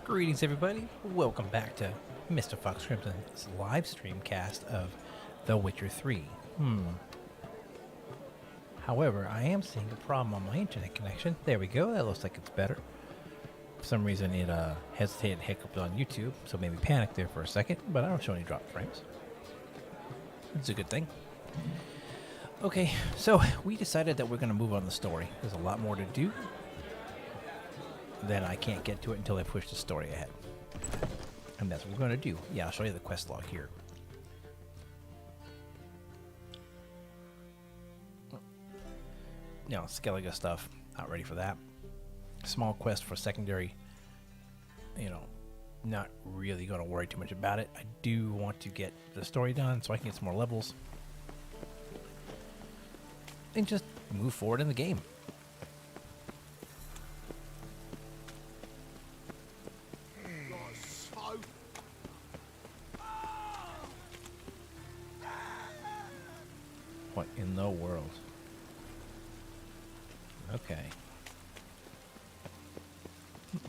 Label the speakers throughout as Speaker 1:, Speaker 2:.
Speaker 1: Greetings, everybody. Welcome back to Mr. Fox Crimson's live stream cast of The Witcher 3. However, I am seeing a problem on my internet connection. There we go. That looks like it's better. For some reason, it hesitated and hiccuped on YouTube, so maybe panicked there for a second, but I don't show any drop frames. It's a good thing. Okay, so we decided that we're going to move on the story. There's a lot more to do. Then I can't get to it until I push the story ahead. And that's what we're going to do. Yeah, I'll show you the quest log here. You know, Skellige stuff. Not ready for that. Small quest for secondary. You know, not really going to worry too much about it. I do want to get the story done so I can get some more levels. And just move forward in the game. What in the world? Okay.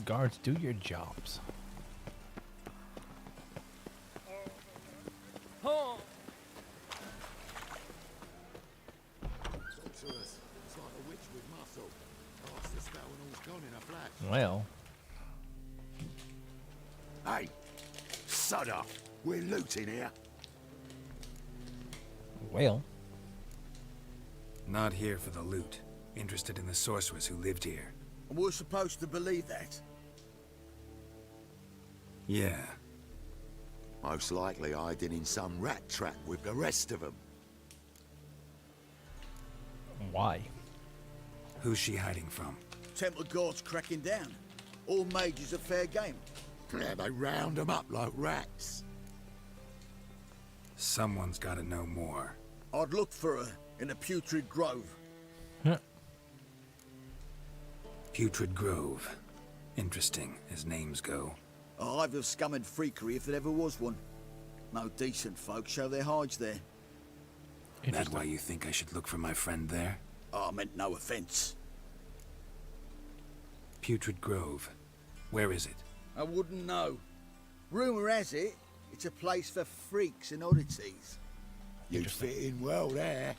Speaker 1: Guards, do your jobs. Well.
Speaker 2: Hey, sod up. We're looting here.
Speaker 1: Well.
Speaker 3: Not here for the loot. Interested in the sorceress who lived here.
Speaker 2: And we're supposed to believe that?
Speaker 3: Yeah.
Speaker 2: Most likely hiding in some rat trap with the rest of them.
Speaker 1: Why?
Speaker 3: Who's she hiding from?
Speaker 2: Temple guards cracking down. All mages are fair game. Yeah, they round them up like rats.
Speaker 3: Someone's gotta know more.
Speaker 2: I'd look for her in the Putrid Grove.
Speaker 1: Huh.
Speaker 3: Putrid Grove. Interesting, as names go.
Speaker 2: A hive of scum and freakery if there ever was one. No decent folk show their hides there.
Speaker 3: That why you think I should look for my friend there?
Speaker 2: I meant no offense.
Speaker 3: Putrid Grove. Where is it?
Speaker 2: I wouldn't know. Rumour has it, it's a place for freaks and oddities. You'd fit in well there.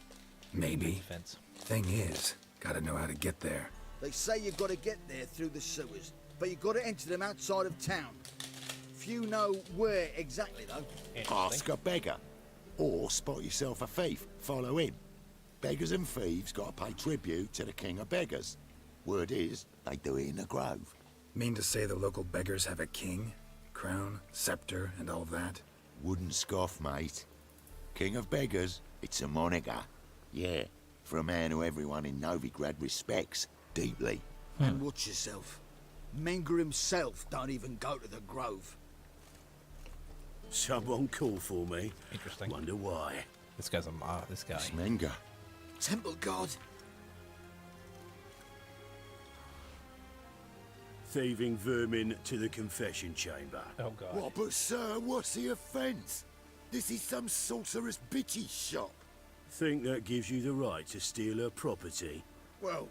Speaker 3: Maybe.
Speaker 1: Defense.
Speaker 3: Thing is, gotta know how to get there.
Speaker 2: They say you've got to get there through the sewers, but you've got to enter them outside of town. Few know where exactly, though.
Speaker 4: Ask a beggar. Or spot yourself a thief. Follow him. Beggars and thieves got to pay tribute to the king of beggars. Word is, they do it in the grove.
Speaker 3: Mean to say the local beggars have a king? Crown, scepter, and all that?
Speaker 4: Wouldn't scoff, mate. King of beggars, it's a moniker. Yeah, for a man who everyone in Novigrad respects deeply.
Speaker 2: And watch yourself. Menger himself don't even go to the grove.
Speaker 5: Someone call for me.
Speaker 1: Interesting.
Speaker 5: Wonder why.
Speaker 1: This guy's a this guy.
Speaker 4: Menger.
Speaker 2: Temple guard.
Speaker 5: Thieving vermin to the confession chamber.
Speaker 1: Oh god.
Speaker 4: What, but sir, what's the offence? This is some sorcerer's bitchy shop.
Speaker 5: Think that gives you the right to steal her property?
Speaker 2: Well,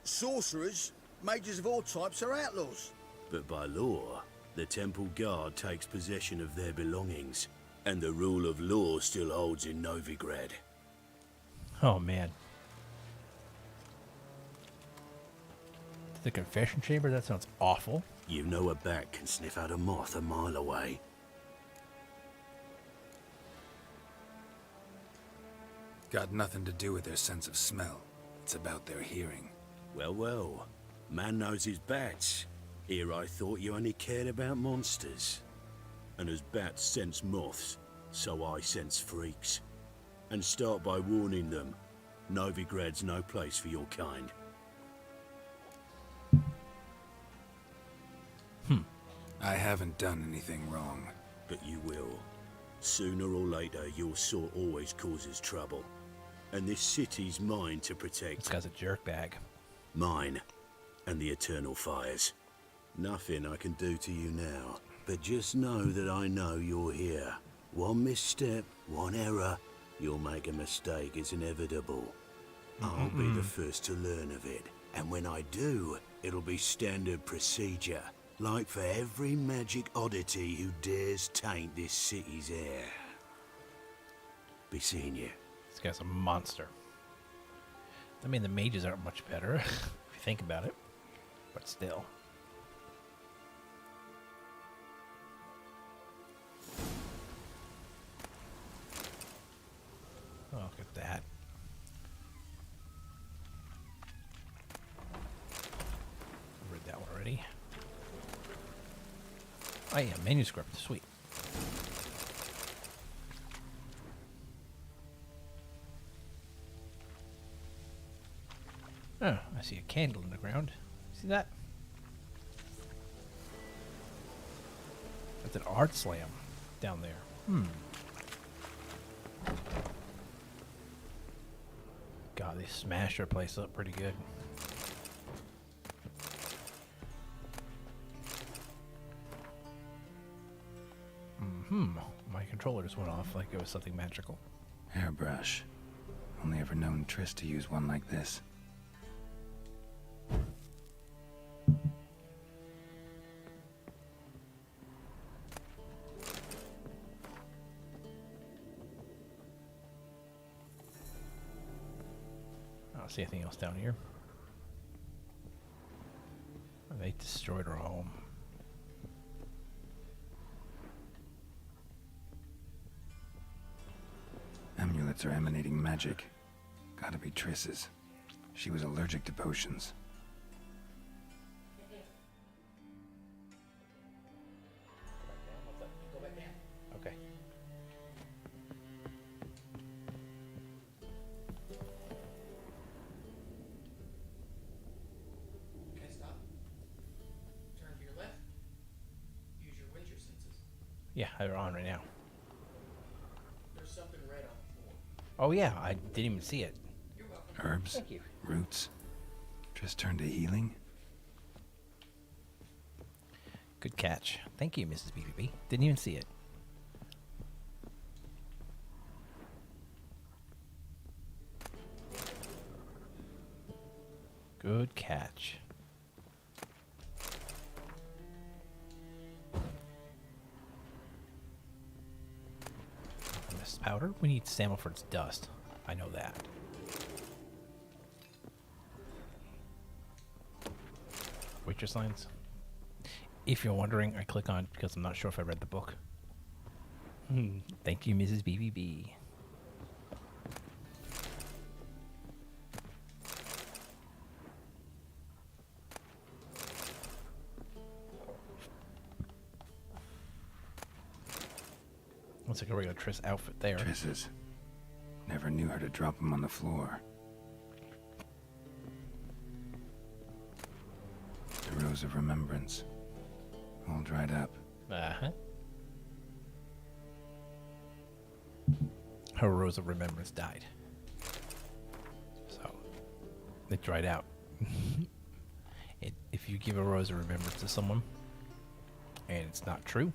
Speaker 2: sorcerers, mages of all types are outlaws.
Speaker 5: But by law, the temple guard takes possession of their belongings, and the rule of law still holds in Novigrad.
Speaker 1: Oh man. The confession chamber? That sounds awful.
Speaker 5: You know a bat can sniff out a moth a mile away.
Speaker 3: Got nothing to do with their sense of smell. It's about their hearing.
Speaker 5: Well, well. Man knows his bats. Here I thought you only cared about monsters. And as bats sense moths, so I sense freaks. And start by warning them, Novigrad's no place for your kind.
Speaker 3: I haven't done anything wrong.
Speaker 5: But you will. Sooner or later, your sort always causes trouble. And this city's mine to protect.
Speaker 1: This guy's a jerkbag.
Speaker 5: Mine. And the eternal fires. Nothing I can do to you now. But just know that I know you're here. One misstep, one error, you'll make a mistake. It's inevitable. I'll be the first to learn of it. And when I do, it'll be standard procedure. like for every magic oddity who dares taint this city's air. Be seeing you.
Speaker 1: This guy's a monster. I mean, the mages aren't much better, if you think about it. But still. Oh, look at that. Read that one already. Oh yeah, manuscript. Sweet. Oh, I see a candle in the ground. See that? That's an art slam down there. God, they smashed their place up pretty good. My controller just went off like it was something magical.
Speaker 3: Hairbrush. Only ever known Triss to use one like this.
Speaker 1: I don't see anything else down here. Oh, they destroyed our home.
Speaker 3: Amulets are emanating magic. Gotta be Triss's. She was allergic to potions.
Speaker 1: Okay.
Speaker 6: Okay, stop. Turn to your left. Use your winter senses.
Speaker 1: Yeah, they're on right now.
Speaker 6: There's something red on the floor.
Speaker 1: Oh yeah, I didn't even see it.
Speaker 6: You're welcome.
Speaker 3: Herbs,
Speaker 1: Thank you.
Speaker 3: roots. Triss turned to healing?
Speaker 1: Good catch. Thank you, Mrs. BBB. Didn't even see it. Good catch. Mrs. Powder? We need Sammelford's dust. I know that. Waitress lines? If you're wondering, I click on it because I'm not sure if I read the book. Thank you, Mrs. BBB. Looks like a regular Triss outfit there.
Speaker 3: Triss's. Never knew her to drop them on the floor. The Rose of Remembrance. All dried up.
Speaker 1: Uh-huh. Her Rose of Remembrance died. So, it dried out. If you give a Rose of Remembrance to someone, and it's not true,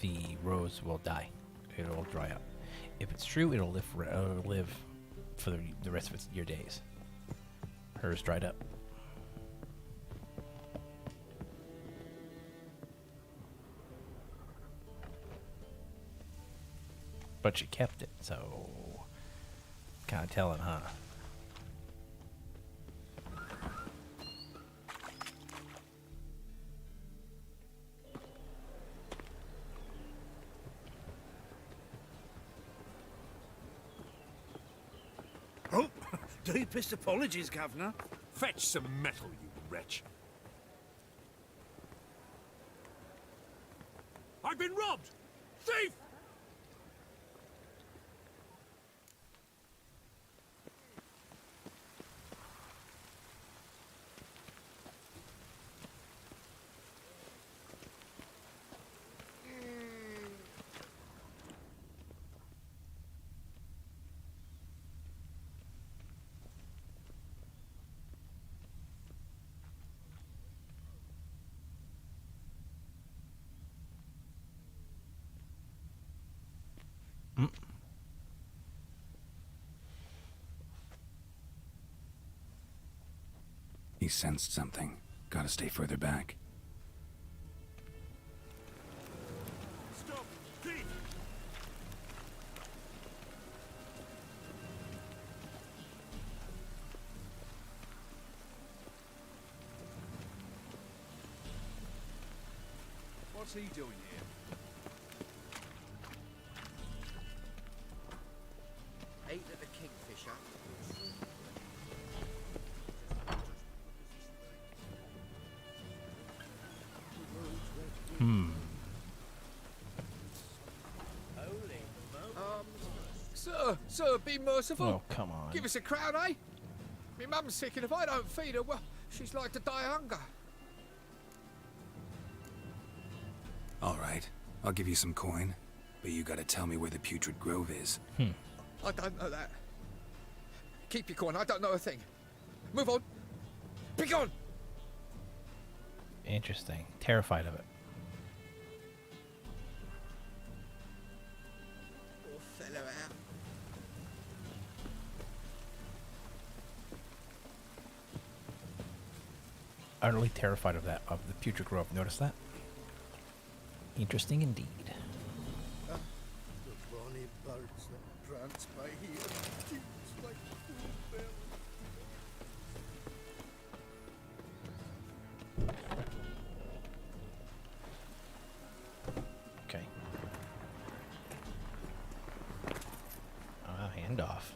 Speaker 1: the rose will die. It'll dry up. If it's true, it'll live for the rest of your days. Hers dried up. But she kept it, so kind of telling, huh?
Speaker 7: Oh, deepest apologies, Governor. Fetch some metal, you wretch. I've been robbed! Thief!
Speaker 3: He sensed something. Gotta stay further back.
Speaker 7: What's he doing here?
Speaker 8: Ate at the Kingfisher.
Speaker 9: Sir, be merciful.
Speaker 1: Oh, come on.
Speaker 9: Give us a crown, eh? Me mum's sick, and if I don't feed her, well, she's like to die of hunger.
Speaker 3: All right, I'll give you some coin, but you gotta tell me where the Putrid Grove is.
Speaker 9: I don't know that. Keep your coin, I don't know a thing. Move on. Be gone!
Speaker 1: Interesting. Terrified of it.
Speaker 8: Poor fellow out.
Speaker 1: Utterly terrified of that, of the Putrid Grove. Notice that? Interesting indeed.
Speaker 2: The bonny birds that prance by here. Keeps like poor bells.
Speaker 1: Okay. Hand off.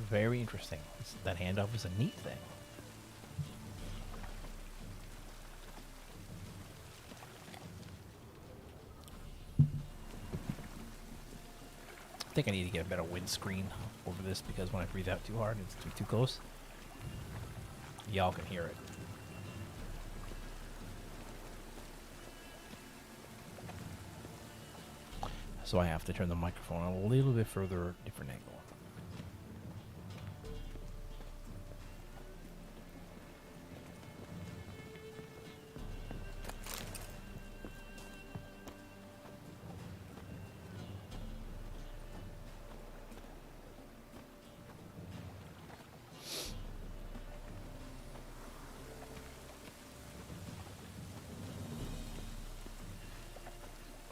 Speaker 1: Very interesting. That handoff is a neat thing. I think I need to get a better windscreen over this because when I breathe out too hard, it's too close. Y'all can hear it. So I have to turn the microphone a little bit further, different angle.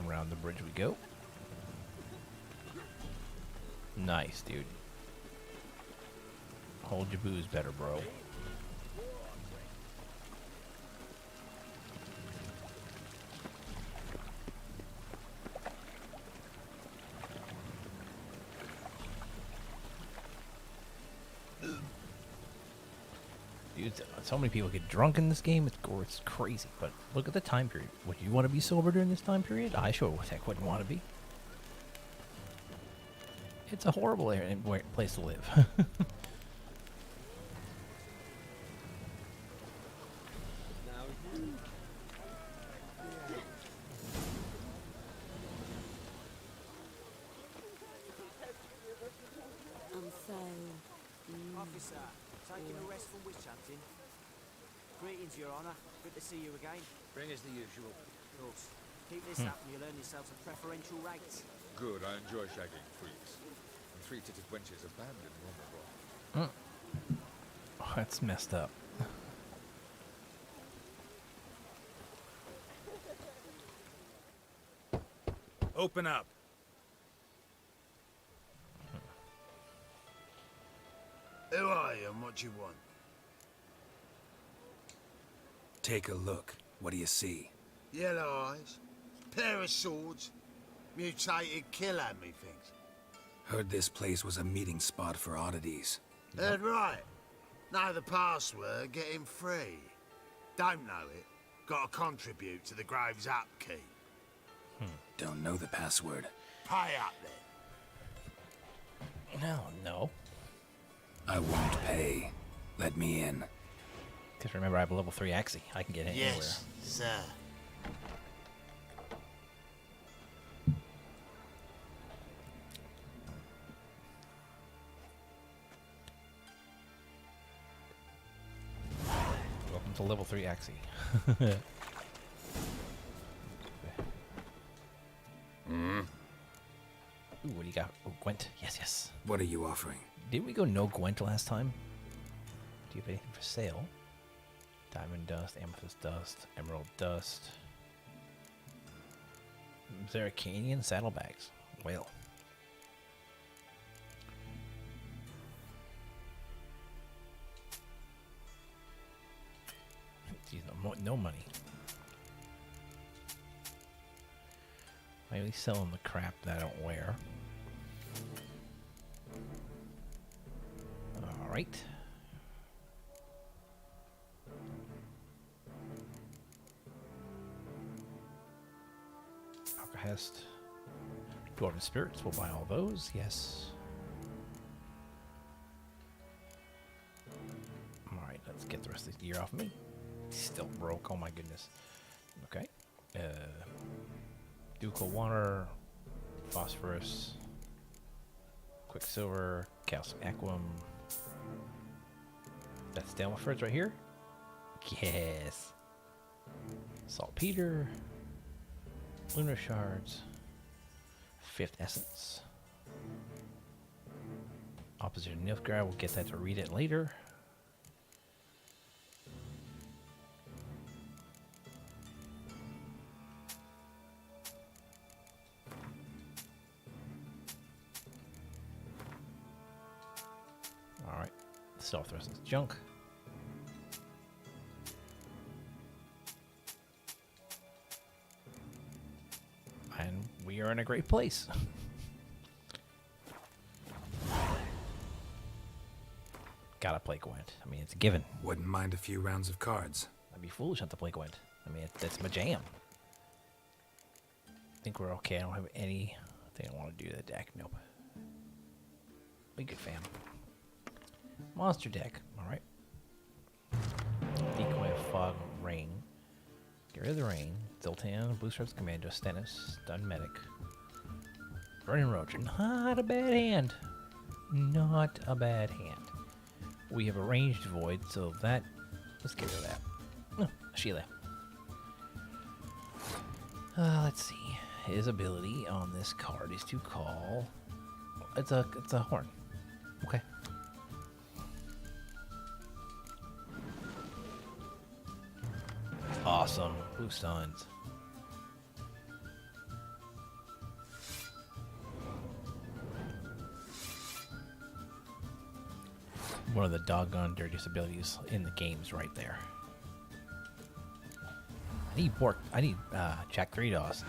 Speaker 1: Around the bridge we go. Nice, dude. Hold your booze better, bro. Dude, so many people get drunk in this game. It's crazy. But look at the time period. Would you want to be sober during this time period? I sure as heck wouldn't want to be. It's a horrible place to live.
Speaker 10: Officer, taking a rest from witch hunting. Greetings, Your Honour. Good to see you again.
Speaker 7: Bring us the usual.
Speaker 10: Of course. Keep this up and you'll earn yourselves a preferential rate.
Speaker 11: Good, I enjoy shagging freaks. And three-titted wenches abandoned woman.
Speaker 1: Oh, that's messed up.
Speaker 7: Open up.
Speaker 2: Who are you and what do you want?
Speaker 3: Take a look. What do you see?
Speaker 2: Yellow eyes, pair of swords, mutated killer, methinks.
Speaker 3: Heard this place was a meeting spot for oddities.
Speaker 2: Heard right. Know the password, get him free. Don't know it, gotta contribute to the Grove's upkeep.
Speaker 3: Don't know the password.
Speaker 2: Pay up then.
Speaker 1: No.
Speaker 3: I won't pay. Let me in.
Speaker 1: Because remember, I have a level 3 Axie. I can get in
Speaker 2: Yes, sir.
Speaker 1: anywhere. Welcome to level 3 Axie. Ooh, what do you got? Oh, Gwent. Yes.
Speaker 3: What are you offering?
Speaker 1: Didn't we go no Gwent last time? Do you have anything for sale? Diamond dust, amethyst dust, emerald dust. Zeracanian saddlebags. Well. Geez, no money. I'm really selling the crap that I don't wear. Alright. Alcahest. Dwarven spirits, we'll buy all those, yes. Alright, let's get the rest of the gear off me. Still broke, oh my goodness. Okay. Ducal water, phosphorus, quicksilver, calcium aquum. That's Staleford's right here? Yes. Saltpeter, lunar shards, 5th essence. Opposition Nilfgaard, we'll get that to read it later. Alright, self-thrust is junk. And we are in a great place. Gotta play Gwent. I mean, it's a given.
Speaker 3: Wouldn't mind a few rounds of cards.
Speaker 1: I'd be foolish not to play Gwent. I mean, that's my jam. I think we're okay. I don't have any. I think I want to do that deck. Nope. We good, fam. Monster deck. All right. Decoy of Fog, Rain. Get rid of the rain. Zoltan, Blue Stripes Commando, Stennis, Stun Medic. Burning Roach. Not a bad hand. Not a bad hand. We have a ranged void, so that. Let's get rid of that. Oh, Sheila. Let's see. His ability on this card is to call. It's a horn. Okay. Awesome. Blue stuns. One of the doggone dirtiest abilities in the games right there. I need Jack 3 DOS.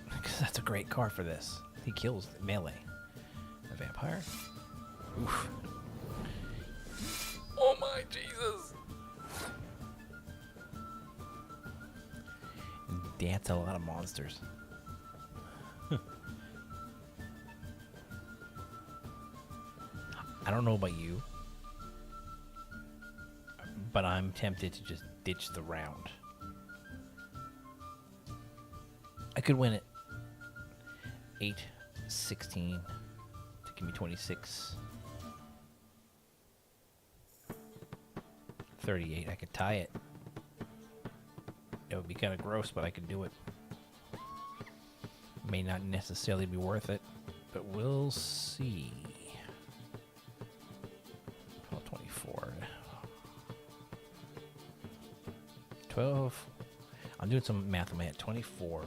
Speaker 1: Because that's a great card for this. He kills melee. A vampire. Oof. Oh my Jesus. Dance a lot of monsters. I don't know about you, but I'm tempted to just ditch the round. I could win it. 8, 16 to give me 26. 38. I could tie it. It would be kind of gross, but I could do it. May not necessarily be worth it, but we'll see. Oh, 24. 12. I'm doing some math in my head. 24.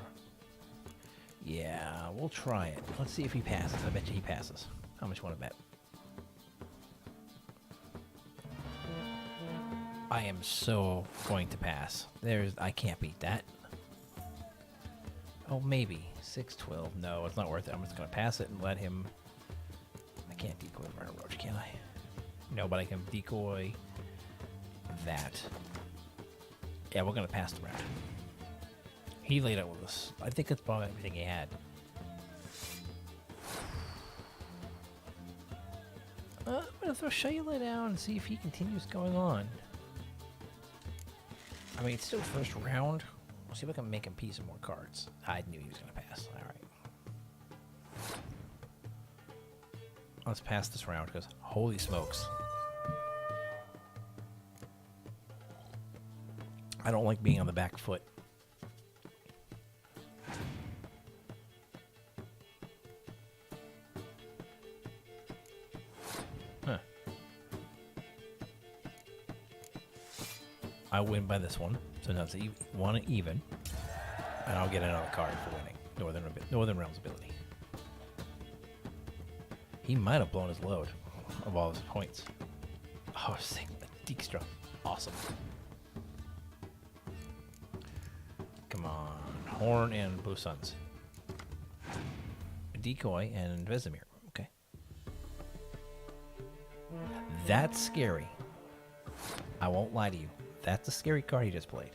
Speaker 1: Yeah, we'll try it. Let's see if he passes. I bet you he passes. How much you want to bet? I am so going to pass. I can't beat that. Oh, maybe. 6-12. No, it's not worth it. I'm just going to pass it and let him... I can't decoy Burning Roach, can I? No, but I can decoy that. Yeah, we're going to pass the round. He laid out with us. I think that's probably everything he had. I'm going to throw Shayla down and see if he continues going on. I mean, it's still first round. We'll see if I can make him pee some more cards. I knew he was going to pass. All right. Let's pass this round because holy smokes. I don't like being on the back foot. Huh. I win by this one, so now it's one even, and I'll get another card for winning. Northern Realms ability. He might have blown his load of all his points. Oh, sick. Dijkstra. Awesome. Come on. Horn and Blue Suns. Decoy and Vesemir. Okay. That's scary. I won't lie to you. That's a scary card he just played.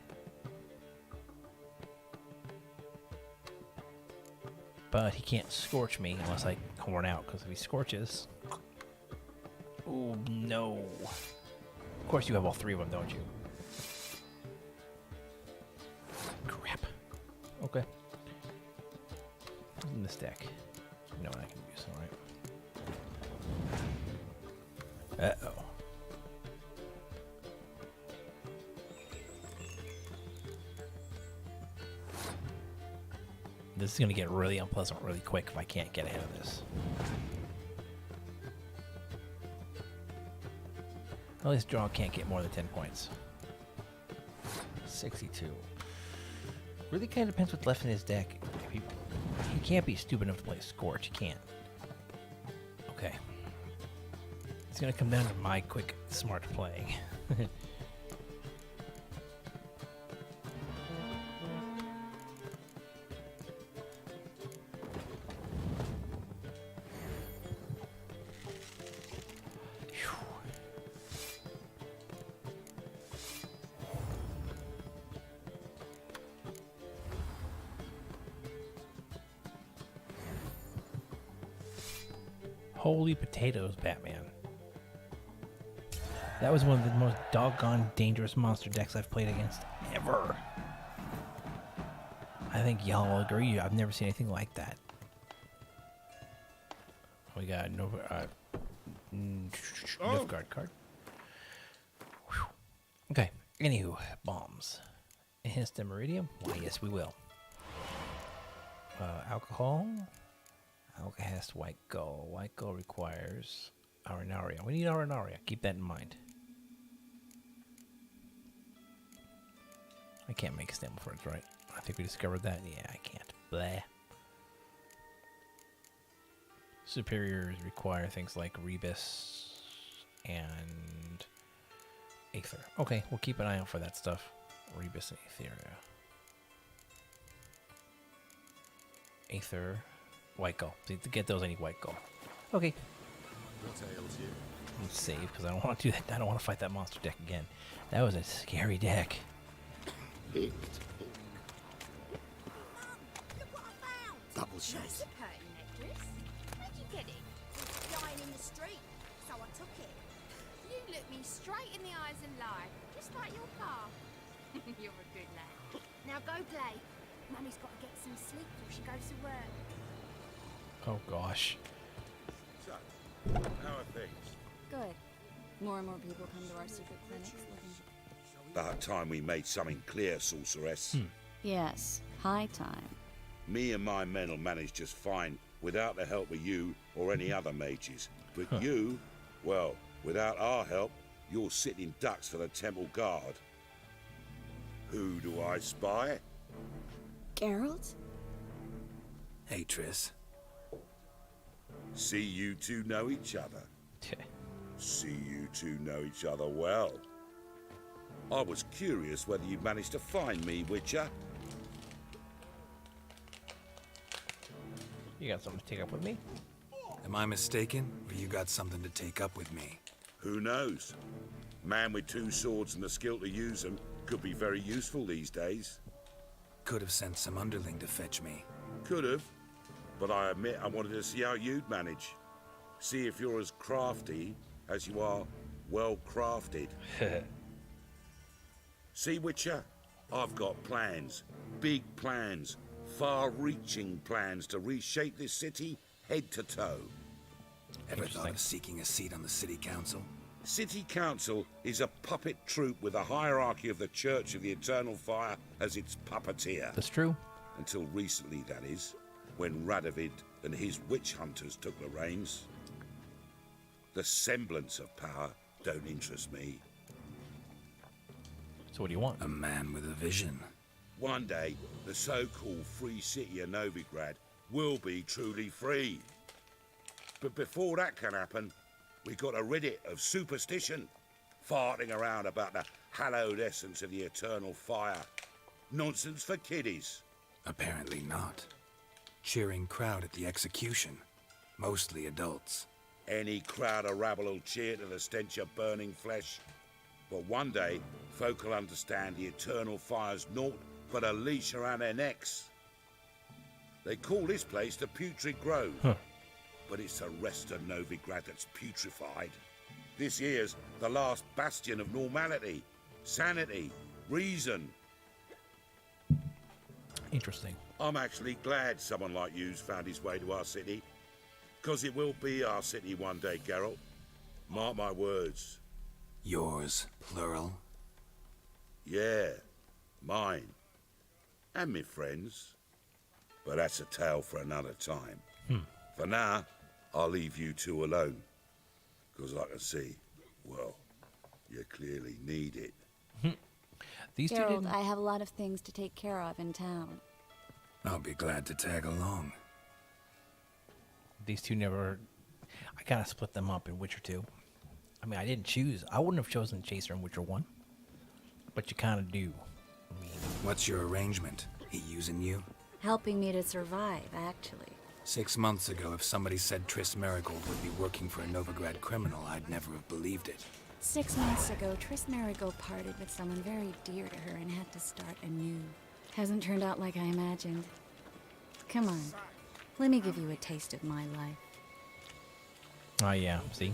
Speaker 1: But he can't scorch me unless I horn out, because if he scorches... Oh, no. Of course you have all three of them, don't you? Crap. Okay. In this deck. You know what I can use, alright. Uh-oh. This is going to get really unpleasant really quick if I can't get ahead of this. At least draw can't get more than 10 points. 62. Really kind of depends what's left in his deck. If he can't be stupid enough to play Scorch. He can't. Okay. It's going to come down to my quick, smart playing. Holy potatoes, Batman. That was one of the most doggone dangerous monster decks I've played against ever. I think y'all will agree. I've never seen anything like that. We got Nilfgaard card. Whew. Okay. Anywho, bombs. Enhanced Meridium? Why, yes, we will. Alcohol. Alcahest White Gull. White Gull requires Arenaria. We need Arenaria. Keep that in mind. I can't make a stamina for it, right? I think we discovered that. Yeah, I can't. Bleh. Superiors require things like Rebus and Aether. Okay, we'll keep an eye out for that stuff. Rebus and Aetheria. Aether. White Gull. To get those, I need White Gull. Okay.
Speaker 4: What ails you?
Speaker 1: Let's save, because I don't want to do that. I don't want to fight that monster deck again. That was a scary deck.
Speaker 4: Picked. Double shot.
Speaker 12: That's a pretty necklace. Where'd you get it? Lying in the street, so I took it. You look me straight in the eyes and lie, just like your pa. You're a good lad. Now go play. Mummy's got to get some sleep before she goes to work.
Speaker 1: Oh, gosh.
Speaker 4: So, how are things?
Speaker 13: Good. More and more people come to our secret clinics looking.
Speaker 5: About time we made something clear, sorceress.
Speaker 13: Yes, high time.
Speaker 5: Me and my men will manage just fine without the help of you or any other mages. But you, well, without our help, you're sitting ducks for the temple guard. Who do I spy?
Speaker 13: Geralt?
Speaker 3: Hey, Triss.
Speaker 5: See you two know each other. See you two know each other well. I was curious whether you'd managed to find me, Witcher.
Speaker 1: You got something to take up with me?
Speaker 3: Am I mistaken, or you got something to take up with me?
Speaker 5: Who knows? Man with two swords and the skill to use them could be very useful these days.
Speaker 3: Could have sent some underling to fetch me.
Speaker 5: Could have, but I admit I wanted to see how you'd manage. See if you're as crafty as you are well crafted. See, Witcher, I've got plans. Big plans. Far-reaching plans to reshape this city head to toe.
Speaker 3: Ever thought of seeking a seat on the city council?
Speaker 5: City Council is a puppet troupe with a hierarchy of the Church of the Eternal Fire as its puppeteer.
Speaker 1: That's true.
Speaker 5: Until recently, that is, when Radovid and his witch hunters took the reins. The semblance of power don't interest me.
Speaker 1: So what do you want?
Speaker 3: A man with a vision.
Speaker 4: One day, the so-called free city of Novigrad will be truly free. But before that can happen, we got to rid it of superstition, farting around about the hallowed essence of the eternal fire. Nonsense for kiddies.
Speaker 3: Apparently not. Cheering crowd at the execution. Mostly adults.
Speaker 4: Any crowd or rabble will cheer to the stench of burning flesh. But one day, folk will understand the eternal fire's naught but a leash around their necks. They call this place the Putrid Grove. But it's the rest of Novigrad that's putrefied. This here's the last bastion of normality, sanity, reason.
Speaker 1: Interesting.
Speaker 4: I'm actually glad someone like you's found his way to our city. Because it will be our city one day, Geralt. Mark my words.
Speaker 3: Yours, plural?
Speaker 4: Yeah, mine. And me friends. But that's a tale for another time. For now, I'll leave you two alone. Because I can see, well, you clearly need it.
Speaker 1: These two
Speaker 13: Gerald,
Speaker 1: didn't...
Speaker 13: I have a lot of things to take care of in town.
Speaker 3: I'll be glad to tag along.
Speaker 1: These two never... I kind of split them up in Witcher 2. I mean, I didn't choose. I wouldn't have chosen Chaser in Witcher 1. But you kind of do. I mean...
Speaker 3: What's your arrangement? He using you?
Speaker 13: Helping me to survive, actually.
Speaker 3: 6 months ago, if somebody said Triss Merigold would be working for a Novigrad criminal, I'd never have believed it.
Speaker 13: 6 months ago, Triss Merigold parted with someone very dear to her and had to start anew. Hasn't turned out like I imagined. Come on, let me give you a taste of my life.
Speaker 1: Oh, yeah. See?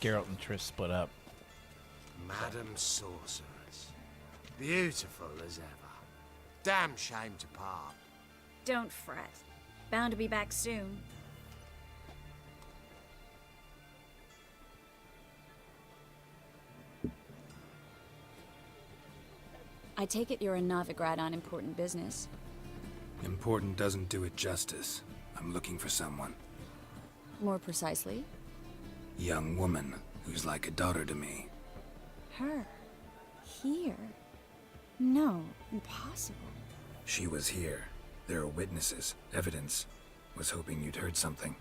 Speaker 1: Geralt and Triss split up.
Speaker 8: Madam Sorceress. Beautiful as ever. Damn shame to part.
Speaker 13: Don't fret. Bound to be back soon. I take it you're in Novigrad on important business.
Speaker 3: Important doesn't do it justice. I'm looking for someone.
Speaker 13: More precisely?
Speaker 3: Young woman who's like a daughter to me.
Speaker 13: Her? Here? No, impossible.
Speaker 3: She was here. There are witnesses, evidence. Was hoping you'd heard something.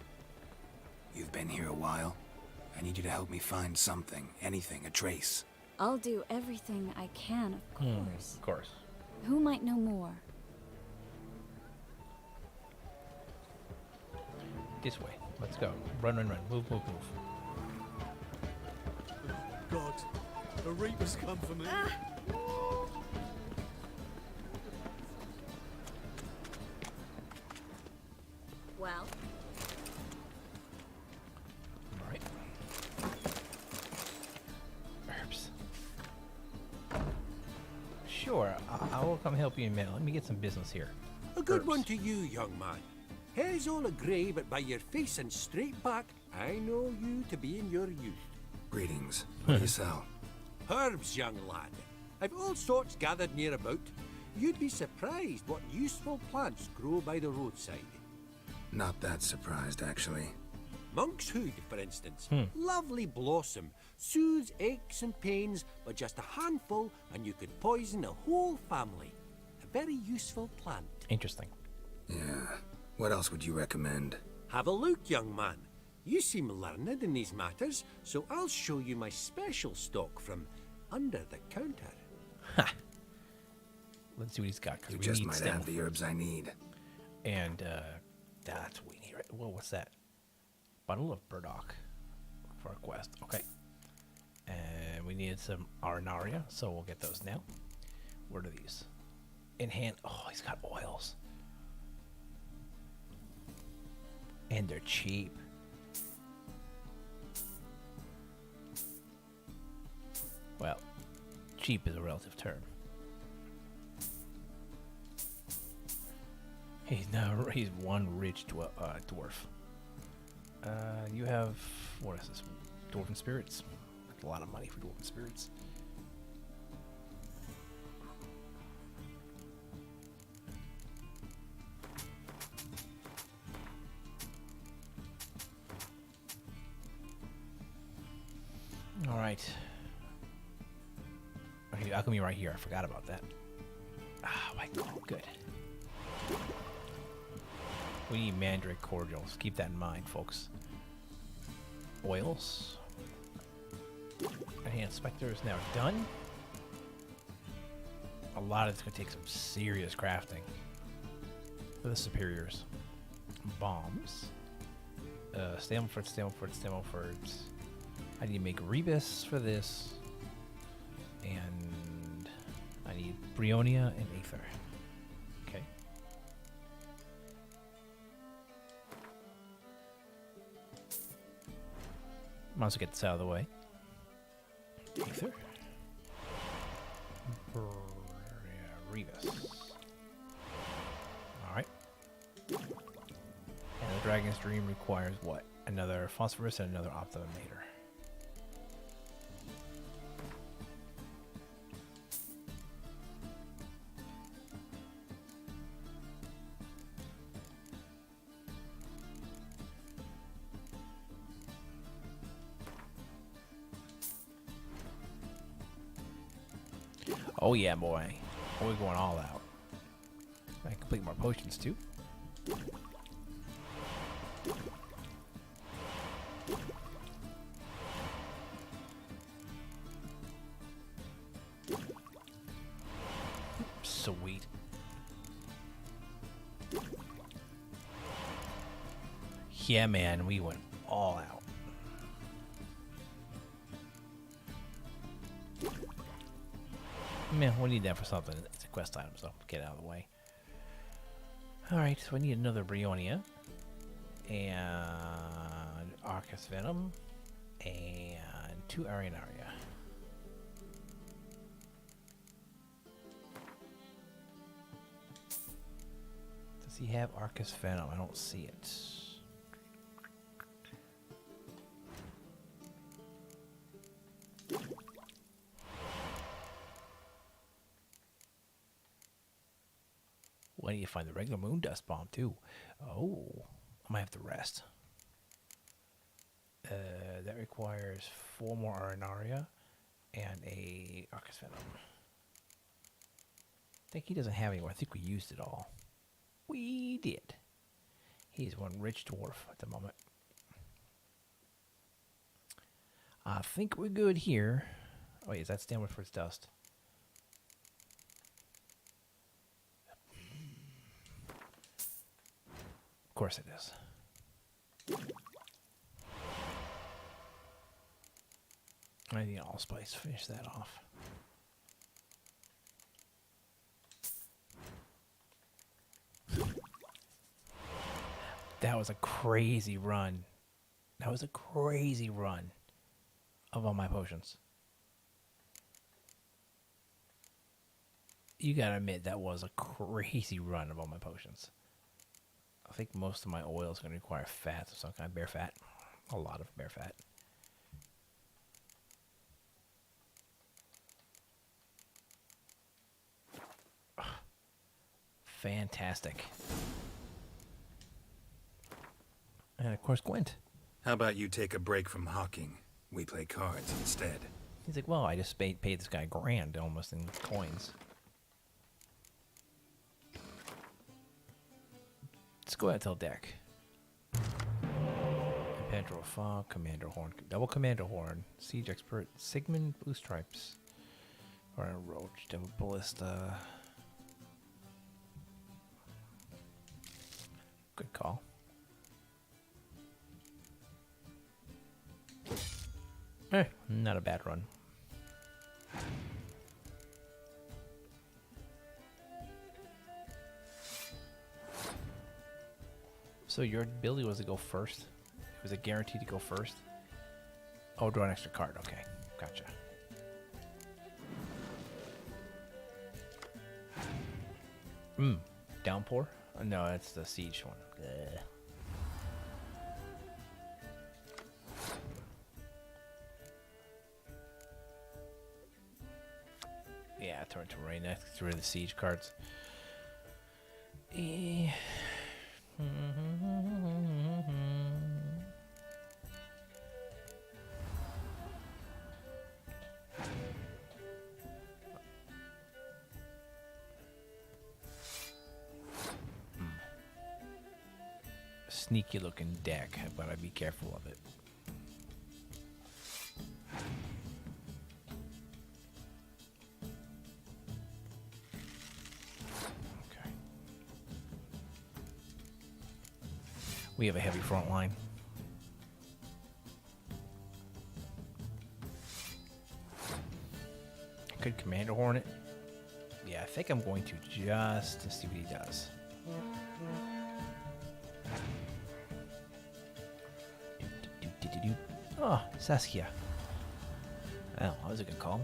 Speaker 3: You've been here a while. I need you to help me find something, anything, a trace.
Speaker 13: I'll do everything I can, of course.
Speaker 1: Of course.
Speaker 13: Who might know more?
Speaker 1: This way. Let's go. Run, run, run. Move, move, move.
Speaker 5: God, the Reapers come for me.
Speaker 13: Well?
Speaker 1: Alright. Herbs. Sure, I will come help you in a minute. Let me get some business here.
Speaker 7: A good
Speaker 1: Herbs.
Speaker 7: one to you, young man. Hair's all a grey, but by your face and straight back, I know you to be in your youth.
Speaker 3: Greetings. What do you sell?
Speaker 7: Herbs, young lad. I've all sorts gathered near about. You'd be surprised what useful plants grow by the roadside.
Speaker 3: Not that surprised, actually.
Speaker 7: Monk's hood, for instance. Lovely blossom. Soothes aches and pains, but just a handful and you could poison a whole family. A very useful plant.
Speaker 1: Interesting.
Speaker 3: Yeah. What else would you recommend?
Speaker 7: Have a look, young man. You seem learned in these matters, so I'll show you my special stock from under the counter.
Speaker 1: Ha! Let's see what he's got. 'Cause
Speaker 3: You
Speaker 1: we
Speaker 3: just
Speaker 1: need
Speaker 3: might
Speaker 1: stealth.
Speaker 3: have the herbs I need.
Speaker 1: And that's what we need. Right? Well, what's that? Bundle of burdock for a quest. Okay. And we needed some Arnaria, so we'll get those now. What are these? In hand. Oh, he's got oils. And they're cheap. Well, cheap is a relative term. He's one rich dwarf. You have, what is this? Dwarven spirits. That's a lot of money for dwarven spirits. All right. How come you're right here? I forgot about that. Ah, white claw, good. We need mandrake cordials. Keep that in mind, folks. Oils. Enhanced specter is now done. A lot of it's going to take some serious crafting for the superiors. Bombs. Stamelfords. I need to make Rebus for this. And I need Brionia and Aether. Okay. Might as well get this out of the way. Aether. Rebus. Alright. And the Dragon's Dream requires what? Another Phosphorus and another Optimator. Oh yeah, boy. We're going all out. I complete more potions too. Sweet. Yeah, man, we went all out. Man, we need that for something. It's a quest item, so get out of the way. Alright, so we need another Brionia. And Arcus Venom. And 2 Arenaria. Does he have Arcus Venom? I don't see it. Well, I need to find the regular moon dust bomb too. Oh, I might have to rest. That requires 4 more Arenaria and a Arcus Venom. I think he doesn't have any more. I think we used it all. We did. He's one rich dwarf at the moment. I think we're good here. Oh, wait, is that Stanwoodford's dust? Of course it is. I need allspice. Finish that off. That was a crazy run. That was a crazy run of all my potions. You gotta admit, that was a crazy run of all my potions. I think most of my oil is going to require fats of some kind. Bear fat. A lot of bear fat. Fantastic. And of course, Gwent.
Speaker 3: How about you take a break from hawking? We play cards instead.
Speaker 1: He's like, well, I just paid this guy $1,000 almost in coins. Let's go ahead and tell deck. Impendral Fog, Commander Horn, Double Commander Horn, Siege Expert, Sigmund, Blue Stripes, or Roach, Devil Ballista. Good call. Not a bad run. So your ability was to go first? Was it guaranteed to go first? Oh, draw an extra card. Okay, gotcha. Downpour? No, that's the siege one. Ugh. Yeah, turn to rain. That's get rid of the siege cards. Sneaky looking deck, but I'd be careful of it. Okay. We have a heavy front line. Good Commander Hornet. Yeah, I think I'm going to just to see what he does. Oh, Saskia. Well, that was a good call.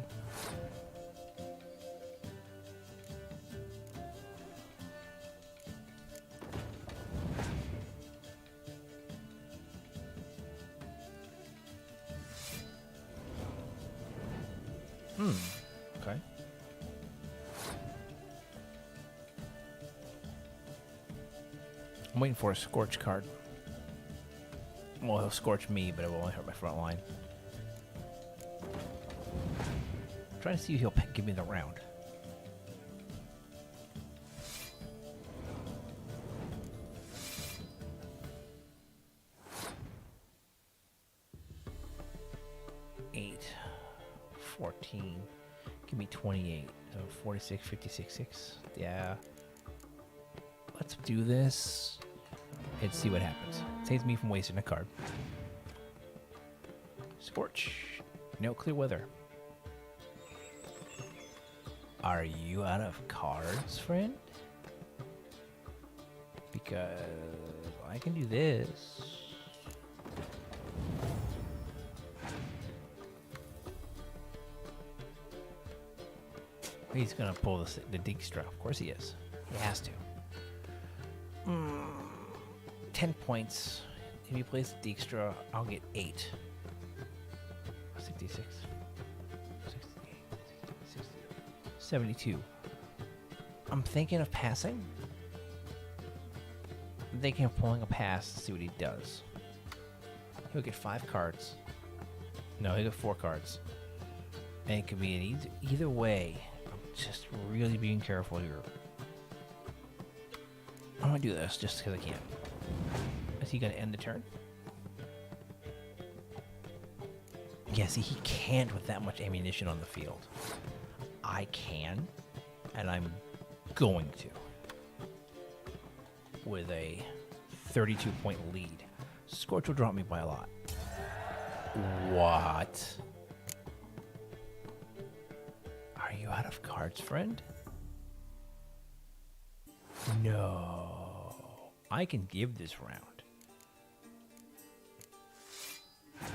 Speaker 1: Okay. I'm waiting for a Scorch card. Well, he'll Scorch me, but it will only hurt my front line. I'm trying to see if he'll give me the round. Eight, 14. Give me 28. So 46, 56, 6. Yeah. Let's do this and see what happens. Saves me from wasting a card. Scorch. No clear weather. Are you out of cards, friend? Because I can do this. He's gonna pull the Dijkstra. Of course he is. He has to. 10 points. If he plays Dijkstra, I'll get 8. 66. 68. 60, 72. I'm thinking of passing. I'm thinking of pulling a pass to see what he does. He'll get 5 cards. No, he'll get 4 cards. And it could be an either way. I'm just really being careful here. I'm gonna do this just because I can. Is he gonna end the turn? Yeah, see, he can't with that much ammunition on the field. I can, and I'm going to. With a 32-point lead. Scorch will drop me by a lot. What? Are you out of cards, friend? No. I can give this round.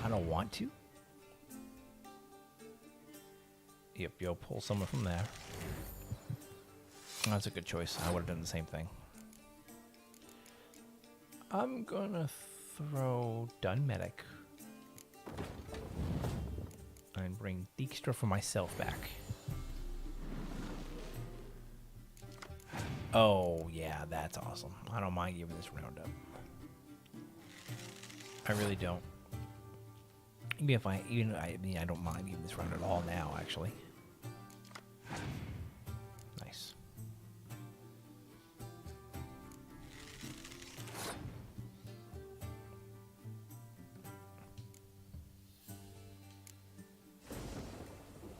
Speaker 1: I don't want to. Yep, you'll pull someone from there. That's a good choice. I would have done the same thing. I'm gonna throw Dun Medic and bring Dijkstra for myself back. Oh yeah, that's awesome. I don't mind giving this round up. I really don't. I mean, I don't mind giving this round at all now, actually. Nice.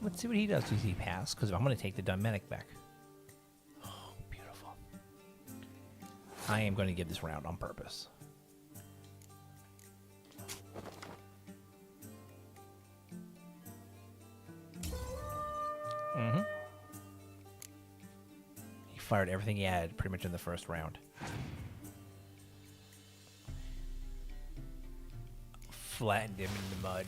Speaker 1: Let's see what he does. Does he pass? Because I'm going to take the Dun Medic back. Oh, beautiful. I am going to give this round on purpose. He fired everything he had pretty much in the first round. Flattened him in the mud.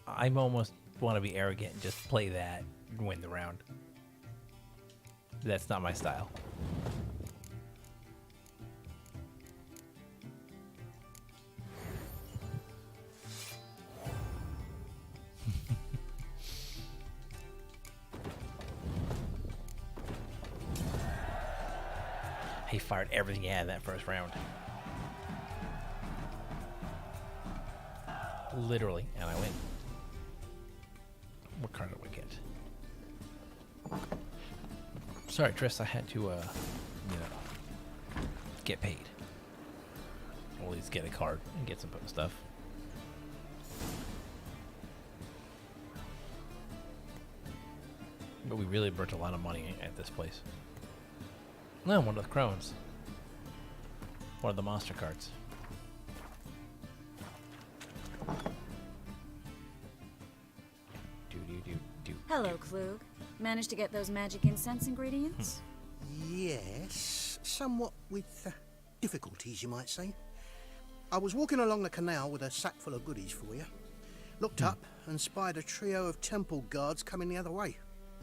Speaker 1: I'm almost want to be arrogant and just play that and win the round. That's not my style. He fired everything he had in that first round. Literally, and I win. What card do we get? Sorry, Triss, I had to, you know, get paid. Or at least get a card and get some stuff. But we really burnt a lot of money at this place. No, one of the crones. One of the monster cards.
Speaker 13: Hello, Klug. Managed to get those magic incense ingredients?
Speaker 14: Yes, somewhat with difficulties, you might say. I was walking along the canal with a sack full of goodies for you. Looked up and spied a trio of temple guards coming the other way.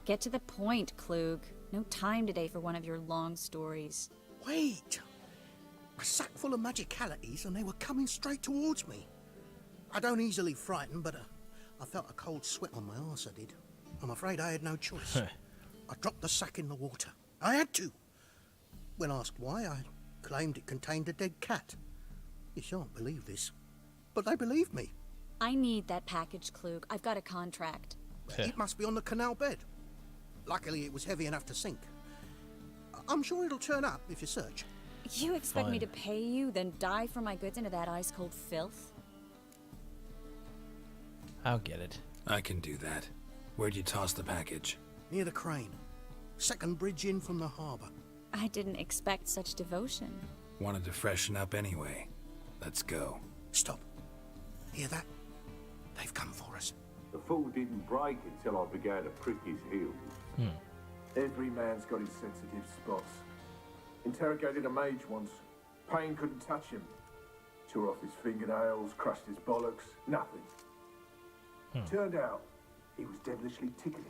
Speaker 13: Get to the point, Klug. No time today for one of your long stories.
Speaker 14: Wait! A sack full of magicalities and they were coming straight towards me. I don't easily frighten, but I felt a cold sweat on my arse, I did. I'm afraid I had no choice. I dropped the sack in the water. I had to. When asked why, I claimed it contained a dead cat. You shan't believe this, but they believed me.
Speaker 13: I need that package, Klug. I've got a contract.
Speaker 14: It must be on the canal bed. Luckily, it was heavy enough to sink. I'm sure it'll turn up if you search.
Speaker 13: You expect me to pay you, then dive for my goods into that ice-cold filth?
Speaker 1: I'll get it.
Speaker 3: I can do that. Where'd you toss the package?
Speaker 14: Near the crane. Second bridge in from the harbour.
Speaker 13: I didn't expect such devotion.
Speaker 3: Wanted to freshen up anyway. Let's go.
Speaker 14: Stop. Hear that? They've come for us.
Speaker 15: The fall didn't break until I began to prick his heels. Every man's got his sensitive spots. Interrogated a mage once. Pain couldn't touch him. Tore off his fingernails, crushed his bollocks, nothing. Turned out, he was devilishly ticklish.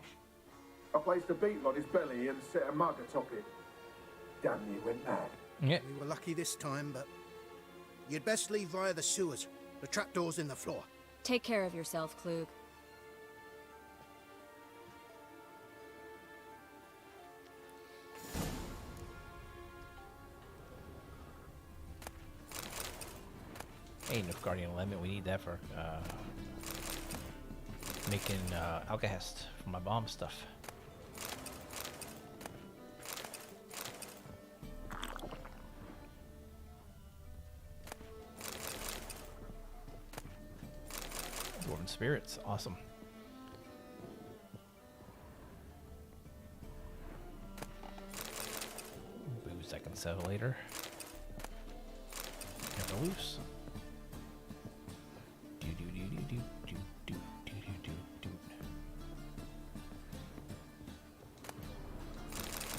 Speaker 15: I placed a beetle on his belly and set a mug atop it. Damn near went mad.
Speaker 1: Yeah.
Speaker 14: We were lucky this time, but you'd best leave via the sewers. The trapdoor's in the floor.
Speaker 13: Take care of yourself, Klug.
Speaker 1: Hey, Nilfgaardian limit. We need that for making Alcahest for my bomb stuff. Dwarven spirits, awesome. Booze I can sell later. Never loose.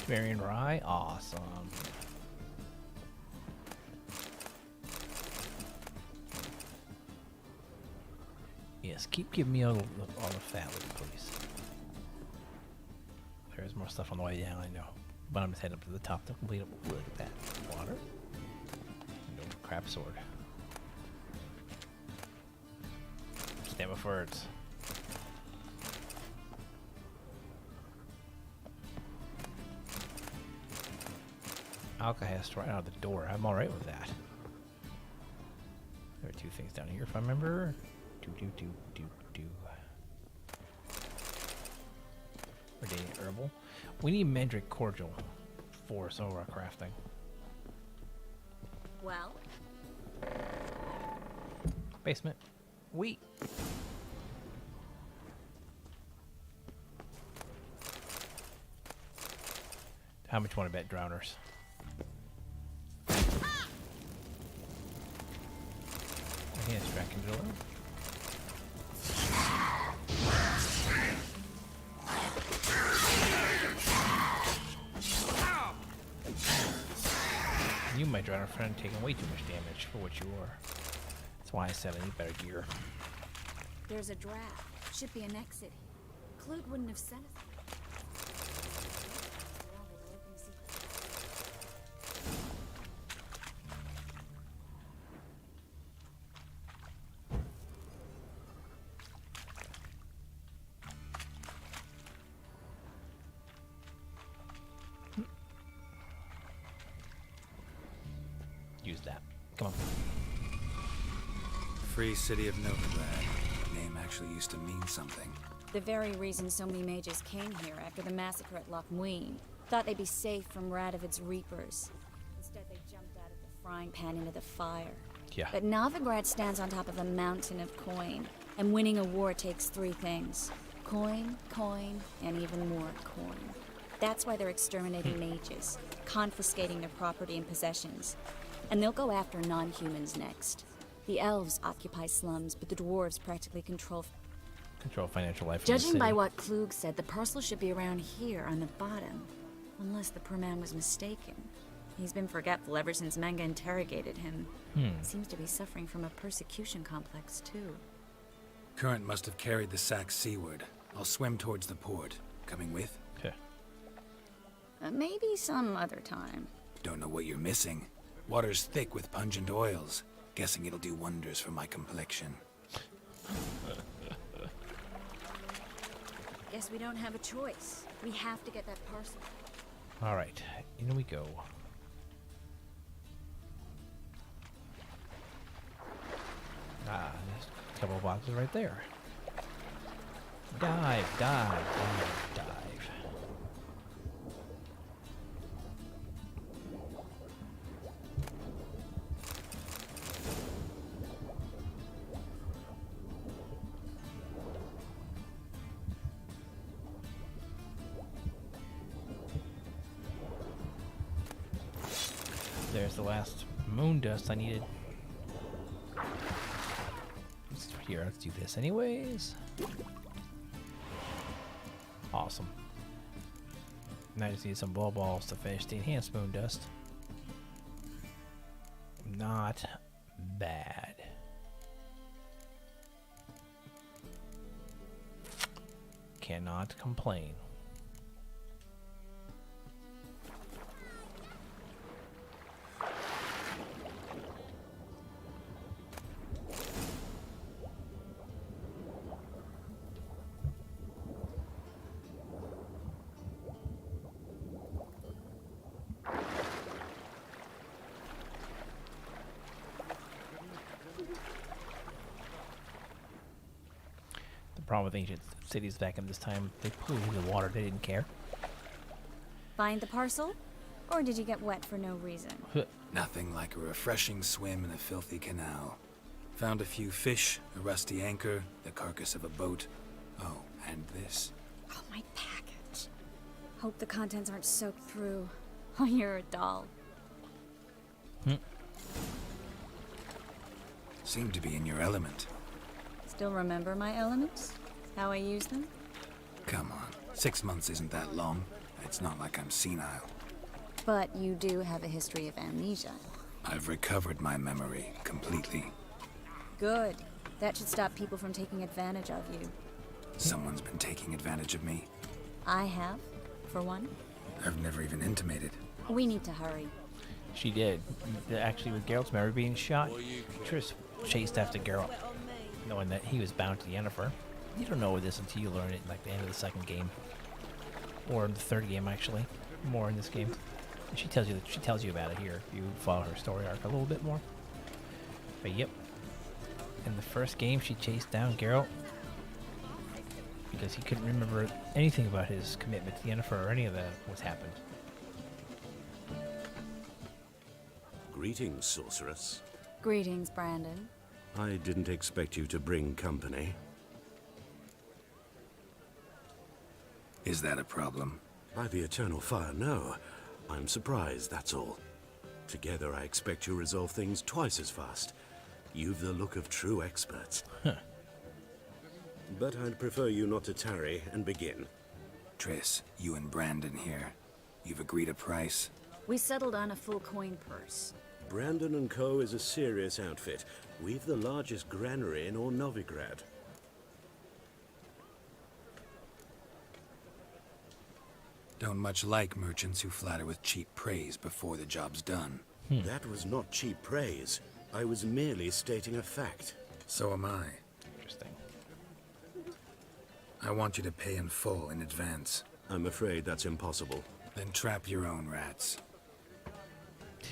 Speaker 1: Marion Rye, awesome. Yes, keep giving me all the fat loot, please. There's more stuff on the way down, I know. But I'm just heading up to the top to complete it. Look at that. Water. No crap sword. Stamina birds. Alcahest right out of the door. I'm alright with that. There are two things down here if I remember. Radiant herbal. We need Mandrake cordial for some of our crafting.
Speaker 13: Well?
Speaker 1: Basement. Wheat. How much want to bet drowners? Enhanced Dracula. You, my drowner friend, taking way too much damage for what you are. That's why I said I need better gear.
Speaker 13: There's a draft. Should be an exit. Klug wouldn't have said it.
Speaker 1: Use that. Come on.
Speaker 3: Free City of Novigrad. The name actually used to mean something.
Speaker 13: The very reason so many mages came here after the massacre at Loch Muin. Thought they'd be safe from Radovid's reapers. Instead, they jumped out of the frying pan into the fire.
Speaker 1: Yeah.
Speaker 13: But Novigrad stands on top of a mountain of coin, and winning a war takes three things. Coin, coin, and even more coin. That's why they're exterminating mages, confiscating their property and possessions. And they'll go after non-humans next. The elves occupy slums, but the dwarves practically control
Speaker 1: financial life.
Speaker 13: Judging by what Klug said, the parcel should be around here on the bottom. Unless the poor man was mistaken. He's been forgetful ever since Manga interrogated him. Seems to be suffering from a persecution complex, too.
Speaker 3: Current must have carried the sack seaward. I'll swim towards the port. Coming with?
Speaker 1: Okay.
Speaker 13: Maybe some other time.
Speaker 3: Don't know what you're missing. Water's thick with pungent oils. Guessing it'll do wonders for my complexion.
Speaker 13: Guess we don't have a choice. We have to get that parcel.
Speaker 1: All right, in we go. Ah, there's a couple of boxes right there. Dive, dive, dive, dive. There's the last moon dust I needed. Here, let's do this anyways. Awesome. Now I just need some blow balls to finish the enhanced moon dust. Not bad. Cannot complain. The problem with ancient cities back in this time, they polluted the water, they didn't care.
Speaker 13: Find the parcel? Or did you get wet for no reason?
Speaker 3: Nothing like a refreshing swim in a filthy canal. Found a few fish, a rusty anchor, the carcass of a boat. Oh, and this.
Speaker 13: Oh, my package. Hope the contents aren't soaked through. Oh, you're a doll.
Speaker 3: Seem to be in your element.
Speaker 13: Still remember my elements? How I use them?
Speaker 3: Come on, 6 months isn't that long. It's not like I'm senile.
Speaker 13: But you do have a history of amnesia.
Speaker 3: I've recovered my memory completely.
Speaker 13: Good. That should stop people from taking advantage of you.
Speaker 3: Someone's been taking advantage of me.
Speaker 13: I have, for one.
Speaker 3: I've never even intimated.
Speaker 13: We need to hurry.
Speaker 1: She did. Actually, with Geralt's memory being shot, Triss chased after Geralt, knowing that he was bound to Yennefer. You don't know this until you learn it, like the end of the second game, or in the third game, actually. More in this game. She tells you about it here if you follow her story arc a little bit more. But yep, in the first game, she chased down Geralt because he couldn't remember anything about his commitment to Yennefer or any of what's happened.
Speaker 5: Greetings, sorceress.
Speaker 13: Greetings, Brandon.
Speaker 5: I didn't expect you to bring company.
Speaker 3: Is that a problem?
Speaker 5: By the eternal fire, no. I'm surprised, that's all. Together, I expect you resolve things twice as fast. You've the look of true experts.
Speaker 1: Huh.
Speaker 5: But I'd prefer you not to tarry and begin.
Speaker 3: Triss, you and Brandon here. You've agreed a price?
Speaker 13: We settled on a full coin purse.
Speaker 5: Brandon & Co. is a serious outfit. We've the largest granary in all Novigrad.
Speaker 3: Don't much like merchants who flatter with cheap praise before the job's done.
Speaker 5: That was not cheap praise. I was merely stating a fact.
Speaker 3: So am I.
Speaker 1: Interesting.
Speaker 3: I want you to pay in full in advance.
Speaker 5: I'm afraid that's impossible.
Speaker 3: Then trap your own rats.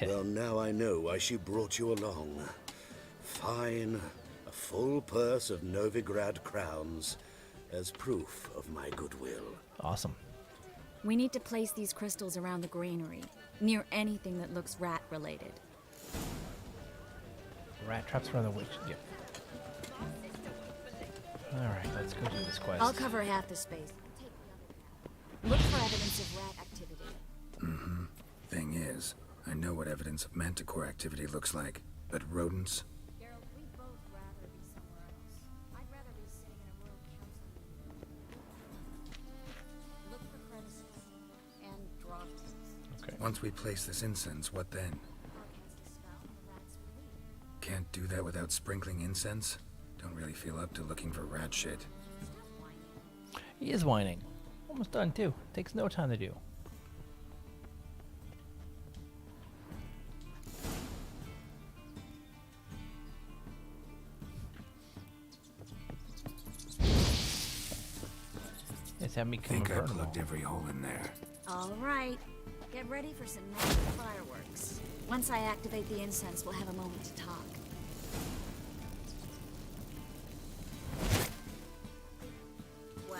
Speaker 5: Well, now I know why she brought you along. Fine. A full purse of Novigrad crowns as proof of my goodwill.
Speaker 1: Awesome.
Speaker 13: We need to place these crystals around the granary, near anything that looks rat-related.
Speaker 1: Rat traps around the witch. Yep. Alright, let's go do this quest.
Speaker 13: I'll cover half the space. Look for evidence of rat activity.
Speaker 3: Mm-hmm. Thing is, I know what evidence of manticore activity looks like, but rodents?
Speaker 13: Geralt, we'd both rather be somewhere else. I'd rather be sitting in a royal council meeting. Look for crevices and drops.
Speaker 1: Okay.
Speaker 3: Once we place this incense, what then?
Speaker 13: I'll cast a spell and the rats will leave.
Speaker 3: Can't do that without sprinkling incense? Don't really feel up to looking for rat shit.
Speaker 1: He is whining. Almost done too. Takes no time to do. Just have me
Speaker 3: I
Speaker 1: come
Speaker 3: think I
Speaker 1: and burn them
Speaker 3: plugged
Speaker 1: all.
Speaker 3: every hole in there.
Speaker 13: All right. Get ready for some magic fireworks. Once I activate the incense, we'll have a moment to talk. Well,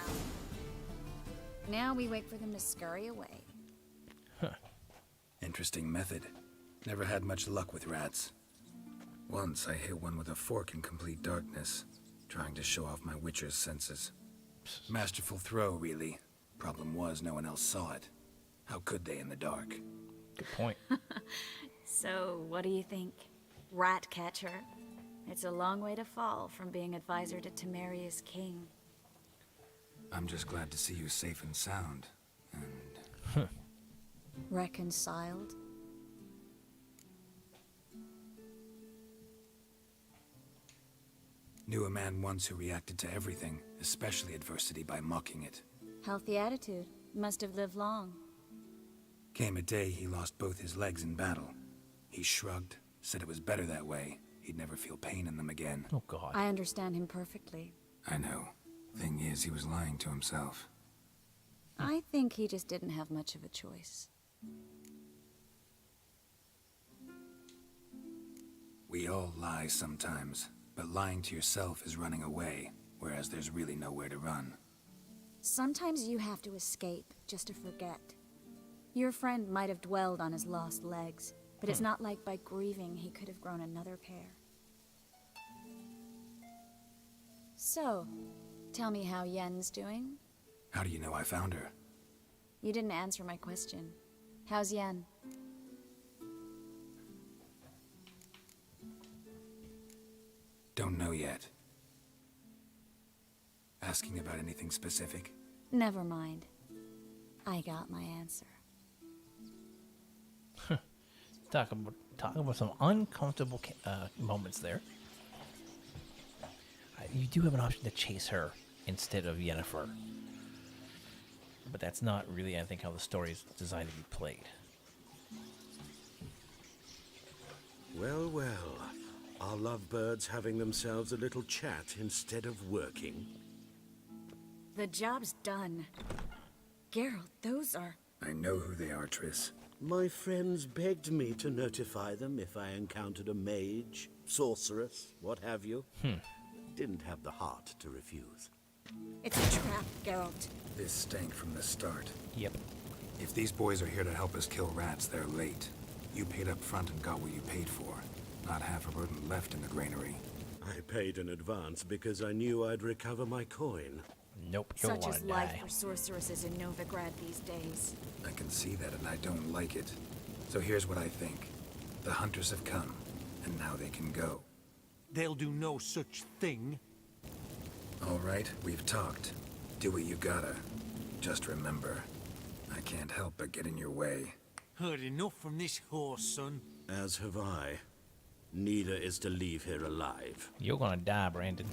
Speaker 13: now we wait for them to scurry away.
Speaker 3: Interesting method. Never had much luck with rats. Once I hit one with a fork in complete darkness, trying to show off my witcher's senses. Masterful throw, really. Problem was, no one else saw it. How could they in the dark?
Speaker 1: Good point.
Speaker 13: So, what do you think? Rat catcher? It's a long way to fall from being advisor to Temerius King.
Speaker 3: I'm just glad to see you safe and sound. And
Speaker 13: Reconciled?
Speaker 3: knew a man once who reacted to everything, especially adversity, by mocking it.
Speaker 13: Healthy attitude. Must have lived long.
Speaker 3: Came a day he lost both his legs in battle. He shrugged, said it was better that way. He'd never feel pain in them again.
Speaker 1: Oh, God.
Speaker 13: I understand him perfectly.
Speaker 3: I know. Thing is, he was lying to himself.
Speaker 13: I think he just didn't have much of a choice.
Speaker 3: We all lie sometimes, but lying to yourself is running away, whereas there's really nowhere to run.
Speaker 13: Sometimes you have to escape just to forget. Your friend might have dwelled on his lost legs, but it's not like by grieving he could have grown another pair. So, tell me how Yen's doing?
Speaker 3: How do you know I found her?
Speaker 13: You didn't answer my question. How's Yen?
Speaker 3: Don't know yet. Asking about anything specific?
Speaker 13: Never mind. I got my answer.
Speaker 1: Talk about some uncomfortable moments there. You do have an option to chase her instead of Yennefer. But that's not really, I think, how the story is designed to be played.
Speaker 5: Well, well. Are lovebirds having themselves a little chat instead of working?
Speaker 13: The job's done. Geralt, those are...
Speaker 3: I know who they are, Triss.
Speaker 5: My friends begged me to notify them if I encountered a mage, sorceress, what have you. Didn't have the heart to refuse.
Speaker 13: It's a trap, Geralt.
Speaker 3: This stank from the start.
Speaker 1: Yep.
Speaker 3: If these boys are here to help us kill rats, they're late. You paid up front and got what you paid for. Not half a rodent left in the granary.
Speaker 5: I paid in advance because I knew I'd recover my coin.
Speaker 1: Nope, you'll
Speaker 13: Such
Speaker 1: want
Speaker 13: is
Speaker 1: to
Speaker 13: life
Speaker 1: die.
Speaker 13: for sorceresses in Novigrad these days.
Speaker 3: I can see that and I don't like it. So here's what I think. The hunters have come, and now they can go.
Speaker 7: They'll do no such thing.
Speaker 3: All right, we've talked. Do what you gotta. Just remember, I can't help but get in your way.
Speaker 7: Heard enough from this horse, son.
Speaker 5: As have I. Neither is to leave here alive.
Speaker 1: You're gonna die, Brandon.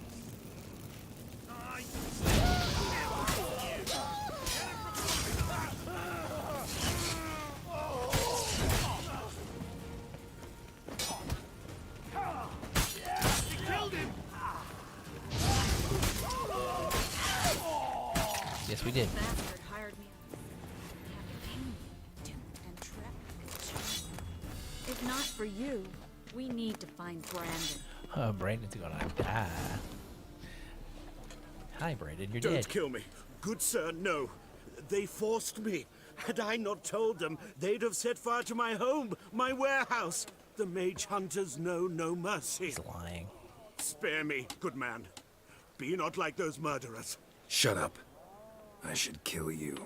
Speaker 1: Yes, we did.
Speaker 13: Bastard hired me on campaign, duped and trapped. If not for you, we need to find Brandon.
Speaker 1: Brandon's gonna die. Hi, Brandon, you're
Speaker 5: Don't
Speaker 1: dead.
Speaker 5: kill me. Good sir, no. They forced me. Had I not told them, they'd have set fire to my home, my warehouse. The mage hunters know no mercy.
Speaker 1: He's lying.
Speaker 5: Spare me, good man. Be not like those murderers.
Speaker 3: Shut up. I should kill you.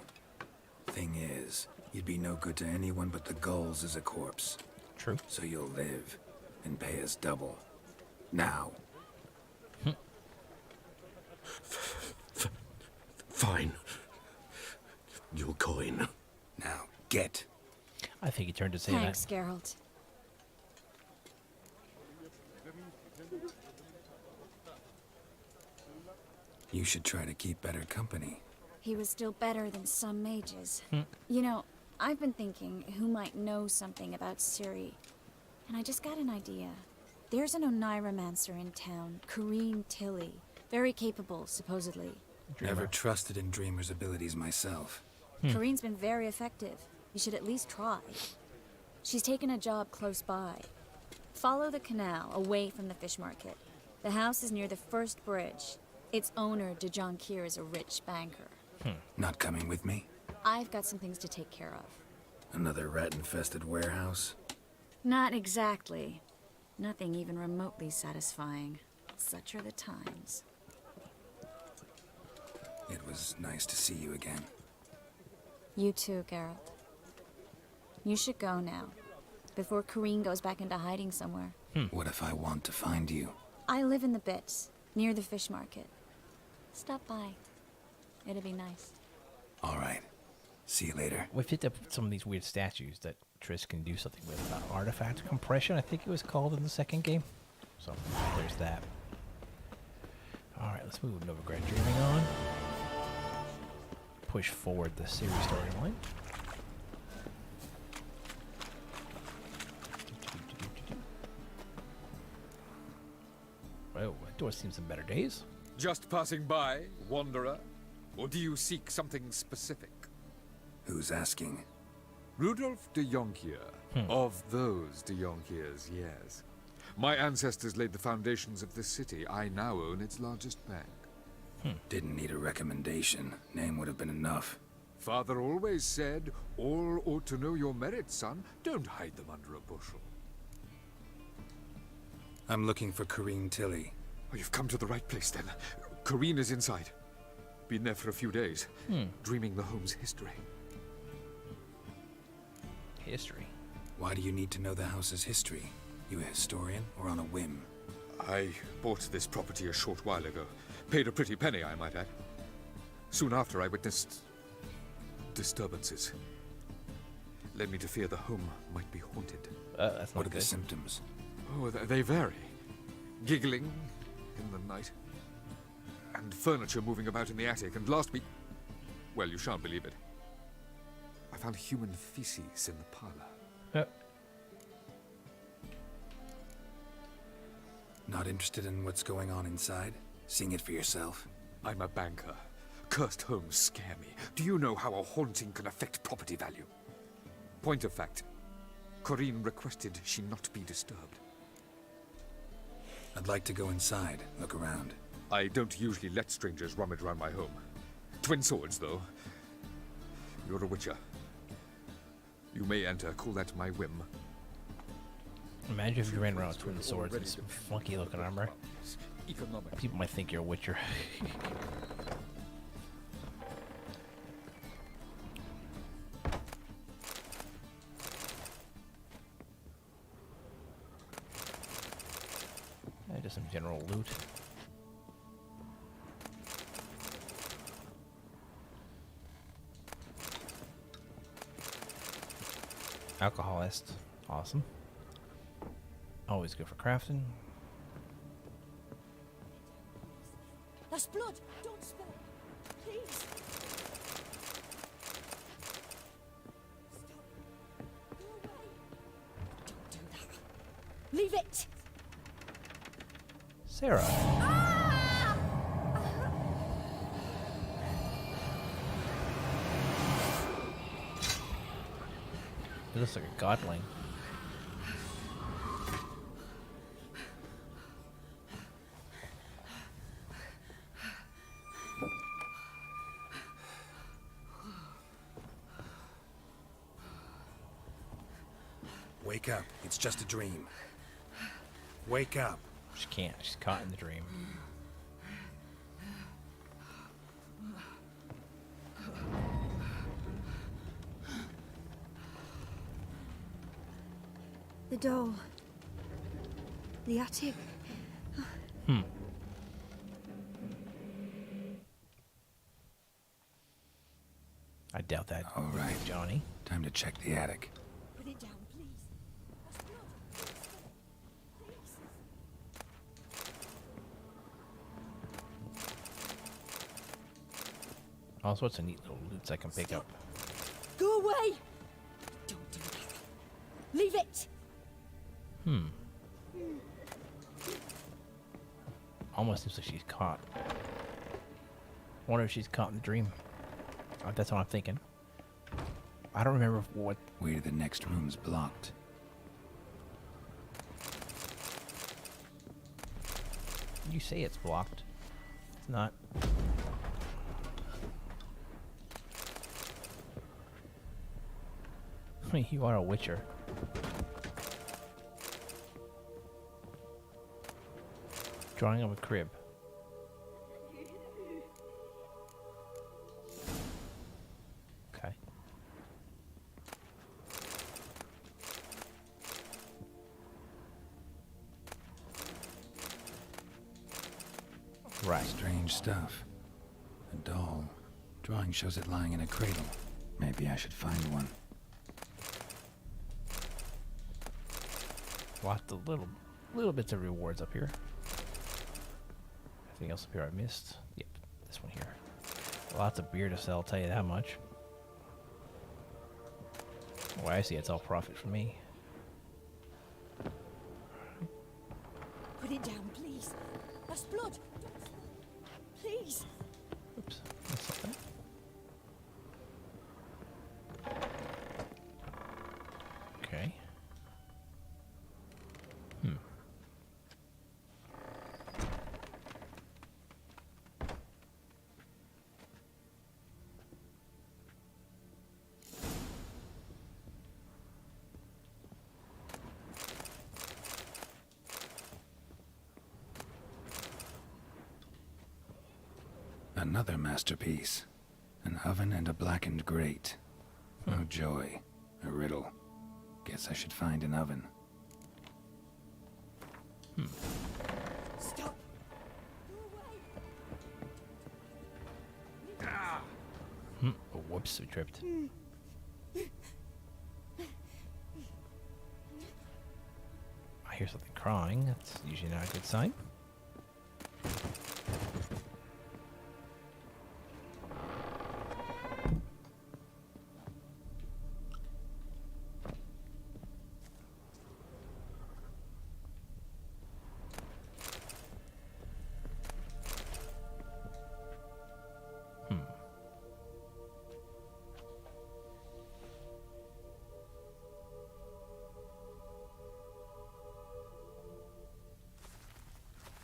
Speaker 3: Thing is, you'd be no good to anyone but the gulls as a corpse.
Speaker 1: True.
Speaker 3: So you'll live and pay us double. Now.
Speaker 5: Fine. Your coin.
Speaker 3: Now, get.
Speaker 1: I think he turned to say
Speaker 13: Thanks, Geralt.
Speaker 3: You should try to keep better company.
Speaker 13: He was still better than some mages. You know, I've been thinking who might know something about Ciri. And I just got an idea. There's an Oneiromancer in town, Corrine Tilly. Very capable, supposedly.
Speaker 3: Never trusted in Dreamer's abilities myself.
Speaker 13: Corrine's been very effective. You should at least try. She's taken a job close by. Follow the canal, away from the fish market. The house is near the first bridge. Its owner, De Jonkir, is a rich banker.
Speaker 3: Not coming with me?
Speaker 13: I've got some things to take care of.
Speaker 3: Another rat-infested warehouse?
Speaker 13: Not exactly. Nothing even remotely satisfying. Such are the times.
Speaker 3: It was nice to see you again.
Speaker 13: You too, Geralt. You should go now, before Corrine goes back into hiding somewhere.
Speaker 3: What if I want to find you?
Speaker 13: I live in the Bits, near the fish market. Stop by. It'll be nice.
Speaker 3: All right. See you later.
Speaker 1: We picked up some of these weird statues that Triss can do something with. Artifact compression, I think it was called in the second game. So there's that. Alright, let's move Novigrad Dreaming on. Push forward the Ciri storyline. Oh, that door's seen some better days.
Speaker 11: Just passing by, wanderer? Or do you seek something specific?
Speaker 3: Who's asking?
Speaker 11: Rudolf de Jonkir. Of those de Jonkirs, yes. My ancestors laid the foundations of this city. I now own its largest bank.
Speaker 3: Didn't need a recommendation. Name would have been enough.
Speaker 11: Father always said, all ought to know your merits, son. Don't hide them under a bushel.
Speaker 3: I'm looking for Corrine Tilly.
Speaker 11: Oh, you've come to the right place, then. Corrine is inside. Been there for a few days, dreaming the home's history.
Speaker 1: History?
Speaker 3: Why do you need to know the house's history? You a historian or on a whim?
Speaker 11: I bought this property a short while ago. Paid a pretty penny, I might add. Soon after, I witnessed disturbances. Led me to fear the home might be haunted.
Speaker 1: That's not
Speaker 3: What are
Speaker 1: good.
Speaker 3: the symptoms?
Speaker 11: Oh, they vary. Giggling in the night. And furniture moving about in the attic. And last week... Well, you shan't believe it. I found human feces in the parlor.
Speaker 3: Not interested in what's going on inside? Seeing it for yourself?
Speaker 11: I'm a banker. Cursed homes scare me. Do you know how a haunting can affect property value? Point of fact, Corrine requested she not be disturbed.
Speaker 3: I'd like to go inside, look around.
Speaker 11: I don't usually let strangers rummage around my home. Twin swords, though. You're a witcher. You may enter, call that my whim.
Speaker 1: Imagine if you ran around with twin swords and some funky looking armor.
Speaker 11: Economic.
Speaker 1: People might think you're a witcher. Just some general loot. Alcoholist. Awesome. Always good for crafting.
Speaker 10: There's blood! Don't spill! Please! Leave it!
Speaker 1: Sarah. It looks like a godling.
Speaker 3: Wake up. It's just a dream. Wake up.
Speaker 1: She can't. She's caught in the dream.
Speaker 12: The doll. The attic.
Speaker 1: I doubt that.
Speaker 3: All right,
Speaker 1: Johnny.
Speaker 3: Time to check the attic.
Speaker 12: Put it down, please.
Speaker 1: All sorts of neat little loots I can pick up.
Speaker 12: Go away! Don't do that. Leave it!
Speaker 1: Almost seems like she's caught. Wonder if she's caught in the dream. That's what I'm thinking. I don't remember what.
Speaker 3: Way to the next room's blocked.
Speaker 1: You say it's blocked. It's not. You are a witcher. Drawing of a crib. Okay. Right.
Speaker 3: Strange stuff. A doll. Drawing shows it lying in a cradle. Maybe I should find one.
Speaker 1: Lots of little bits of rewards up here. Anything else up here I missed? Yep, this one here. Lots of beer to sell, I'll tell you that much. Oh, I see, it's all profit for me.
Speaker 12: Put it down, please. That's blood. Please.
Speaker 1: Oops, that's something. Okay.
Speaker 3: Another masterpiece. An oven and a blackened grate. Oh joy. A riddle. Guess I should find an oven.
Speaker 12: Stop. Go away.
Speaker 1: Oh, whoops, we tripped. I hear something crying. That's usually not a good sign.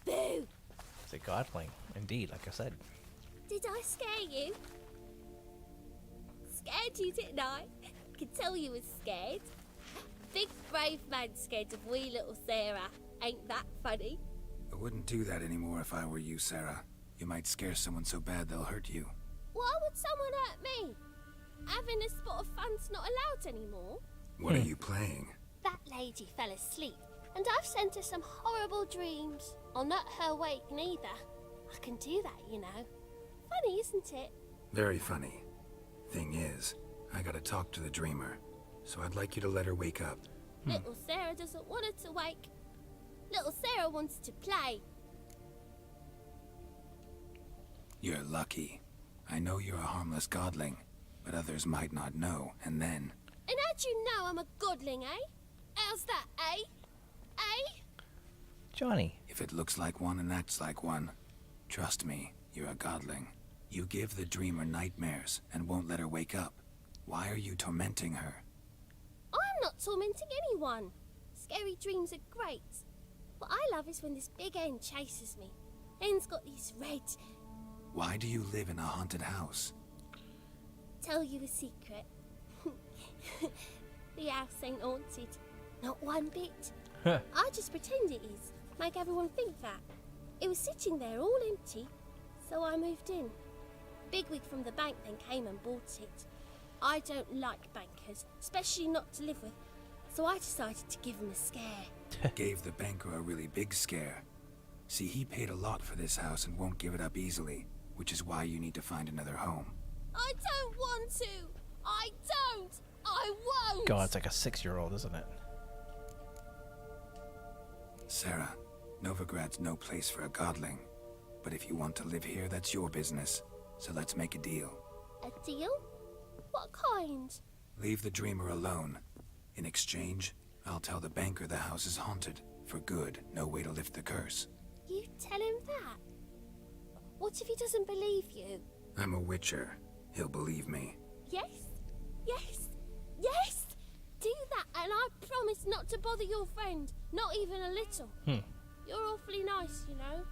Speaker 12: Boo!
Speaker 1: It's a godling, indeed, like I said.
Speaker 12: Did I scare you? Scared you, didn't I? Could tell you was scared. Big brave man scared of wee little Sarah. Ain't that funny?
Speaker 3: I wouldn't do that anymore if I were you, Sarah. You might scare someone so bad they'll hurt you.
Speaker 12: Why would someone hurt me? Having a spot of fun's not allowed anymore.
Speaker 3: What are you playing?
Speaker 12: That lady fell asleep, and I've sent her some horrible dreams. I'll not her wake neither. I can do that, you know. Funny, isn't it?
Speaker 3: Very funny. Thing is, I gotta talk to the dreamer, so I'd like you to let her wake up.
Speaker 12: Little Sarah doesn't want her to wake. Little Sarah wants to play.
Speaker 3: You're lucky. I know you're a harmless godling, but others might not know, and then...
Speaker 12: And how'd you know I'm a godling, eh? How's that, eh? Eh?
Speaker 1: Johnny.
Speaker 3: If it looks like one and acts like one, trust me, you're a godling. You give the dreamer nightmares and won't let her wake up. Why are you tormenting her?
Speaker 12: I'm not tormenting anyone. Scary dreams are great. What I love is when this big hen chases me. Hen's got these red...
Speaker 3: Why do you live in a haunted house?
Speaker 12: Tell you a secret. The house ain't haunted.
Speaker 16: Not one bit.
Speaker 1: Huh.
Speaker 16: I just pretend it is. Make everyone think that. It was sitting there all empty, so I moved in. Bigwig from the bank then came and bought it. I don't like bankers, especially not to live with, so I decided to give him a scare.
Speaker 3: Gave the banker a really big scare. See, he paid a lot for this house and won't give it up easily, which is why you need to find another home.
Speaker 16: I don't want to! I don't! I won't!
Speaker 1: God, it's like a 6-year-old, isn't it?
Speaker 3: Sarah, Novigrad's no place for a godling. But if you want to live here, that's your business. So let's make a deal.
Speaker 16: A deal? What kind?
Speaker 3: Leave the dreamer alone. In exchange, I'll tell the banker the house is haunted. For good, no way to lift the curse.
Speaker 16: You tell him that? What if he doesn't believe you?
Speaker 3: I'm a witcher. He'll believe me.
Speaker 16: Yes? Yes? Yes! Do that and I promise not to bother your friend. Not even a little. You're awfully nice, you know.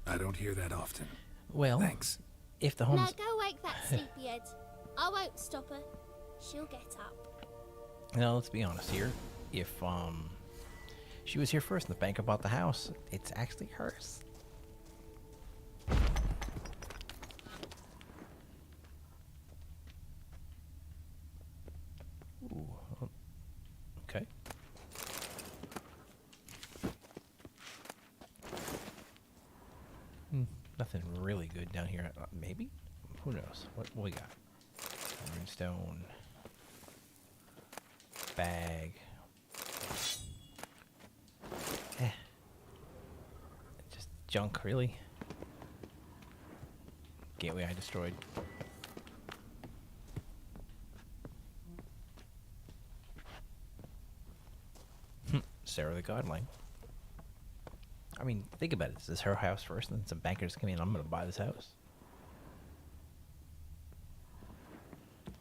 Speaker 3: I don't hear that often.
Speaker 1: Well,
Speaker 3: thanks.
Speaker 1: If the
Speaker 16: Now
Speaker 1: home's...
Speaker 16: go wake that sleepyhead. I won't stop her. She'll get up.
Speaker 1: Now, let's be honest here. If, she was here first and the banker bought the house, it's actually hers. Ooh, okay. Nothing really good down here. Maybe? Who knows? What we got? Stone. Bag. Just junk, really. Gateway I destroyed. Sarah the Godling. I mean, think about it. This is her house first, and then some bankers come in. I'm going to buy this house.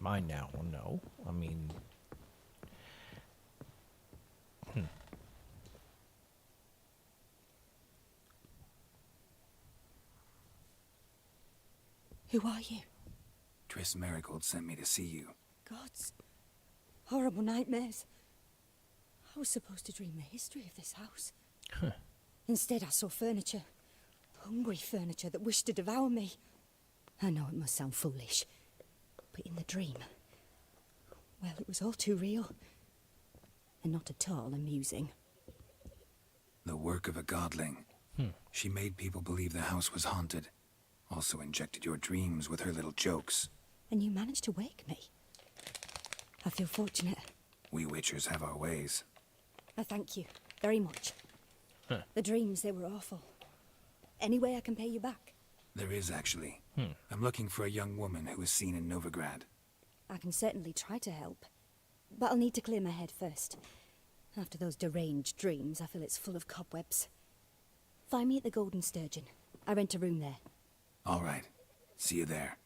Speaker 1: Mine now? Well, no. I mean...
Speaker 17: Who are you?
Speaker 3: Triss Marigold sent me to see you.
Speaker 17: Gods. Horrible nightmares. I was supposed to dream the history of this house. Instead, I saw furniture. Hungry furniture that wished to devour me. I know it must sound foolish, but in the dream, well, it was all too real. And not at all amusing.
Speaker 3: The work of a godling. She made people believe the house was haunted. Also injected your dreams with her little jokes.
Speaker 17: And you managed to wake me. I feel fortunate.
Speaker 3: We witchers have our ways.
Speaker 17: I thank you very much. The dreams, they were awful. Any way I can pay you back?
Speaker 3: There is, actually. I'm looking for a young woman who was seen in Novigrad.
Speaker 17: I can certainly try to help. But I'll need to clear my head first. After those deranged dreams, I feel it's full of cobwebs. Find me at the Golden Sturgeon. I rent a room there.
Speaker 3: All right. See you there.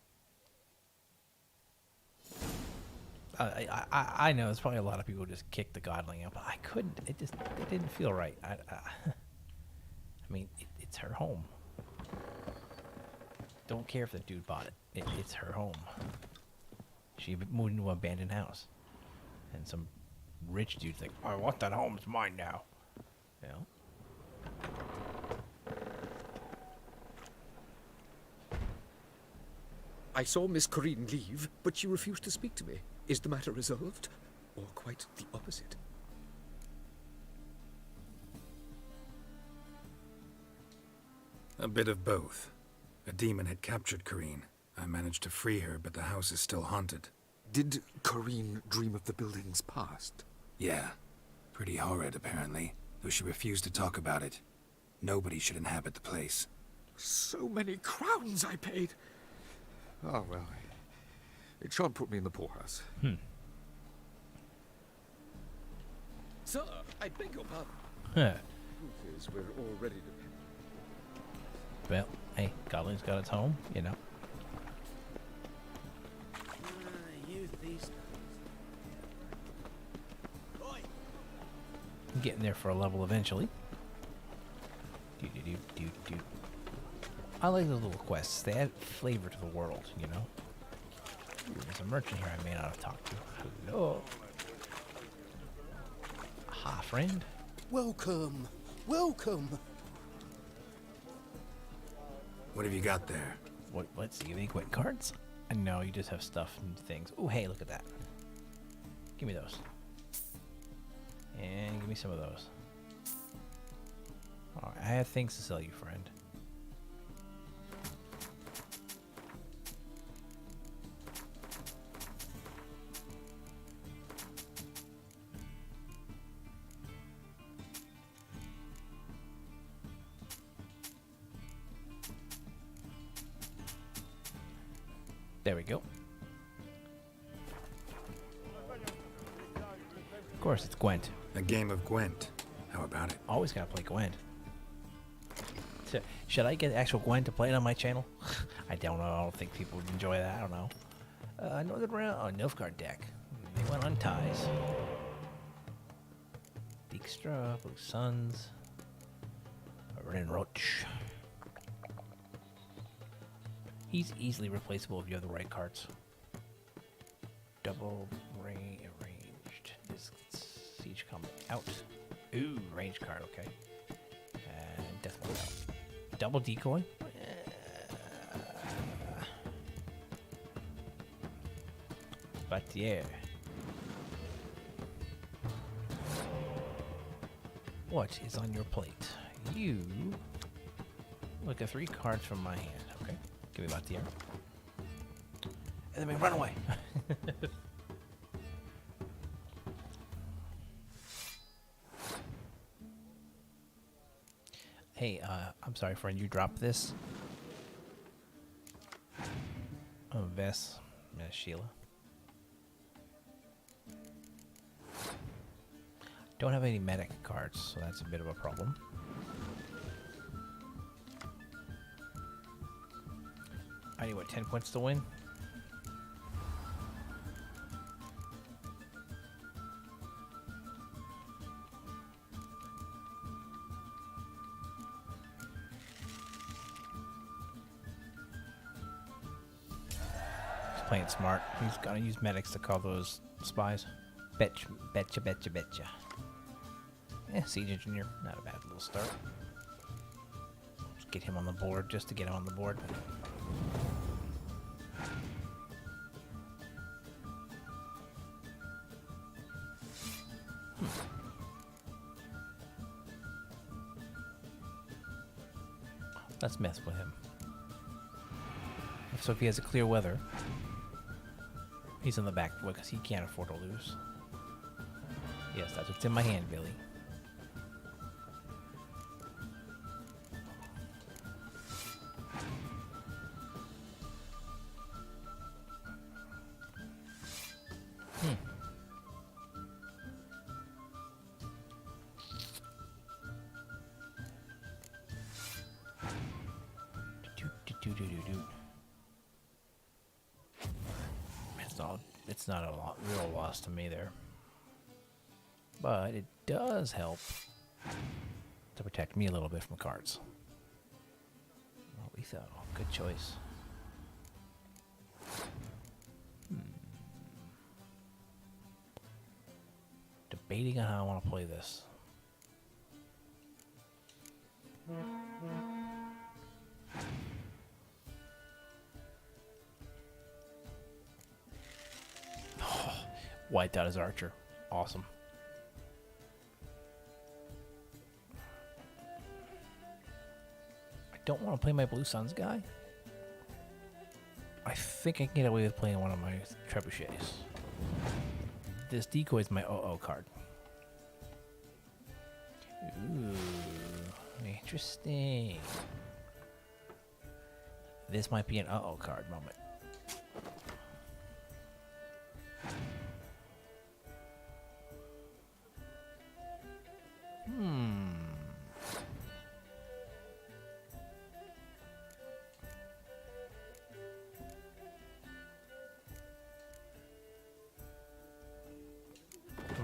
Speaker 1: I know there's probably a lot of people who just kick the Godling out, but I couldn't. It didn't feel right. I mean, it's her home. Don't care if the dude bought it. It's her home. She moved into an abandoned house, and some rich dude's like, "I want that home. It's mine now." You know.
Speaker 11: I saw Miss Corinne leave, but she refused to speak to me. Is the matter resolved? Or quite the opposite?
Speaker 3: A bit of both. A demon had captured Corinne. I managed to free her, but the house is still haunted.
Speaker 11: Did Corinne dream of the building's past?
Speaker 3: Yeah. Pretty horrid, apparently, though she refused to talk about it. Nobody should inhabit the place.
Speaker 11: So many crowns I paid! Oh, well, it shan't put me in the poorhouse. Sir, I beg your pardon. Truth is, we're all ready to...
Speaker 1: Well, hey, Godling's got its home, you know. I'm getting there for a level eventually. I like those little quests. They add flavor to the world, you know. Ooh, there's a merchant here I may not have talked to. Hello. Ha, friend.
Speaker 14: Welcome. Welcome.
Speaker 3: What have you got there?
Speaker 1: What? Let's see. You think what cards? No, you just have stuff and things. Oh, hey, look at that. Give me those. And give me some of those. Alright, I have things to sell you, friend. There we go. Of course, it's Gwent.
Speaker 3: A game of Gwent. How about it?
Speaker 1: Always gotta play Gwent. So, should I get actual Gwent to play it on my channel? I don't know. I don't think people would enjoy that. I don't know. Northern Realm. Oh, Nilfgaard deck. They went on ties. Dijkstra, Blue Suns, Renroach. He's easily replaceable if you have the right cards. Double arranged. This siege combat out. Ooh, range card, okay. And death mark out. Double decoy. But yeah. What is on your plate? You look at 3 cards from my hand. Okay, give me Battier. And then we run away. Hey, I'm sorry, friend. You dropped this. Oh, Vess, Sheila. Don't have any medic cards, so that's a bit of a problem. I need, what, 10 points to win? He's playing smart. He's gonna use medics to call those spies. Betcha. Yeah, Siege Engineer, not a bad little start. Just get him on the board, just to get him on the board. Let's mess with him. So if he has a clear weather, he's in the back because he can't afford to lose. Yes, that's what's in my hand, Billy. It's not a real loss to me there, but it does help to protect me a little bit from cards. Oh, Letho, good choice. Debating on how I want to play this. Wiped out his archer. Awesome. I don't want to play my Blue Suns guy. I think I can get away with playing one of my trebuchets. This decoy is my uh-oh card. Ooh, interesting. This might be an uh-oh card moment.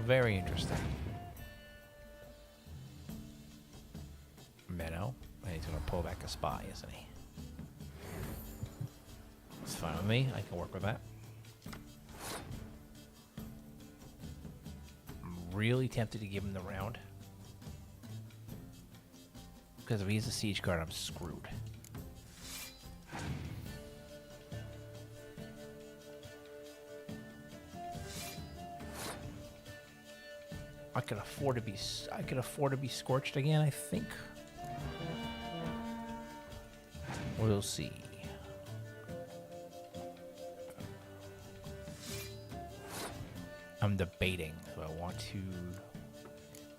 Speaker 1: Very interesting. Meadow. And he's going to pull back a spy, isn't he? It's fine with me. I can work with that. I'm really tempted to give him the round. Because if he's a siege guard, I'm screwed. I could afford to be scorched again, I think. We'll see. I'm debating. Do I want to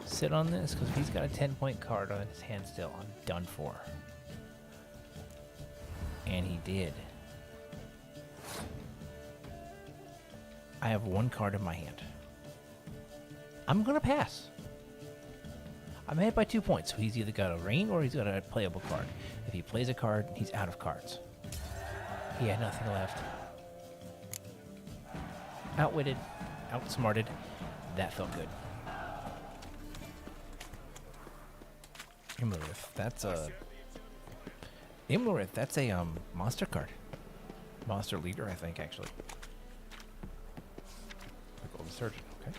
Speaker 1: sit on this? Because if he's got a 10-point card on his hand still, I'm done for. And he did. I have one card in my hand. I'm going to pass. I'm ahead by 2 points, so he's either got a rain or he's got a playable card. If he plays a card, he's out of cards. He had nothing left. Outwitted, outsmarted. That felt good. Imlerith, that's a... Imlerith, that's a monster card. Monster leader, I think, actually. The Golden Surgeon, okay.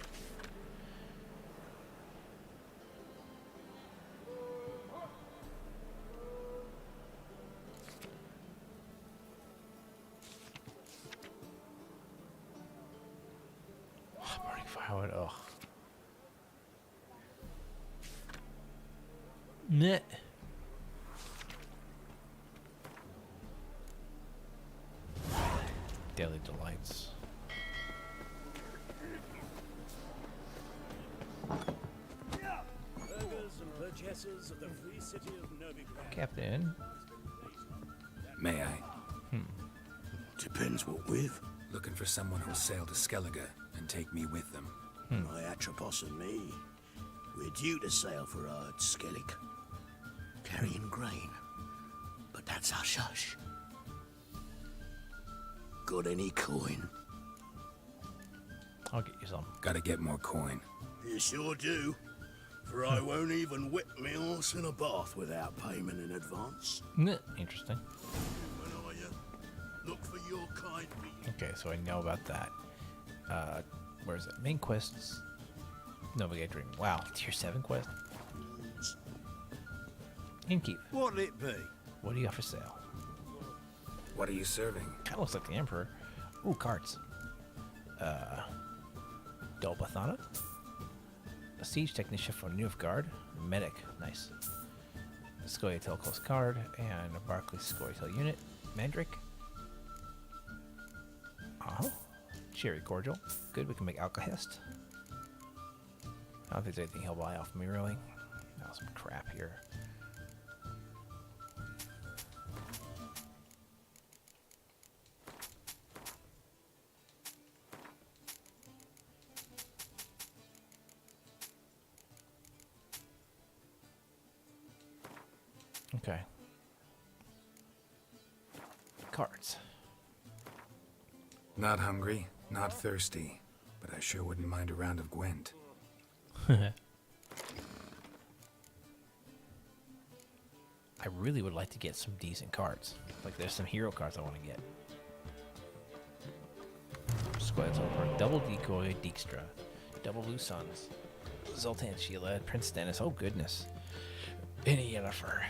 Speaker 1: Burning Firewood, ugh. Meh. Daily Delights.
Speaker 5: Burghers and purchasers of the free city of Novigrad.
Speaker 1: Captain.
Speaker 3: May I?
Speaker 18: Depends what with.
Speaker 3: Looking for someone who'll sail to Skellige and take me with them.
Speaker 18: My Atropos and me, we're due to sail for Skellig, carrying grain. But that's hush-hush. Got any coin?
Speaker 1: I'll get you some.
Speaker 3: Gotta get more coin.
Speaker 18: You sure do. For I won't even whip me horse in a bath without payment in advance.
Speaker 1: Interesting.
Speaker 18: When are you? Look for your kind meat.
Speaker 1: Okay, so I know about that. Where is it? Main quests. Novigrad Dream. Wow, tier 7 quest. Innkeep.
Speaker 18: What'll it be?
Speaker 1: What do you got for sale?
Speaker 3: What are you serving?
Speaker 1: Kind of looks like the Emperor. Ooh, cards. Dolbathana. A siege technician for Nilfgaard. Medic. Nice. Scoia'tael close card. And a Barclay Scoia'tael unit. Mandric. Cherry Cordial. Good, we can make Alcahest. I don't think there's anything he'll buy off me, really. Oh, some crap here. Okay. Cards.
Speaker 3: Not hungry, not thirsty, but I sure wouldn't mind a round of Gwent.
Speaker 1: I really would like to get some decent cards. Like, there's some hero cards I want to get. Squads over. Double Decoy, Dijkstra. Double Blue Suns. Zoltan Sheila, Prince Dennis. Oh, goodness. Any Yennefer.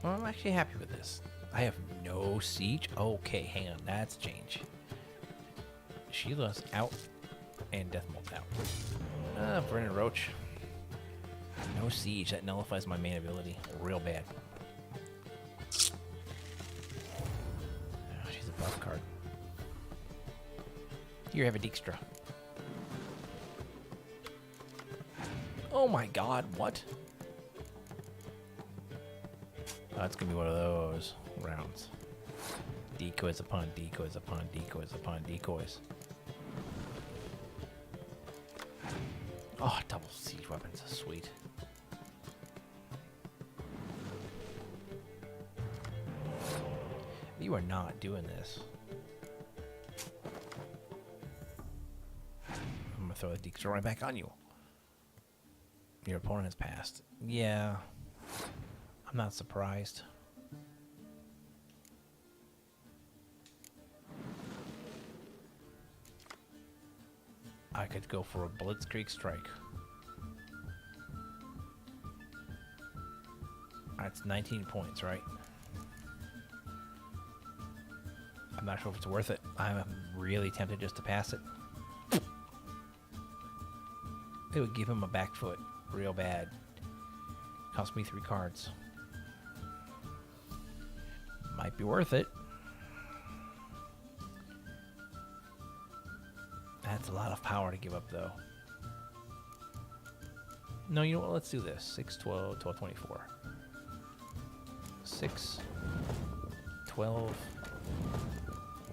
Speaker 1: Well, I'm actually happy with this. I have no siege. Okay, hang on. That's change. Sheila's out. And Deathmold's out. Brennan Roach. No siege. That nullifies my main ability. Real bad. Oh, she's a buff card. Here, have a Dijkstra. Oh my god, what? Oh, it's gonna be one of those rounds. Decoys upon decoys upon decoys upon decoys. Oh, double siege weapons are sweet. You are not doing this. I'm gonna throw the Dijkstra right back on you. Your opponent has passed. Yeah. I'm not surprised. I could go for a blitzkrieg strike. That's 19 points, right? I'm not sure if it's worth it. I'm really tempted just to pass it. It would give him a back foot real bad. Cost me 3 cards. Might be worth it. That's a lot of power to give up, though. No, you know what? Let's do this. 6, 12, 12, 24. 6, 12,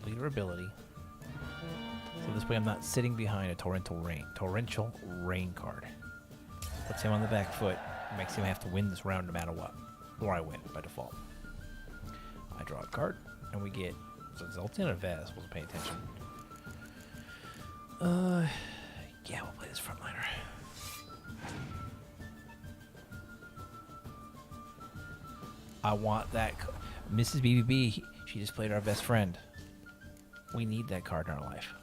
Speaker 1: leader ability. So this way I'm not sitting behind a torrential rain card. Puts him on the back foot, makes him have to win this round no matter what. Or I win by default. I draw a card, and we get Zoltan and Vaz. We'll pay attention. Yeah, we'll play this frontliner. I want that. Mrs. BBB, she just played our best friend. We need that card in our life.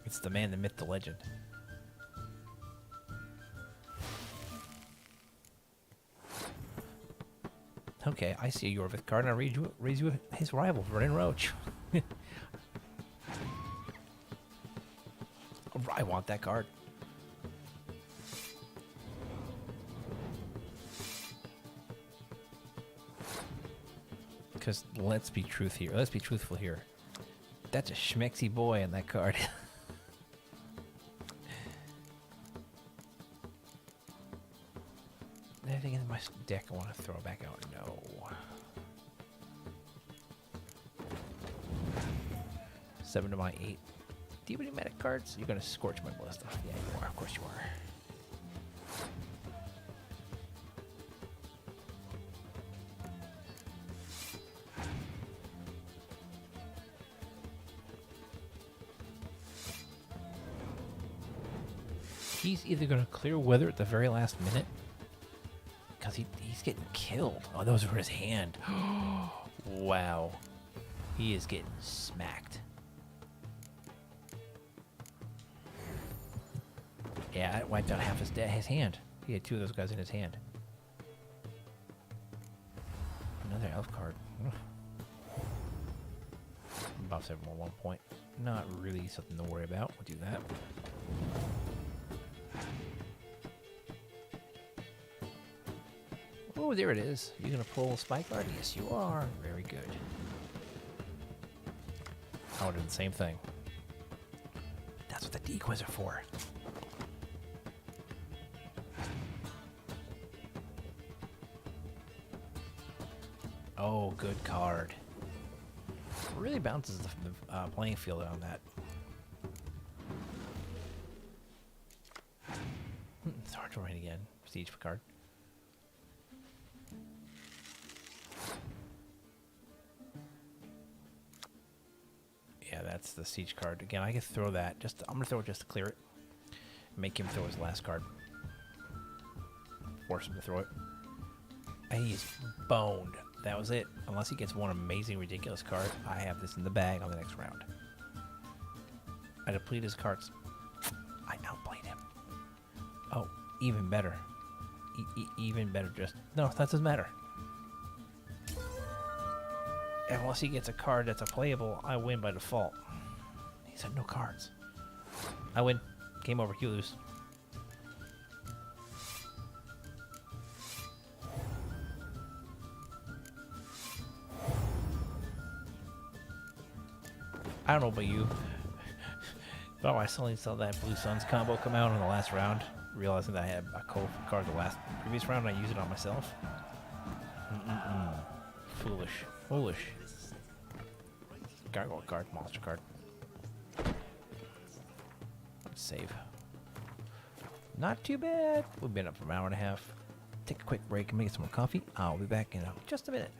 Speaker 1: It's the man, the myth, the legend. Okay, I see a Yorvith card, and I raise you his rival, Vernon Roach. I want that card. Because let's be truthful here. That's a schmexy boy in that card. Anything in my deck I want to throw back out? No. Seven to my 8. Do you have any medic cards? You're gonna scorch my ballista. Yeah, you are. Of course you are. He's either gonna clear weather at the very last minute, because he's getting killed. Oh, those were his hand. Wow. He is getting smacked. Yeah, it wiped out half his hand. He had 2 of those guys in his hand. Another elf card. Buffs everyone 1 point. Not really something to worry about. We'll do that. Oh, there it is. You're going to pull Spike Guard? Yes, you are. Very good. I would have done the same thing. That's what the decoys are for. Oh, good card. Really bounces the playing field on that. It's hard to write again. Siege card. Yeah, that's the siege card. Again, I can throw that. I'm gonna throw it just to clear it. Make him throw his last card. Force him to throw it. And he's boned. That was it. Unless he gets one amazing, ridiculous card, I have this in the bag on the next round. I deplete his cards. I outplayed him. Oh, even better. Even better. No, that doesn't matter. Unless he gets a card that's a playable, I win by default. He said no cards. I win. Game over. You lose. I don't know about you. But I suddenly saw that Blue Suns combo come out in the last round, realizing that I had a card the previous round and I used it on myself. Foolish. Foolish. Gargoyle card, monster card. Save. Not too bad. We've been up for an hour and a half. Take a quick break and make some more coffee. I'll be back in just a minute.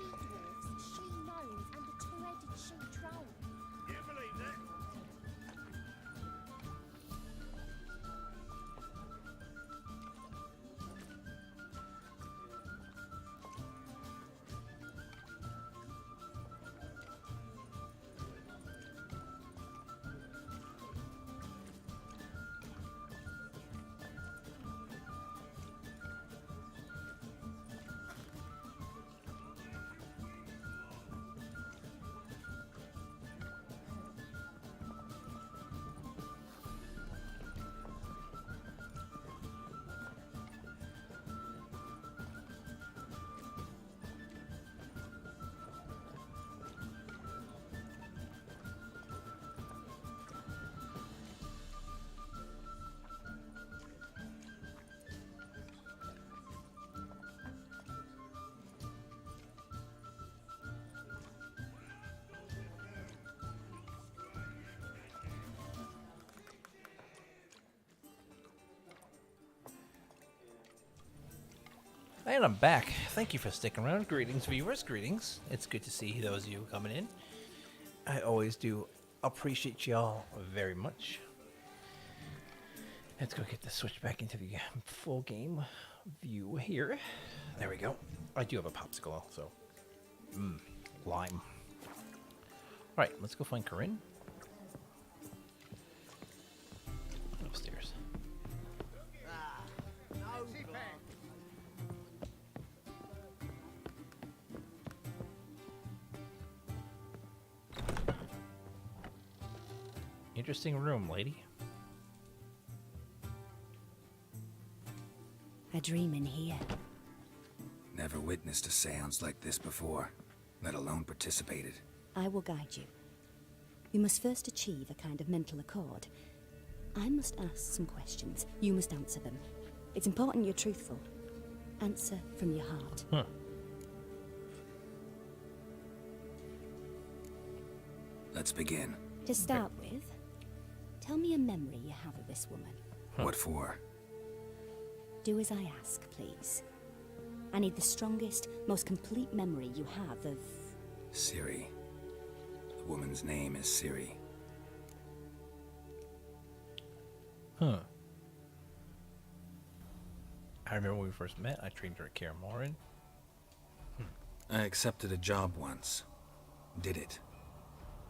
Speaker 16: she-dwarfs, she-gnomes, and a two-headed she-troll.
Speaker 5: You believe that?
Speaker 1: And I'm back. Thank you for sticking around. Greetings, viewers. Greetings. It's good to see those of you coming in. I always do appreciate y'all very much. Let's go get the switch back into the full game view here. There we go. I do have a popsicle, so lime. All right, let's go find Corinne. Upstairs. Interesting room, lady.
Speaker 17: A dream in here.
Speaker 3: Never witnessed a seance like this before, let alone participated.
Speaker 17: I will guide you. You must first achieve a kind of mental accord. I must ask some questions. You must answer them. It's important you're truthful. Answer from your heart.
Speaker 1: Huh.
Speaker 3: Let's begin.
Speaker 17: To start with, tell me a memory you have of this woman.
Speaker 3: What for?
Speaker 17: Do as I ask, please. I need the strongest, most complete memory you have of...
Speaker 3: Ciri. The woman's name is Ciri.
Speaker 1: Huh. I remember when we first met, I trained her at Kaer Morhen.
Speaker 3: I accepted a job once. Did it.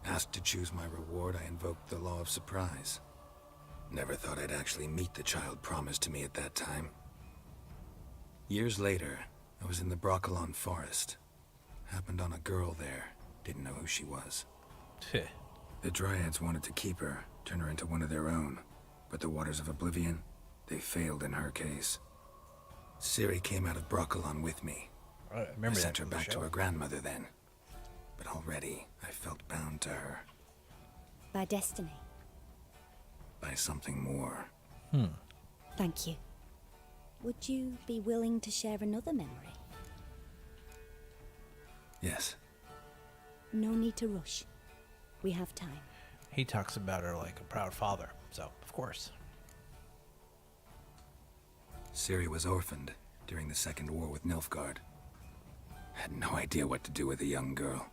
Speaker 3: Asked to choose my reward, I invoked the law of surprise. Never thought I'd actually meet the child promised to me at that time. Years later, I was in the Brokilon forest. Happened on a girl there. Didn't know who she was. The Dryads wanted to keep her, turn her into one of their own. But the Waters of Oblivion, they failed in her case. Ciri came out of Brokilon with me.
Speaker 1: I remember
Speaker 3: I sent
Speaker 1: that
Speaker 3: her
Speaker 1: from the
Speaker 3: back to
Speaker 1: show.
Speaker 3: her grandmother then. But already, I felt bound to her.
Speaker 17: By destiny.
Speaker 3: By something more.
Speaker 17: Thank you. Would you be willing to share another memory?
Speaker 3: Yes.
Speaker 17: No need to rush. We have time.
Speaker 1: He talks about her like a proud father, so of course.
Speaker 3: Ciri was orphaned during the Second War with Nilfgaard. Had no idea what to do with a young girl.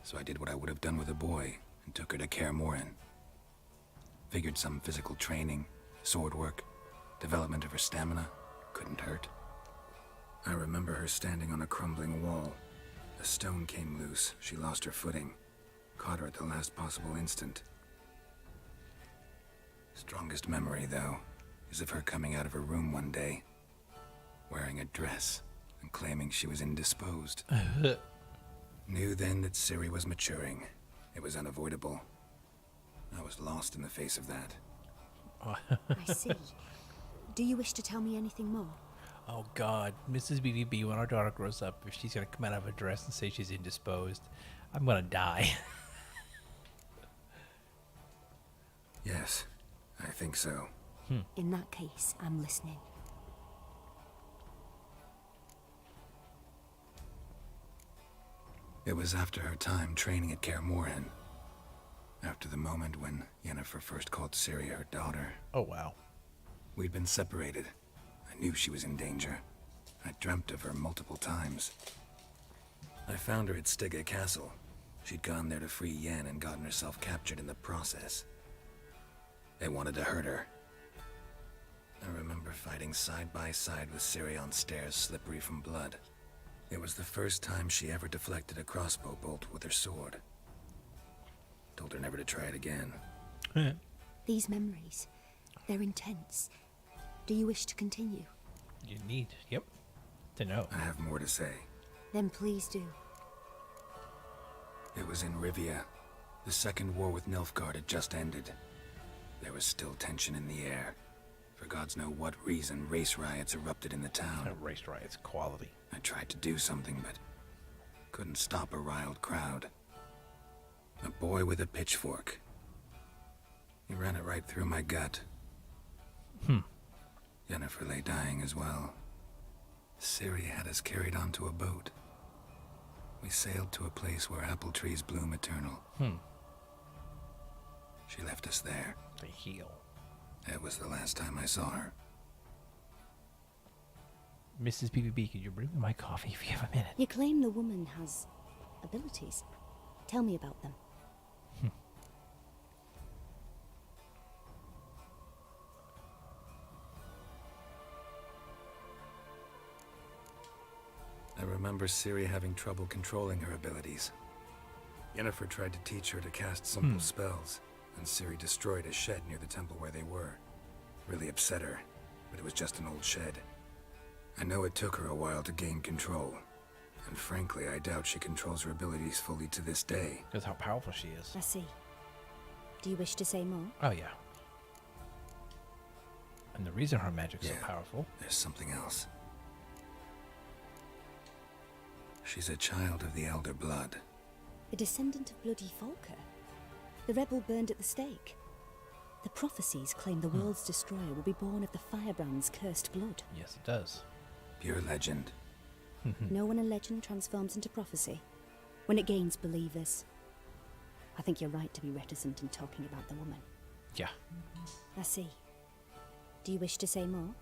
Speaker 3: So I did what I would have done with a boy and took her to Kaer Morhen. Figured some physical training, sword work, development of her stamina couldn't hurt. I remember her standing on a crumbling wall. A stone came loose. She lost her footing. Caught her at the last possible instant. Strongest memory, though, is of her coming out of her room one day, wearing a dress and claiming she was indisposed. Knew then that Ciri was maturing. It was unavoidable. I was lost in the face of that.
Speaker 17: I see. Do you wish to tell me anything more?
Speaker 1: Oh God, Mrs. BDB, when our daughter grows up, if she's gonna come out of a dress and say she's indisposed, I'm gonna die.
Speaker 3: Yes, I think so.
Speaker 17: In that case, I'm listening.
Speaker 3: It was after her time training at Kaer Morhen. After the moment when Yennefer first called Ciri her daughter.
Speaker 1: Oh wow.
Speaker 3: We'd been separated. I knew she was in danger. I dreamt of her multiple times. I found her at Stygia Castle. She'd gone there to free Yen and gotten herself captured in the process. They wanted to hurt her. I remember fighting side by side with Ciri on stairs slippery from blood. It was the first time she ever deflected a crossbow bolt with her sword. Told her never to try it again.
Speaker 17: These memories, they're intense. Do you wish to continue?
Speaker 1: You need, yep, to know.
Speaker 3: I have more to say.
Speaker 17: Then please do.
Speaker 3: It was in Rivia. The second war with Nilfgaard had just ended. There was still tension in the air. For gods know what reason, race riots erupted in the town.
Speaker 1: Race riots, quality.
Speaker 3: I tried to do something, but couldn't stop a riled crowd. A boy with a pitchfork. He ran it right through my gut. Yennefer lay dying as well. Ciri had us carried onto a boat. We sailed to a place where apple trees bloom eternal. She left us there.
Speaker 1: To heal.
Speaker 3: That was the last time I saw her.
Speaker 1: Mrs. PPB, could you bring me my coffee if you have a minute?
Speaker 17: You claim the woman has abilities. Tell me about them.
Speaker 3: I remember Ciri having trouble controlling her abilities. Yennefer tried to teach her to cast simple spells, and Ciri destroyed a shed near the temple where they were. Really upset her, but it was just an old shed. I know it took her a while to gain control, and frankly, I doubt she controls her abilities fully to this day.
Speaker 1: Because how powerful she is.
Speaker 17: I see. Do you wish to say more?
Speaker 1: Oh, yeah. And the reason her magic's so powerful...
Speaker 3: There's something else. She's a child of the Elder Blood.
Speaker 17: A descendant of bloody Volker. The rebel burned at the stake. The prophecies claim the world's destroyer will be born of the Firebrand's cursed blood.
Speaker 1: Yes, it does.
Speaker 3: Pure legend.
Speaker 17: Know when a legend transforms into prophecy? When it gains believers. I think you're right to be reticent in talking about the woman.
Speaker 1: Yeah.
Speaker 17: I see. Do you wish to say more?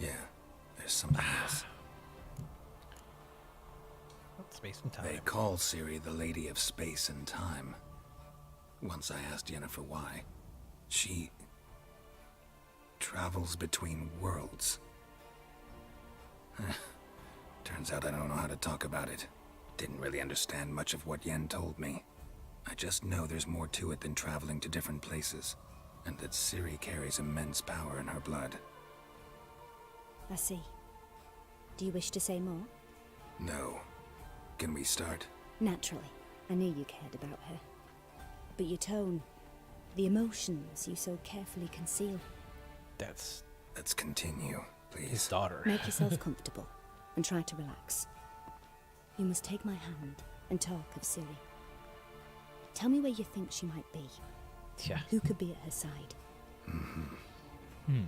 Speaker 3: Yeah, there's something else.
Speaker 1: Space and time.
Speaker 3: They call Ciri the Lady of Space and Time. Once I asked Yennefer why. She travels between worlds. Turns out I don't know how to talk about it. Didn't really understand much of what Yen told me. I just know there's more to it than traveling to different places, and that Ciri carries immense power in her blood.
Speaker 17: I see. Do you wish to say more?
Speaker 3: No. Can we start?
Speaker 17: Naturally. I knew you cared about her. But your tone, the emotions you so carefully conceal.
Speaker 3: Let's continue, please.
Speaker 1: His daughter.
Speaker 17: Make yourself comfortable and try to relax. You must take my hand and talk of Ciri. Tell me where you think she might be.
Speaker 1: Yeah.
Speaker 17: Who could be at her side?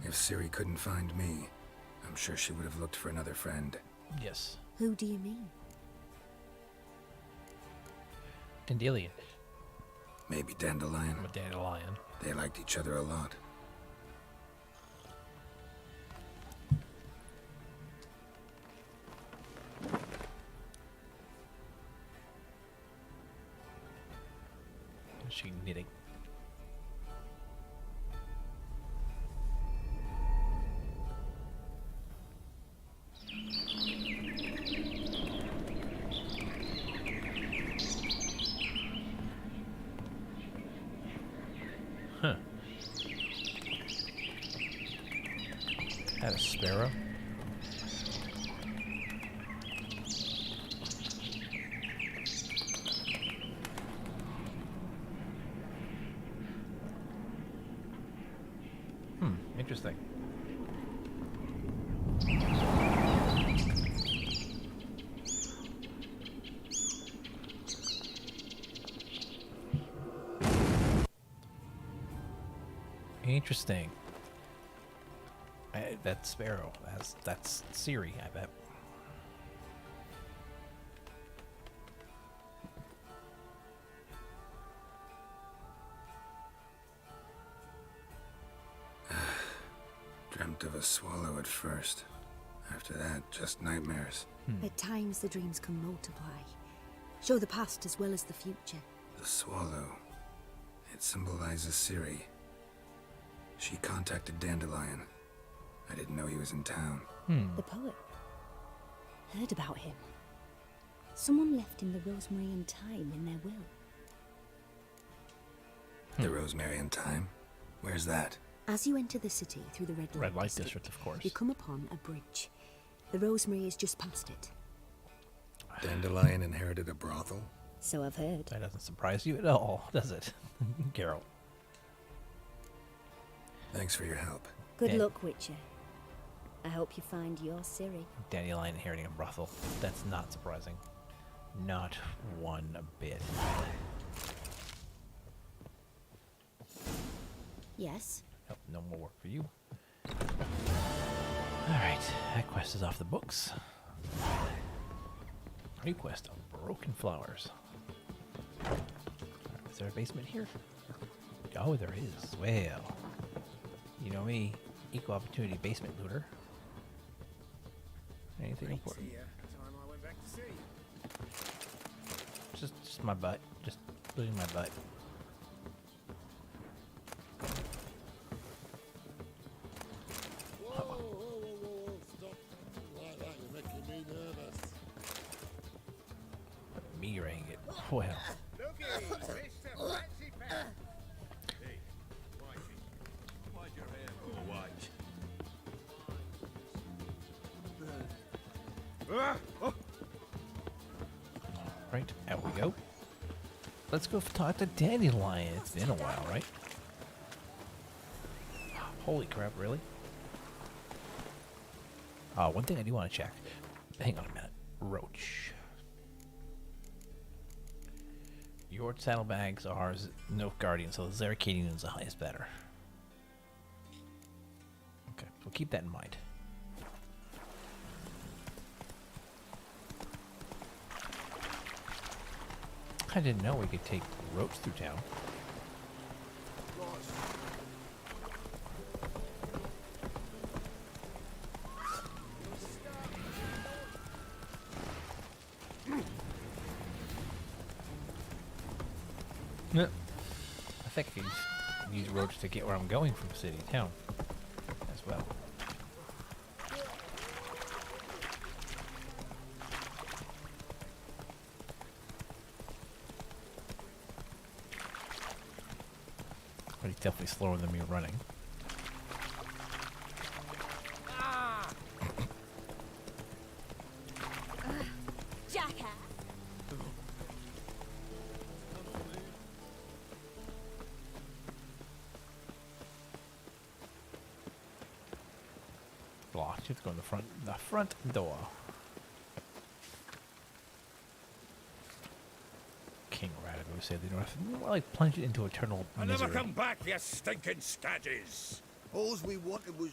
Speaker 3: If Ciri couldn't find me, I'm sure she would have looked for another friend.
Speaker 1: Yes.
Speaker 17: Who do you mean?
Speaker 1: Dandelion.
Speaker 3: Maybe Dandelion.
Speaker 1: I'm a dandelion.
Speaker 3: They liked each other a lot.
Speaker 1: Is she knitting? Huh. That a sparrow? Interesting. Interesting. That sparrow. That's Ciri, I bet.
Speaker 3: dreamt of a swallow at first. After that, just nightmares.
Speaker 17: At times, the dreams can multiply, show the past as well as the future.
Speaker 3: The swallow. It symbolizes Ciri. She contacted Dandelion. I didn't know he was in town.
Speaker 17: The poet. Heard about him. Someone left him the Rosemary and Thyme in their will.
Speaker 3: The Rosemary and Thyme? Where's that?
Speaker 17: As you enter the city through the
Speaker 1: Red Light District, of course.
Speaker 17: you come upon a bridge. The Rosemary is just past it.
Speaker 3: Dandelion inherited a brothel?
Speaker 17: So I've heard.
Speaker 1: That doesn't surprise you at all, does it, Geralt?
Speaker 3: Thanks for your help.
Speaker 17: Good luck, Witcher. I hope you find your Ciri.
Speaker 1: Dandelion inheriting a brothel. That's not surprising. Not one bit.
Speaker 17: Yes?
Speaker 1: Nope, no more work for you. Alright, that quest is off the books. New quest of Broken Flowers. Alright, is there a basement here? Oh, there is. Well, you know me, equal opportunity basement looter. Anything important? Just my butt. Just looting my butt. Mirroring it. Well. Right, out we go. Let's go talk to Dandelion. It's been a while, right? Holy crap, really? One thing I do want to check. Hang on a minute. Roach. Your saddlebags are Nilfgaardian, so the Zeracadian is the highest better. Okay, we'll keep that in mind. I didn't know we could take Roach through town. No. I think I could use Roach to get where I'm going from city to town as well. But he's definitely slower than me running.
Speaker 12: Jackass!
Speaker 1: Blocked. You have to go in the front door. King Radagund would say the North. Well, like plunge it into eternal
Speaker 4: I
Speaker 1: misery.
Speaker 4: never come back, you stinking stagges.
Speaker 2: Alls we wanted was...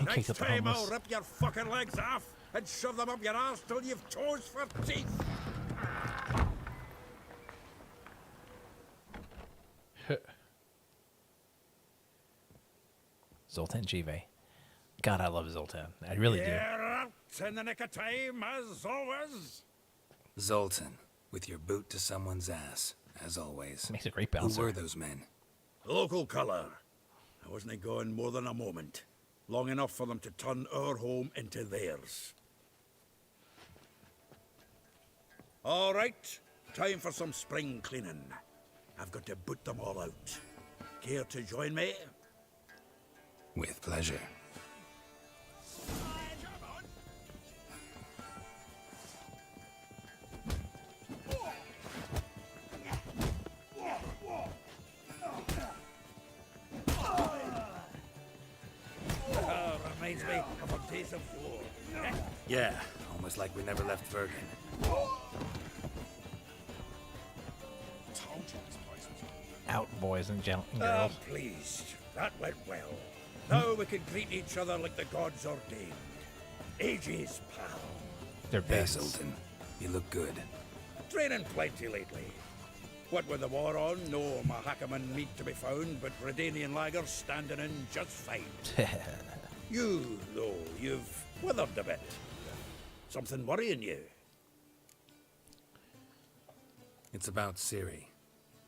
Speaker 4: Next
Speaker 1: up the
Speaker 4: time I'll
Speaker 1: homeless.
Speaker 4: rip your fucking legs off and shove them up your arse till you've toes for teeth.
Speaker 1: Zoltan Jive. God, I love Zoltan. I really do.
Speaker 4: You're out in the nick of time, as always.
Speaker 3: Zoltan, with your boot to someone's ass, as always.
Speaker 1: Makes a great bouncer.
Speaker 3: Who were those men?
Speaker 4: Local colour. I wasn't gone more than a moment. Long enough for them to turn our home into theirs. All right, time for some spring cleaning. I've got to boot them all out. Care to join me?
Speaker 3: With pleasure.
Speaker 4: Reminds me of our days of war.
Speaker 3: Yeah, almost like we never left Vergen.
Speaker 1: Out, boys and
Speaker 4: Ah,
Speaker 1: girls.
Speaker 4: pleased. That went well. Now we can greet each other like the gods ordained. Ages, pal.
Speaker 1: They're
Speaker 3: Hey,
Speaker 1: best.
Speaker 3: Zoltan, you look good.
Speaker 4: Training plenty lately.
Speaker 19: What with the war on, no Mahakaman meat to be found, but Redanian lagers standing in just fine. You, though, you've withered a bit. Something worrying you?
Speaker 3: It's about Ciri.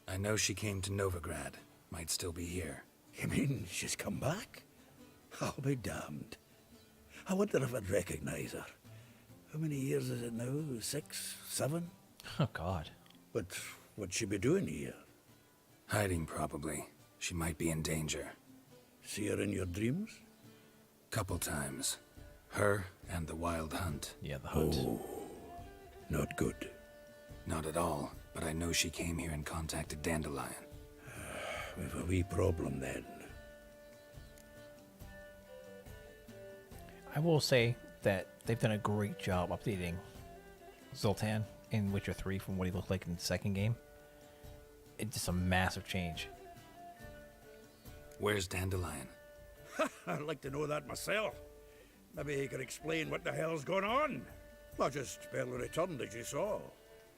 Speaker 3: I know she came to Novigrad. Might still be here.
Speaker 19: You mean she's come back? I'll be damned. I wonder if I'd recognize her. How many years is it now? 6, 7?
Speaker 1: Oh, God.
Speaker 19: But what'd she be doing here?
Speaker 3: Hiding, probably. She might be in danger.
Speaker 19: See her in your dreams?
Speaker 3: Couple times. Her and the Wild Hunt.
Speaker 1: Yeah, the Hunt.
Speaker 19: Oh, not good.
Speaker 3: Not at all, but I know she came here and contacted Dandelion.
Speaker 19: We've a wee problem then.
Speaker 1: I will say that they've done a great job updating Zoltan in Witcher 3 from what he looked like in the second game. It's just a massive change.
Speaker 3: Where's Dandelion?
Speaker 19: I'd like to know that myself. Maybe he could explain what the hell's going on. I just barely returned, as you saw.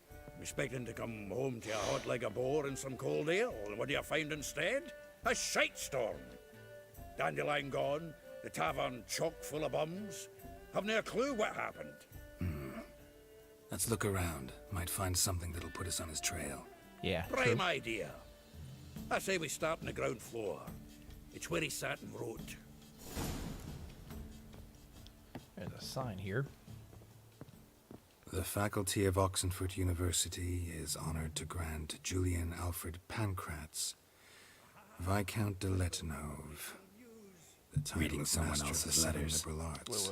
Speaker 19: I'm expecting to come home to a hot leg of boar and some cold ale, and what do you find instead? A shitestorm. Dandelion gone, the tavern chock full of bums. Haven't a clue what happened.
Speaker 3: Let's look around. Might find something that'll put us on his trail.
Speaker 1: Yeah.
Speaker 19: Prime idea. I say we start on the ground floor. It's where he sat and wrote.
Speaker 1: There's a sign here.
Speaker 3: The faculty of Oxenford University is honored to grant Julian Alfred Pancratz, Viscount de Letonov, the title
Speaker 19: Reading
Speaker 3: of
Speaker 19: someone
Speaker 3: Master
Speaker 19: else's
Speaker 3: of the
Speaker 19: letters.
Speaker 3: Liberal Arts.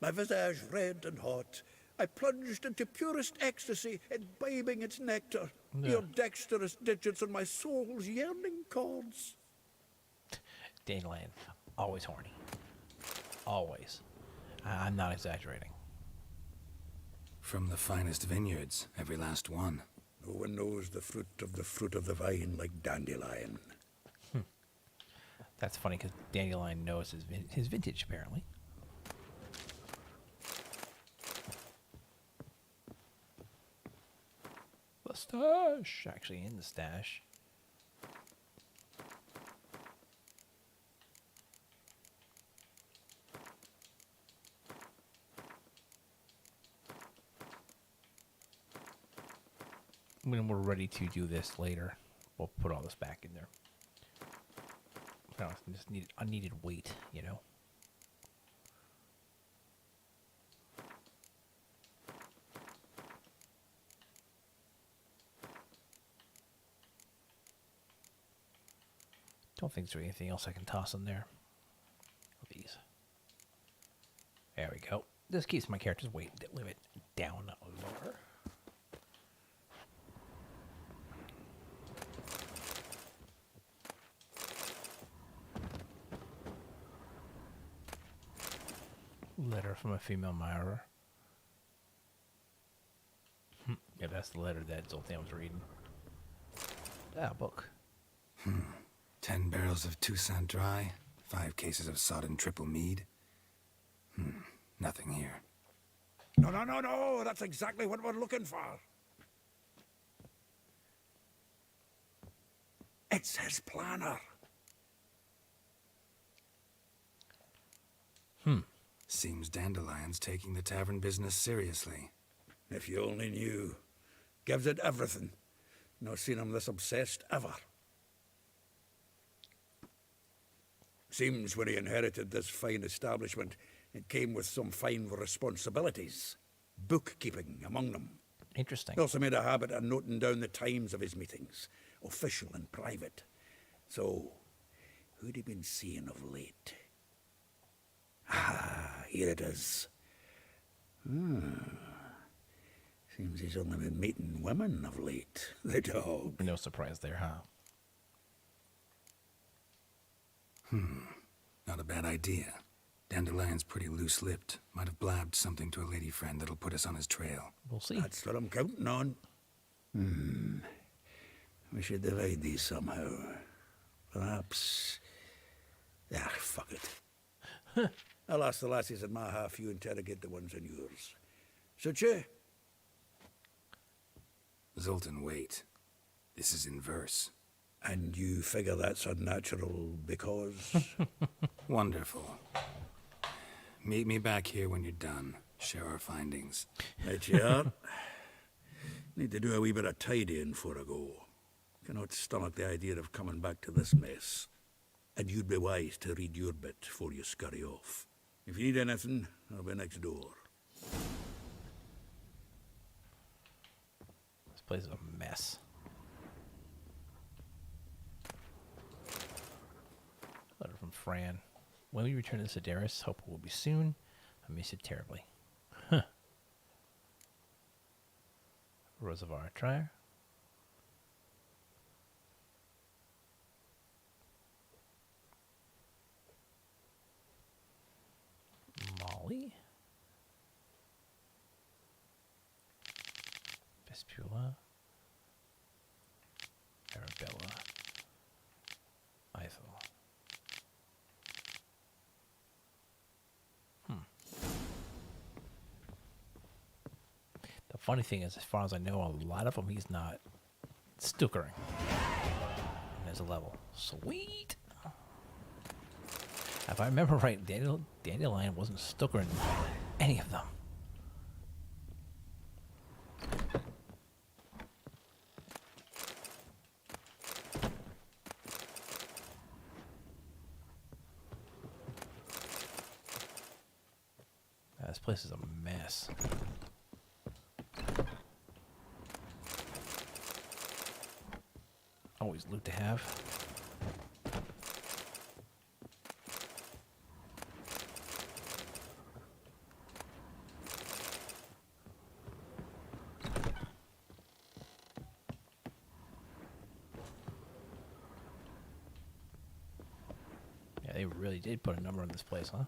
Speaker 19: My visage red and hot, I plunged into purest ecstasy, imbibing its nectar.
Speaker 1: Yeah.
Speaker 19: Your dexterous digits on my soul's yearning chords.
Speaker 1: Dandelion, always horny. Always. I'm not exaggerating.
Speaker 3: From the finest vineyards, every last one.
Speaker 19: No one knows the fruit of the vine like Dandelion.
Speaker 1: That's funny because Dandelion knows his vintage, apparently. The stash. Actually, in the stash. When we're ready to do this later, we'll put all this back in there. No, I just need unneeded weight, you know. Don't think there's anything else I can toss in there. These. There we go. This keeps my character's weight limit down, not lower. Letter from a female admirer. Yeah, that's the letter that Zoltan was reading. Ah, book.
Speaker 3: 10 barrels of Toussaint Dry, 5 cases of sodden triple mead. Nothing here.
Speaker 19: No, that's exactly what we're looking for. It's his planner.
Speaker 3: Seems Dandelion's taking the tavern business seriously.
Speaker 19: If you only knew. Gives it everything. Not seen him this obsessed ever. Seems when he inherited this fine establishment, it came with some fine responsibilities. Bookkeeping among them.
Speaker 1: Interesting.
Speaker 19: He also made a habit of noting down the times of his meetings, official and private. So, who'd he been seeing of late? Ah, here it is. Seems he's only been meeting women of late. The dog.
Speaker 1: No surprise there, huh?
Speaker 3: Not a bad idea. Dandelion's pretty loose-lipped. Might have blabbed something to a lady friend that'll put us on his trail.
Speaker 1: We'll see.
Speaker 19: That's what I'm counting on. We should divide these somehow. Perhaps... fuck it. I'll ask the lassies in my half, you interrogate the ones in yours. Such a...
Speaker 3: Zoltan, wait. This is in verse.
Speaker 19: And you figure that's unnatural because?
Speaker 3: Wonderful. Meet me back here when you're done. Share our findings.
Speaker 19: Right you are. Need to do a wee bit of tidying before I go. Cannot stomach the idea of coming back to this mess. And you'd be wise to read your bit before you scurry off. If you need anything, I'll be next door.
Speaker 1: This place is a mess. Letter from Fran. When we return to Sedaris, hope it will be soon. I miss it terribly. Huh. Rosavar Trier. Molly. Vespula. Arabella. Ithel. The funny thing is, as far as I know, a lot of them he's not stuckering. And there's a level. Sweet! If I remember right, Dandelion wasn't stuckering any of them. This place is a mess. Always loot to have. Yeah, they really did put a number on this place, huh?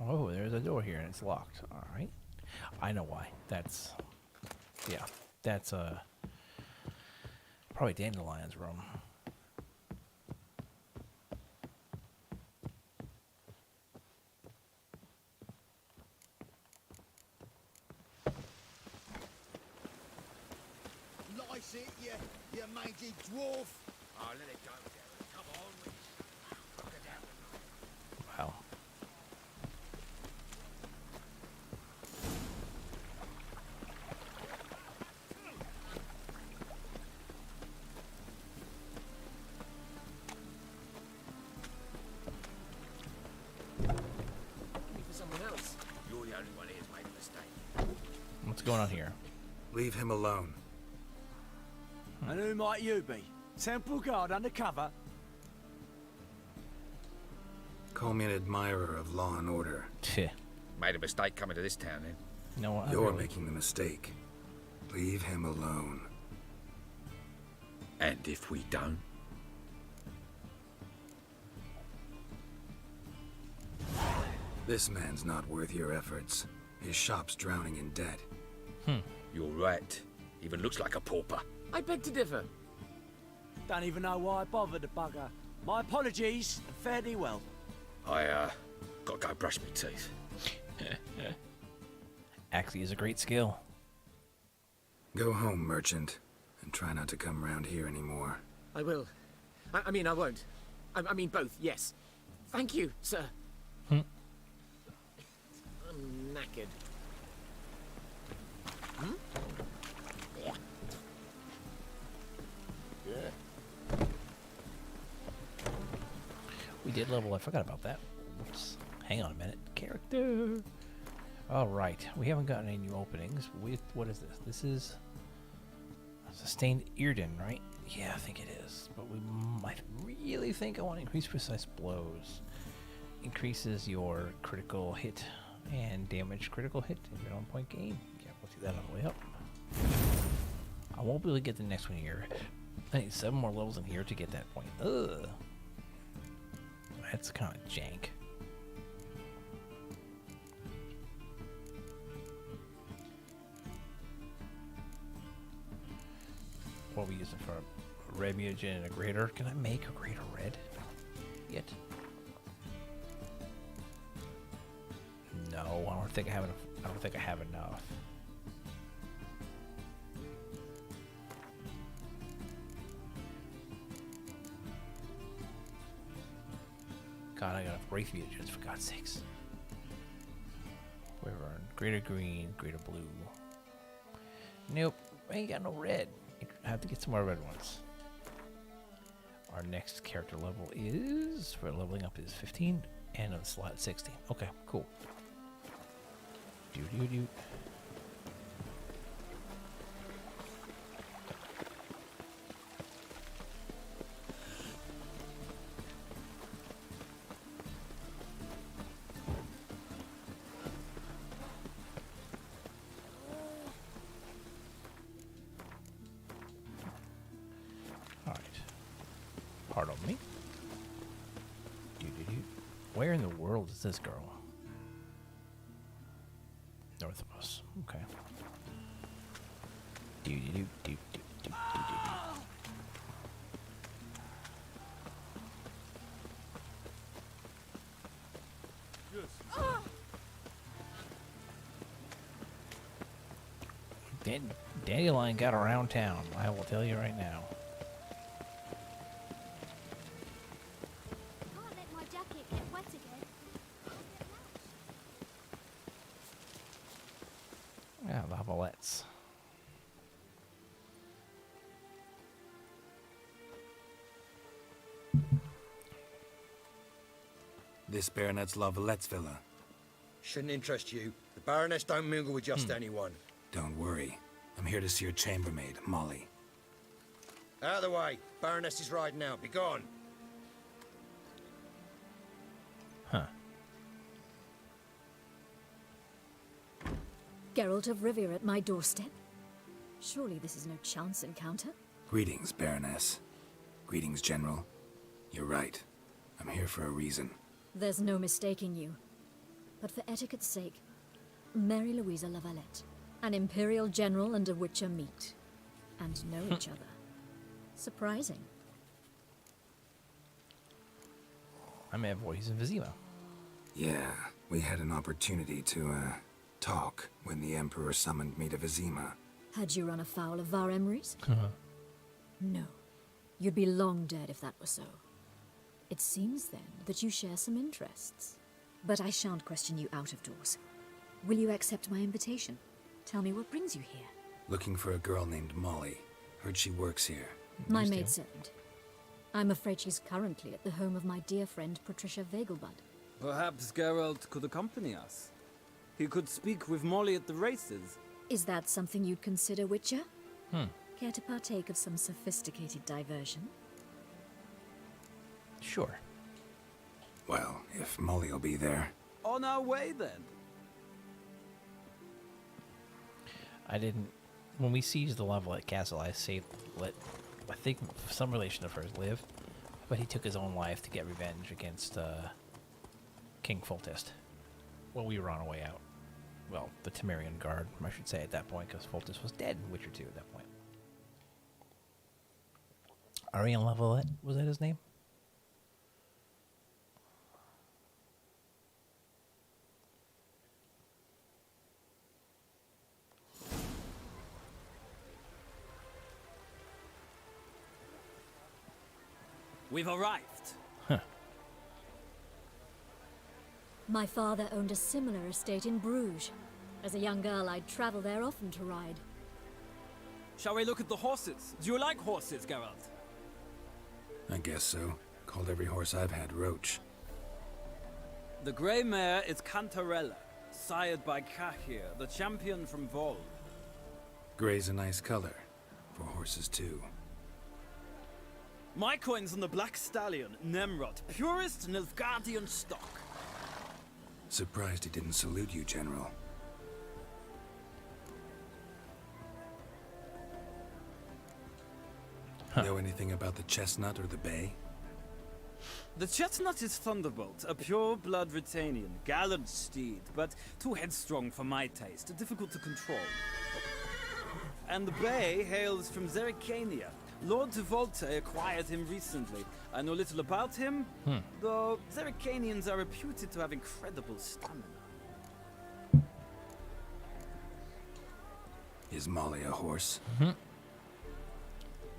Speaker 1: Oh, there's a door here and it's locked. All right. I know why. That's, yeah, that's probably Dandelion's room.
Speaker 2: Lice it, you mangy dwarf.
Speaker 8: Oh, let it go, Derek. Come on.
Speaker 1: Wow.
Speaker 8: For someone else. You're the only one who's made a mistake.
Speaker 1: What's going on here?
Speaker 3: Leave him alone.
Speaker 10: And who might you be? Temple Guard undercover?
Speaker 3: Call me an admirer of law and order.
Speaker 8: Made a mistake coming to this town, then.
Speaker 1: No,
Speaker 3: You're making the mistake. Leave him alone.
Speaker 8: And if we don't?
Speaker 3: This man's not worth your efforts. His shop's drowning in debt.
Speaker 8: You're right. Even looks like a pauper. I beg to differ.
Speaker 10: Don't even know why I bothered the bugger. My apologies, and fare thee well.
Speaker 8: I, gotta go brush my teeth.
Speaker 1: Actually is a great skill.
Speaker 3: Go home, merchant, and try not to come round here anymore.
Speaker 6: I will. I mean, I won't. I mean both, yes. Thank you, sir. I'm knackered.
Speaker 1: We did level. I forgot about that. Oops. Hang on a minute. Character. All right. We haven't gotten any new openings. With what is this? This is Sustained Earden, right? Yeah, I think it is. But I really think I want to increase precise blows. Increases your critical hit and damage critical hit in your own point gain. Yeah, we'll do that on the way up. I won't be able to get the next one here. I need 7 more levels in here to get that point. Ugh. That's kind of jank. What are we using for a red mutagen and a greater? Can I make a greater red yet? No, I don't think I have enough. I don't think I have enough. God, I got enough Wraith mutagens for God's sakes. Wyvern, greater green, greater blue. Nope, I ain't got no red. I have to get some more red ones. Our next character level is, for leveling up, is 15, and on the slot 16. Okay, cool. Do. Alright. Pardon me. Do. Where in the world is this girl? North of us. Okay. Do. Dandelion got around town, I will tell you right now.
Speaker 12: Can't let my jacket get wet again.
Speaker 1: Yeah, lavalettes.
Speaker 3: This Baronet's Lavalettes villa.
Speaker 7: Shouldn't interest you. The Baroness don't mingle with just anyone.
Speaker 3: Don't worry. I'm here to see your chambermaid, Molly.
Speaker 7: Out of the way. Baroness is riding out. Be gone.
Speaker 1: Huh.
Speaker 20: Geralt of Rivia at my doorstep? Surely this is no chance encounter?
Speaker 3: Greetings, Baroness. Greetings, General. You're right. I'm here for a reason.
Speaker 20: There's no mistaking you. But for etiquette's sake, Mary Louisa Lavalette, an Imperial General and a Witcher meet, and know each other. Surprising.
Speaker 1: I'm Evoy's in Vizima.
Speaker 3: Yeah, we had an opportunity to, talk when the Emperor summoned me to Vizima.
Speaker 20: Had you run afoul of Var Emrys? No. You'd be long dead if that were so. It seems, then, that you share some interests. But I shan't question you out of doors. Will you accept my invitation? Tell me what brings you here.
Speaker 3: Looking for a girl named Molly. Heard she works here.
Speaker 20: My maidservant. I'm afraid she's currently at the home of my dear friend Patricia Vegelbud.
Speaker 21: Perhaps Geralt could accompany us. He could speak with Molly at the races.
Speaker 20: Is that something you'd consider, Witcher? Care to partake of some sophisticated diversion?
Speaker 1: Sure.
Speaker 3: Well, if Molly'll be there.
Speaker 21: On our way, then.
Speaker 1: I didn't... When we seized the Lavalette Castle, I I think some relation of hers live, but he took his own life to get revenge against King Foltest when we were on our way out. Well, the Temerian Guard, I should say, at that point, because Foltest was dead in Witcher 2 at that point. Arian Lavalette, was that his name?
Speaker 21: We've arrived.
Speaker 1: Huh.
Speaker 20: My father owned a similar estate in Bruges. As a young girl, I'd travel there often to ride.
Speaker 21: Shall we look at the horses? Do you like horses, Geralt?
Speaker 3: I guess so. Called every horse I've had Roach.
Speaker 21: The grey mare is Cantarella, sired by Cahir, the champion from Vol.
Speaker 3: Grey's a nice color. For horses, too.
Speaker 21: My coin's on the Black Stallion, Nemrod, purest Nilfgaardian stock.
Speaker 3: Surprised he didn't salute you, General. Know anything about the chestnut or the bay?
Speaker 21: The chestnut is Thunderbolt, a pure-blood Britannian, gallant steed, but too headstrong for my taste, difficult to control. and the bay hails from Zerrikania. Lord Tevolte acquired him recently. I know little about him, though Zerrikanians are reputed to have incredible stamina.
Speaker 3: Is Molly a horse?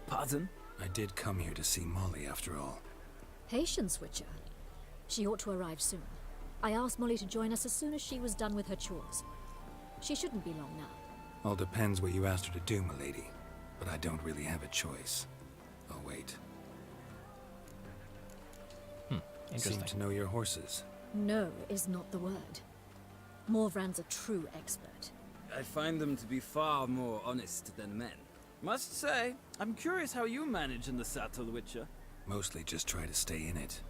Speaker 21: Pardon?
Speaker 3: I did come here to see Molly, after all.
Speaker 20: Patience, Witcher. She ought to arrive soon. I asked Molly to join us as soon as she was done with her chores. She shouldn't be long now.
Speaker 3: All depends what you asked her to do, milady. But I don't really have a choice. I'll wait.
Speaker 1: Interesting.
Speaker 3: Seem to know your horses.
Speaker 20: No is not the word. Morvran's a true expert.
Speaker 21: I find them to be far more honest than men. Must say, I'm curious how you manage in the saddle, Witcher.
Speaker 3: Mostly just try to stay in it.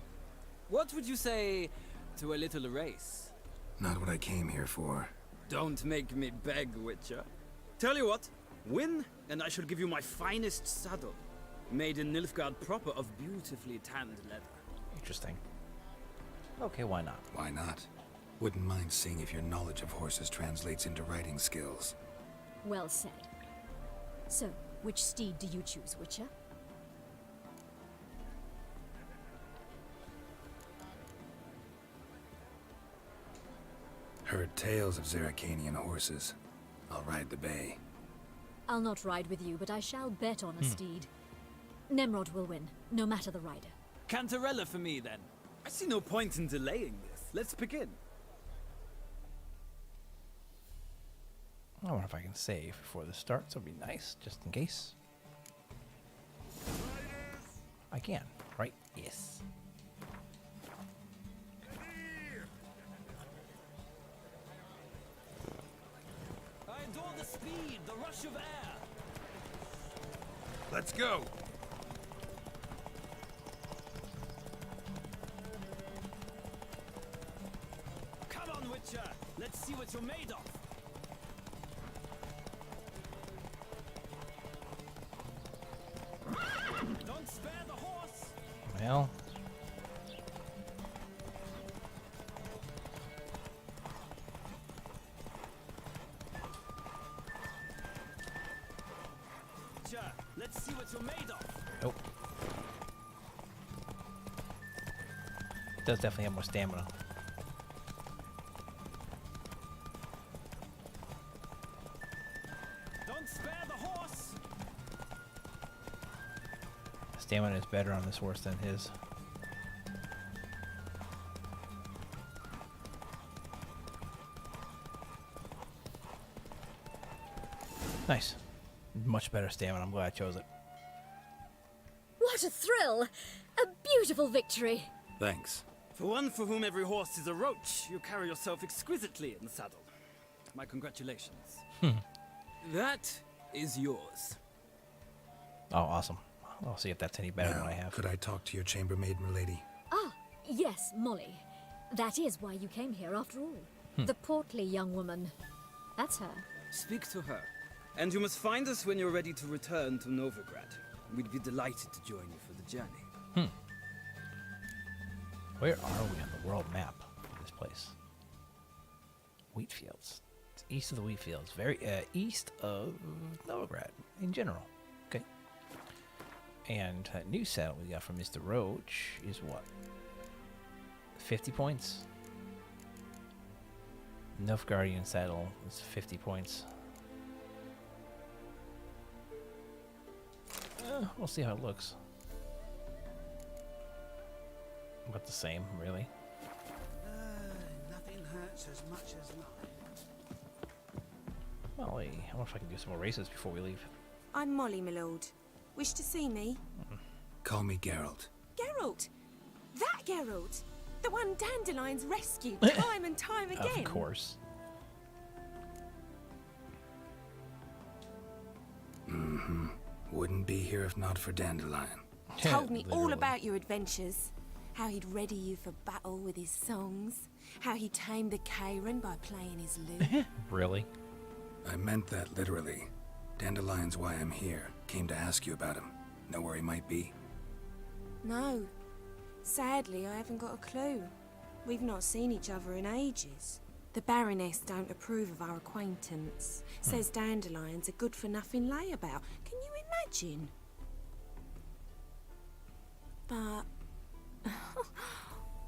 Speaker 21: What would you say to a little race?
Speaker 3: Not what I came here for.
Speaker 21: Don't make me beg, Witcher. Tell you what, win, and I shall give you my finest saddle. Made in Nilfgaard proper of beautifully tanned leather.
Speaker 1: Interesting. Okay, why not?
Speaker 3: Why not? Wouldn't mind seeing if your knowledge of horses translates into riding skills.
Speaker 20: Well said. So, which steed do you choose, Witcher?
Speaker 3: Heard tales of Zerrikanian horses. I'll ride the bay.
Speaker 20: I'll not ride with you, but I shall bet on a steed. Nemrod will win, no matter the rider.
Speaker 21: Cantarella for me, then. I see no point in delaying this. Let's begin.
Speaker 1: I wonder if I can save before this starts. That'd be nice, just in case. I can, right? Yes.
Speaker 21: I adore the speed, the rush of air.
Speaker 11: Let's go.
Speaker 21: Come on, Witcher. Let's see what you're made of. Don't spare the horse.
Speaker 1: Well.
Speaker 21: Witcher, let's see what you're made of.
Speaker 1: Nope. Does definitely have more stamina.
Speaker 21: Don't spare the horse.
Speaker 1: Stamina is better on this horse than his. Nice. Much better stamina. I'm glad I chose it.
Speaker 20: What a thrill! A beautiful victory!
Speaker 3: Thanks.
Speaker 21: For one for whom every horse is a roach, you carry yourself exquisitely in the saddle. My congratulations. That is yours.
Speaker 1: Oh, awesome. I'll see if that's any better than
Speaker 3: Now,
Speaker 1: I have.
Speaker 3: could I talk to your chambermaid, milady?
Speaker 20: Ah, yes, Molly. That is why you came here after all. The portly young woman. That's her.
Speaker 21: Speak to her. And you must find us when you're ready to return to Novigrad. We'd be delighted to join you for the journey.
Speaker 1: Where are we on the world map for this place? Wheatfields. It's east of the Wheatfields. Very east of Novigrad in general. Okay. And that new saddle we got from Mr. Roach is what? 50 points? Nilfgaardian saddle is 50 points. We'll see how it looks. About the same, really.
Speaker 14: Nothing hurts as much as lying.
Speaker 1: Molly, I wonder if I can do some more races before we leave.
Speaker 17: I'm Molly, my lord. Wish to see me?
Speaker 3: Call me Geralt.
Speaker 17: Geralt! That Geralt! The one Dandelions rescued time and time again!
Speaker 1: Of course.
Speaker 3: Mm-hmm. Wouldn't be here if not for Dandelion.
Speaker 17: Told me all
Speaker 1: Literally.
Speaker 17: about your adventures. How he'd ready you for battle with his songs. How he tamed the Kairan by playing his lute.
Speaker 1: Really?
Speaker 3: I meant that literally. Dandelion's why I'm here. Came to ask you about him. Know where he might be?
Speaker 17: No. Sadly, I haven't got a clue. We've not seen each other in ages.
Speaker 9: The Baroness don't approve of our acquaintance. Says dandelions are good for nothing layabout. Can you imagine? But...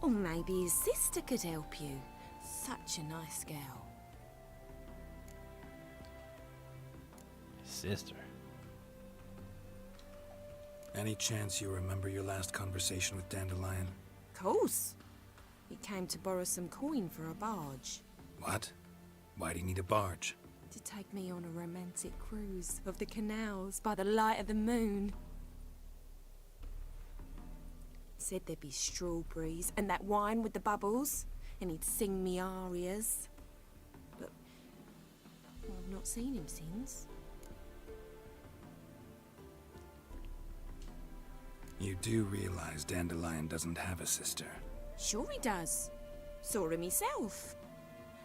Speaker 9: or maybe his sister could help you. Such a nice girl.
Speaker 1: Sister.
Speaker 3: Any chance you remember your last conversation with Dandelion?
Speaker 9: Course. He came to borrow some coin for a barge.
Speaker 3: What? Why do you need a barge?
Speaker 9: To take me on a romantic cruise of the canals by the light of the moon. Said there'd be strawberries and that wine with the bubbles, and he'd sing me arias. But I've not seen him since.
Speaker 3: You do realize Dandelion doesn't have a sister?
Speaker 9: Sure he does. Saw him myself.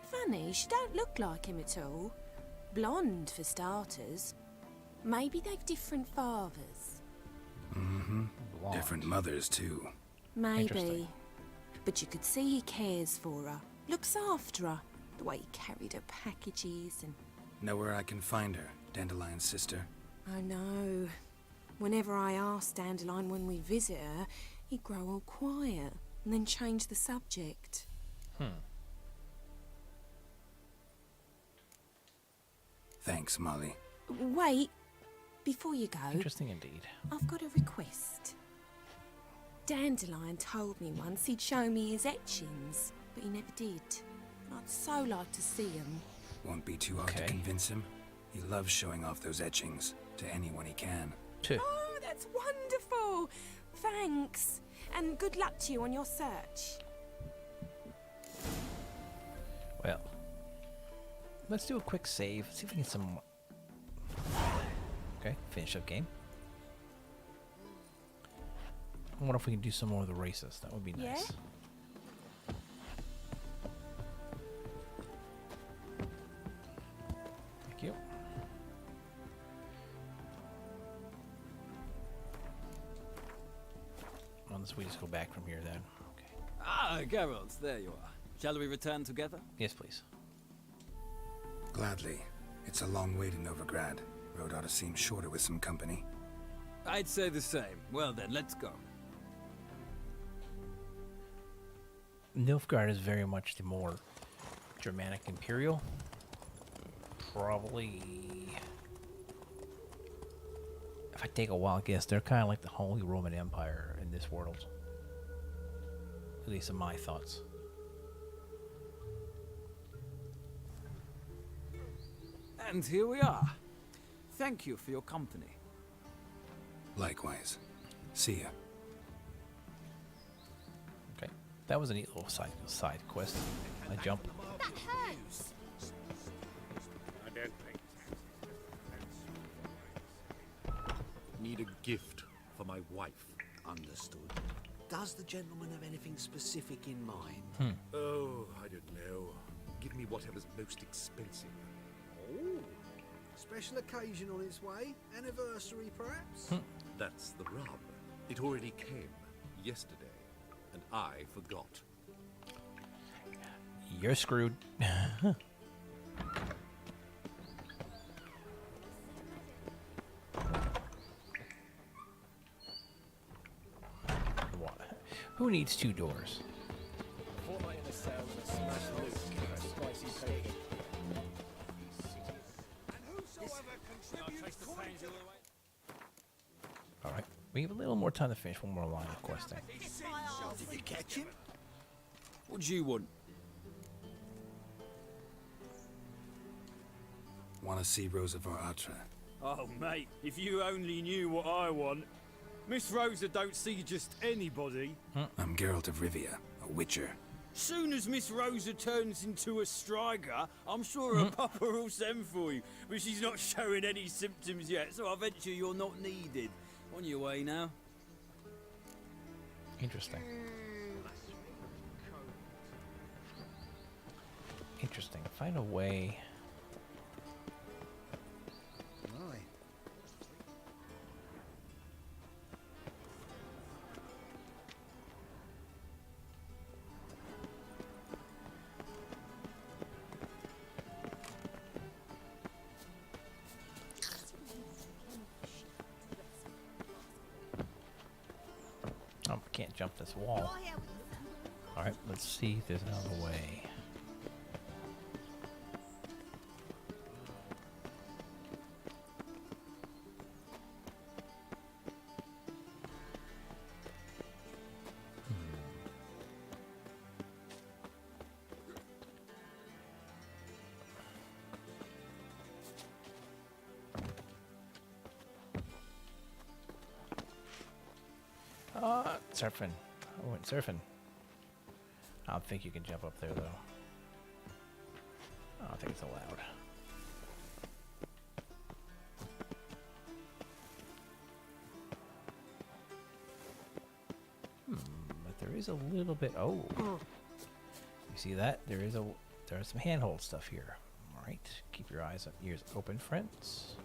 Speaker 9: Funny, she don't look like him at all. Blonde, for starters. Maybe they've different fathers.
Speaker 3: Mm-hmm. Different mothers, too.
Speaker 9: Maybe. But you could see he cares for her. Looks after her. The way he carried her packages and...
Speaker 3: Know where I can find her, Dandelion's sister?
Speaker 9: I know. Whenever I ask Dandelion when we visit her, he'd grow all quiet and then change the subject.
Speaker 3: Thanks, Molly.
Speaker 9: Wait, before you go...
Speaker 1: Interesting indeed.
Speaker 9: I've got a request. Dandelion told me once he'd show me his etchings, but he never did. I'd so like to see them.
Speaker 3: Won't be too hard to convince him. He loves showing off those etchings to anyone he can.
Speaker 9: Oh, that's wonderful! Thanks, and good luck to you on your search.
Speaker 1: Well, let's do a quick save. See if we can get some... Okay, finish up game. I wonder if we can do some more of the races. That would be nice.
Speaker 9: Yeah?
Speaker 1: Thank you. Unless we just go back from here then. Okay.
Speaker 21: Ah, Geralt, there you are. Shall we return together?
Speaker 1: Yes, please.
Speaker 3: Gladly. It's a long way to Novigrad. Road ought to seem shorter with some company.
Speaker 21: I'd say the same. Well then, let's go.
Speaker 1: Nilfgaard is very much the more Germanic Imperial. Probably... If I take a wild guess, they're kind of like the Holy Roman Empire in this world. At least in my thoughts.
Speaker 21: And here we are. Thank you for your company.
Speaker 3: Likewise. See ya.
Speaker 1: Okay. That was a neat little side quest. I jump.
Speaker 12: That hurts.
Speaker 4: I don't think.
Speaker 18: Need a gift for my wife. Understood. Does the gentleman have anything specific in mind?
Speaker 11: Oh, I don't know. Give me whatever's most expensive.
Speaker 14: Oh, special occasion on its way? Anniversary, perhaps?
Speaker 11: That's the rub. It already came yesterday, and I forgot.
Speaker 1: You're screwed. Who needs two doors? Alright, we have a little more time to finish one more line of questing.
Speaker 2: Did you catch him?
Speaker 21: What do you want?
Speaker 3: Want to see Rosa var Atra?
Speaker 21: Oh, mate, if you only knew what I want. Miss Rosa don't see just anybody.
Speaker 3: I'm Geralt of Rivia, a witcher.
Speaker 21: Soon as Miss Rosa turns into a striker, I'm sure her papa will send for you. But she's not showing any symptoms yet, so I venture you're not needed. On your way now.
Speaker 1: Interesting. Interesting. Find a way. can't jump this wall. Alright, let's see if there's another way. Surfing. I went surfing. I don't think you can jump up there, though. I don't think it's allowed. But there is a little bit. Oh, you see that? There is some handhold stuff here. All right, keep your eyes and ears open, friends.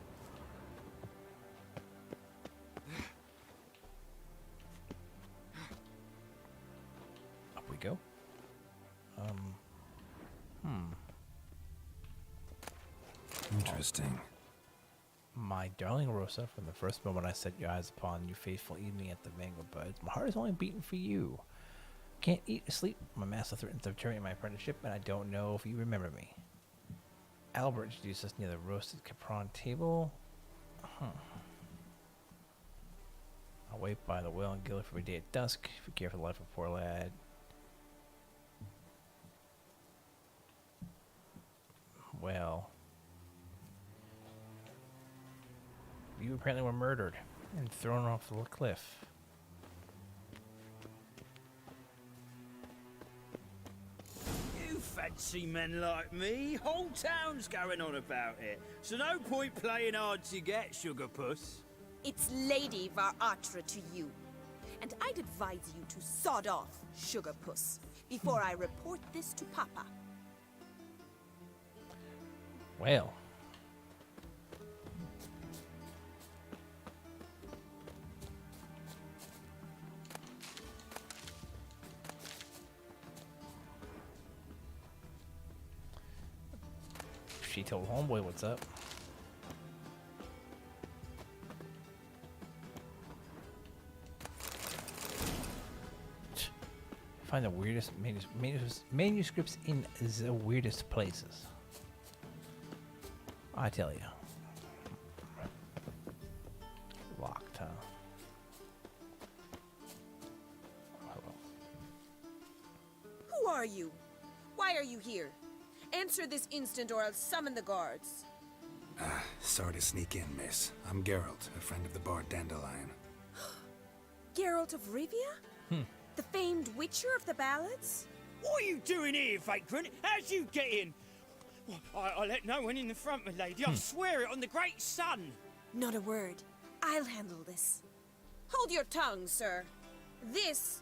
Speaker 1: Go.
Speaker 3: Interesting.
Speaker 1: My darling Rosa, from the first moment I set your eyes upon your faithful evening at the Mango Buds, my heart is only beating for you. Can't eat or sleep. My master threatens to terminate my apprenticeship, and I don't know if you remember me. Albert introduced us near the roasted capron table. I'll wait by the well and Gilly for every day at dusk. If you care for the life of a poor lad. Well, you apparently were murdered and thrown off the cliff.
Speaker 21: You fancy men like me? Whole town's going on about it. So no point playing hard to get, Sugar Puss.
Speaker 9: It's Lady Varatra to you. And I'd advise you to sod off, Sugar Puss, before I report this to Papa.
Speaker 1: Well. She told Homeboy what's up. Find the weirdest manuscripts in the weirdest places. I tell you. Locked, huh? Hello.
Speaker 9: Who are you? Why are you here? Answer this instant or I'll summon the guards.
Speaker 3: Sorry to sneak in, miss. I'm Geralt, a friend of the bard Dandelion.
Speaker 9: Geralt of Rivia? The famed witcher of the ballads?
Speaker 21: What are you doing here, vagrant? How'd you get in? I let no one in the front, my lady. I swear it on the great sun.
Speaker 9: Not a word. I'll handle this. Hold your tongue, sir. This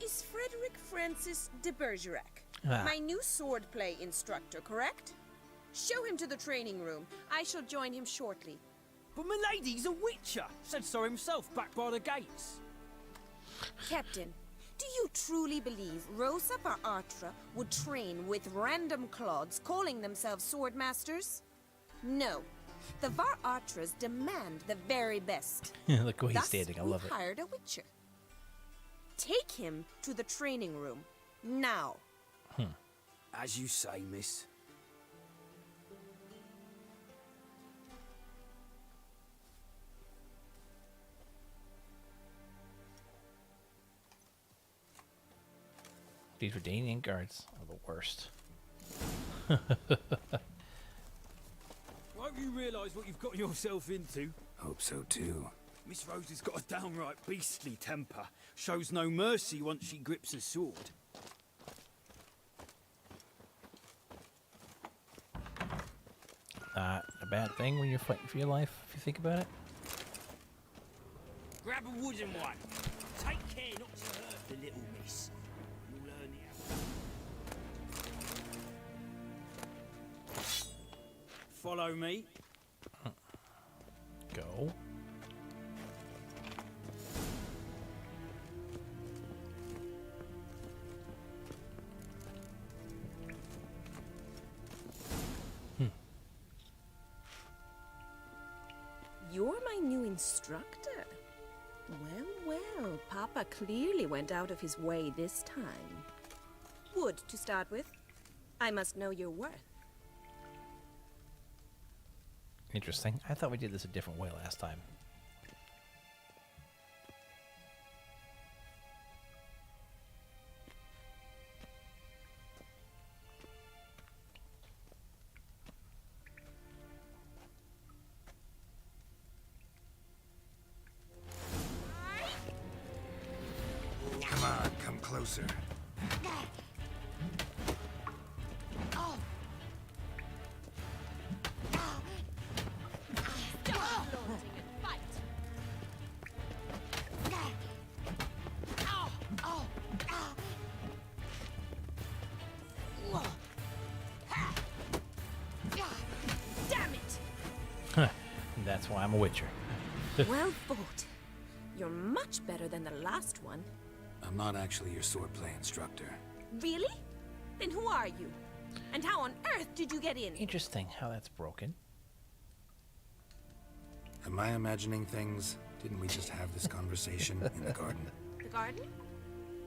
Speaker 9: is Frederick Francis de Bergerac, my new swordplay instructor, correct? Show him to the training room. I shall join him shortly.
Speaker 21: But my lady's a witcher. Said so himself back by the gates.
Speaker 9: Captain, do you truly believe Rosa Varatra would train with random clods calling themselves sword masters? No. The Varatras demand the very best.
Speaker 1: Look who he's standing. I love it.
Speaker 9: We hired a witcher. Take him to the training room. Now.
Speaker 21: As you say, miss.
Speaker 1: These Redanian guards are the worst.
Speaker 21: Won't you realise what you've got yourself into?
Speaker 3: Hope so too.
Speaker 21: Miss Rose has got a downright beastly temper. Shows no mercy once she grips a sword.
Speaker 1: Not a bad thing when you're fighting for your life, if you think about it.
Speaker 21: Grab a wooden one. Take care not to hurt the little miss. You'll learn it. Follow me.
Speaker 1: Go.
Speaker 9: You're my new instructor. Well, well, Papa clearly went out of his way this time. Wood, to start with. I must know your worth.
Speaker 1: Interesting. I thought we did this a different way last time.
Speaker 3: Come on, come closer.
Speaker 9: Damn it!
Speaker 1: That's why I'm a witcher.
Speaker 9: Well fought. You're much better than the last one.
Speaker 3: I'm not actually your swordplay instructor.
Speaker 9: Really? Then who are you? And how on earth did you get in?
Speaker 1: Interesting how that's broken.
Speaker 3: Am I imagining things? Didn't we just have this conversation in the garden?
Speaker 9: The garden?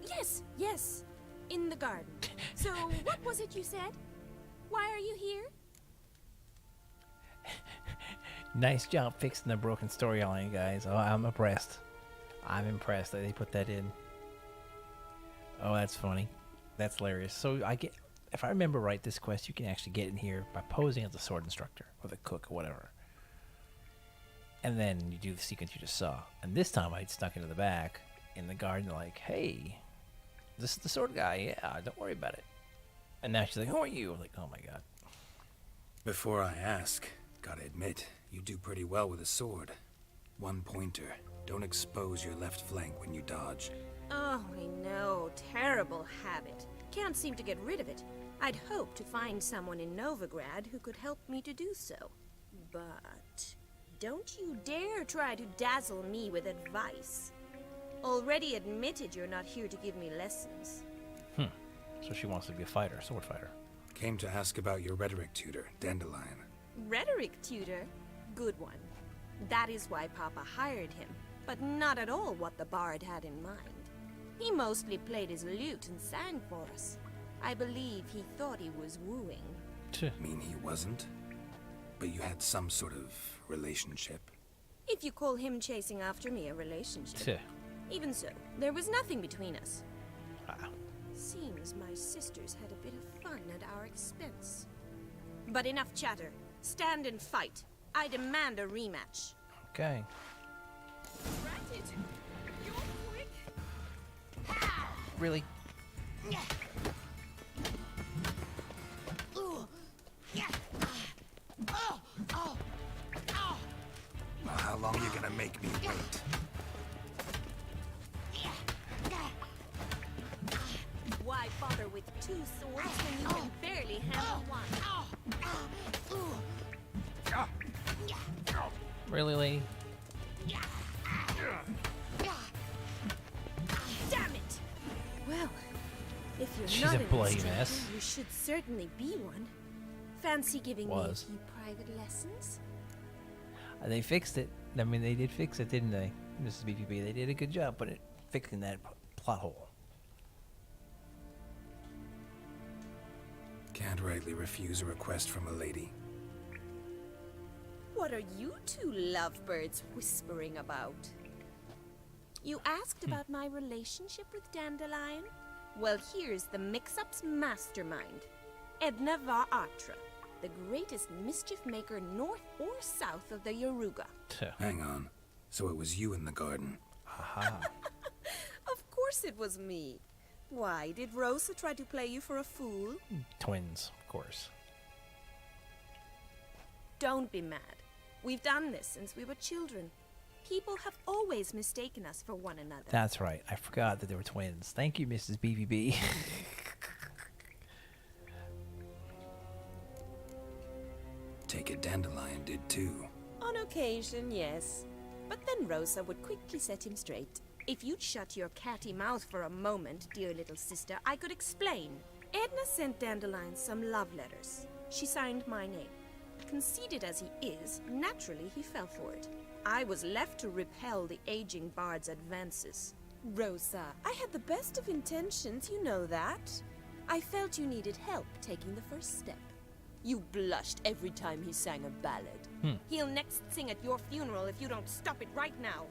Speaker 9: Yes, yes. In the garden. So, what was it you said? Why are you here?
Speaker 1: Nice job fixing the broken storyline, guys. Oh, I'm impressed. I'm impressed that they put that in. Oh, that's funny. That's hilarious. So if I remember right, this quest you can actually get in here by posing as the sword instructor or the cook or whatever. And then you do the sequence you just saw. And this time I snuck into the back in the garden like, hey, this is the sword guy. Yeah, don't worry about it. And now she's like, who are you? I'm like, oh my god.
Speaker 3: Before I ask, gotta admit, you do pretty well with a sword. One pointer. Don't expose your left flank when you dodge.
Speaker 9: Oh, I know. Terrible habit. Can't seem to get rid of it. I'd hoped to find someone in Novigrad who could help me to do so. But don't you dare try to dazzle me with advice. Already admitted you're not here to give me lessons.
Speaker 1: So she wants to be a fighter, sword fighter.
Speaker 3: Came to ask about your rhetoric tutor, Dandelion.
Speaker 9: Rhetoric tutor? Good one. That is why Papa hired him, but not at all what the bard had in mind. He mostly played his lute and sang for us. I believe he thought he was wooing.
Speaker 3: Mean he wasn't? But you had some sort of relationship?
Speaker 9: If you call him chasing after me a relationship. Even so, there was nothing between us. Seems my sisters had a bit of fun at our expense. But enough chatter. Stand and fight. I demand a rematch.
Speaker 1: Okay.
Speaker 9: Granted. You're quick.
Speaker 1: Really?
Speaker 3: Well, how long you gonna make me wait?
Speaker 9: Why bother with two swords when you can barely handle one?
Speaker 1: Really, lady?
Speaker 9: Damn it! Well, if you're
Speaker 1: She's
Speaker 9: not
Speaker 1: a
Speaker 9: an
Speaker 1: bloody
Speaker 9: instructor,
Speaker 1: mess.
Speaker 9: you should certainly be one. Fancy giving me a
Speaker 1: Was.
Speaker 9: few private lessons?
Speaker 1: They fixed it. I mean, they did fix it, didn't they? Mrs. BPB, they did a good job fixing that plot hole.
Speaker 3: Can't rightly refuse a request from a lady.
Speaker 9: What are you two lovebirds whispering about? You asked about my relationship with Dandelion? Well, here's the mix-up's mastermind. Edna var Atra, the greatest mischief maker north or south of the Yaruga.
Speaker 3: Hang on. So it was you in the garden?
Speaker 1: Aha.
Speaker 9: Of course it was me. Why, did Rosa try to play you for a fool?
Speaker 1: Twins, of course.
Speaker 9: Don't be mad. We've done this since we were children. People have always mistaken us for one another.
Speaker 1: That's right. I forgot that they were twins. Thank you, Mrs. BBB.
Speaker 3: Take it Dandelion did too.
Speaker 9: On occasion, yes. But then Rosa would quickly set him straight. If you'd shut your catty mouth for a moment, dear little sister, I could explain. Edna sent Dandelion some love letters. She signed my name. Conceited as he is, naturally he fell for it. I was left to repel the aging bard's advances. Rosa, I had the best of intentions, you know that. I felt you needed help taking the first step. You blushed every time he sang a ballad. He'll next sing at your funeral if you don't stop it right now.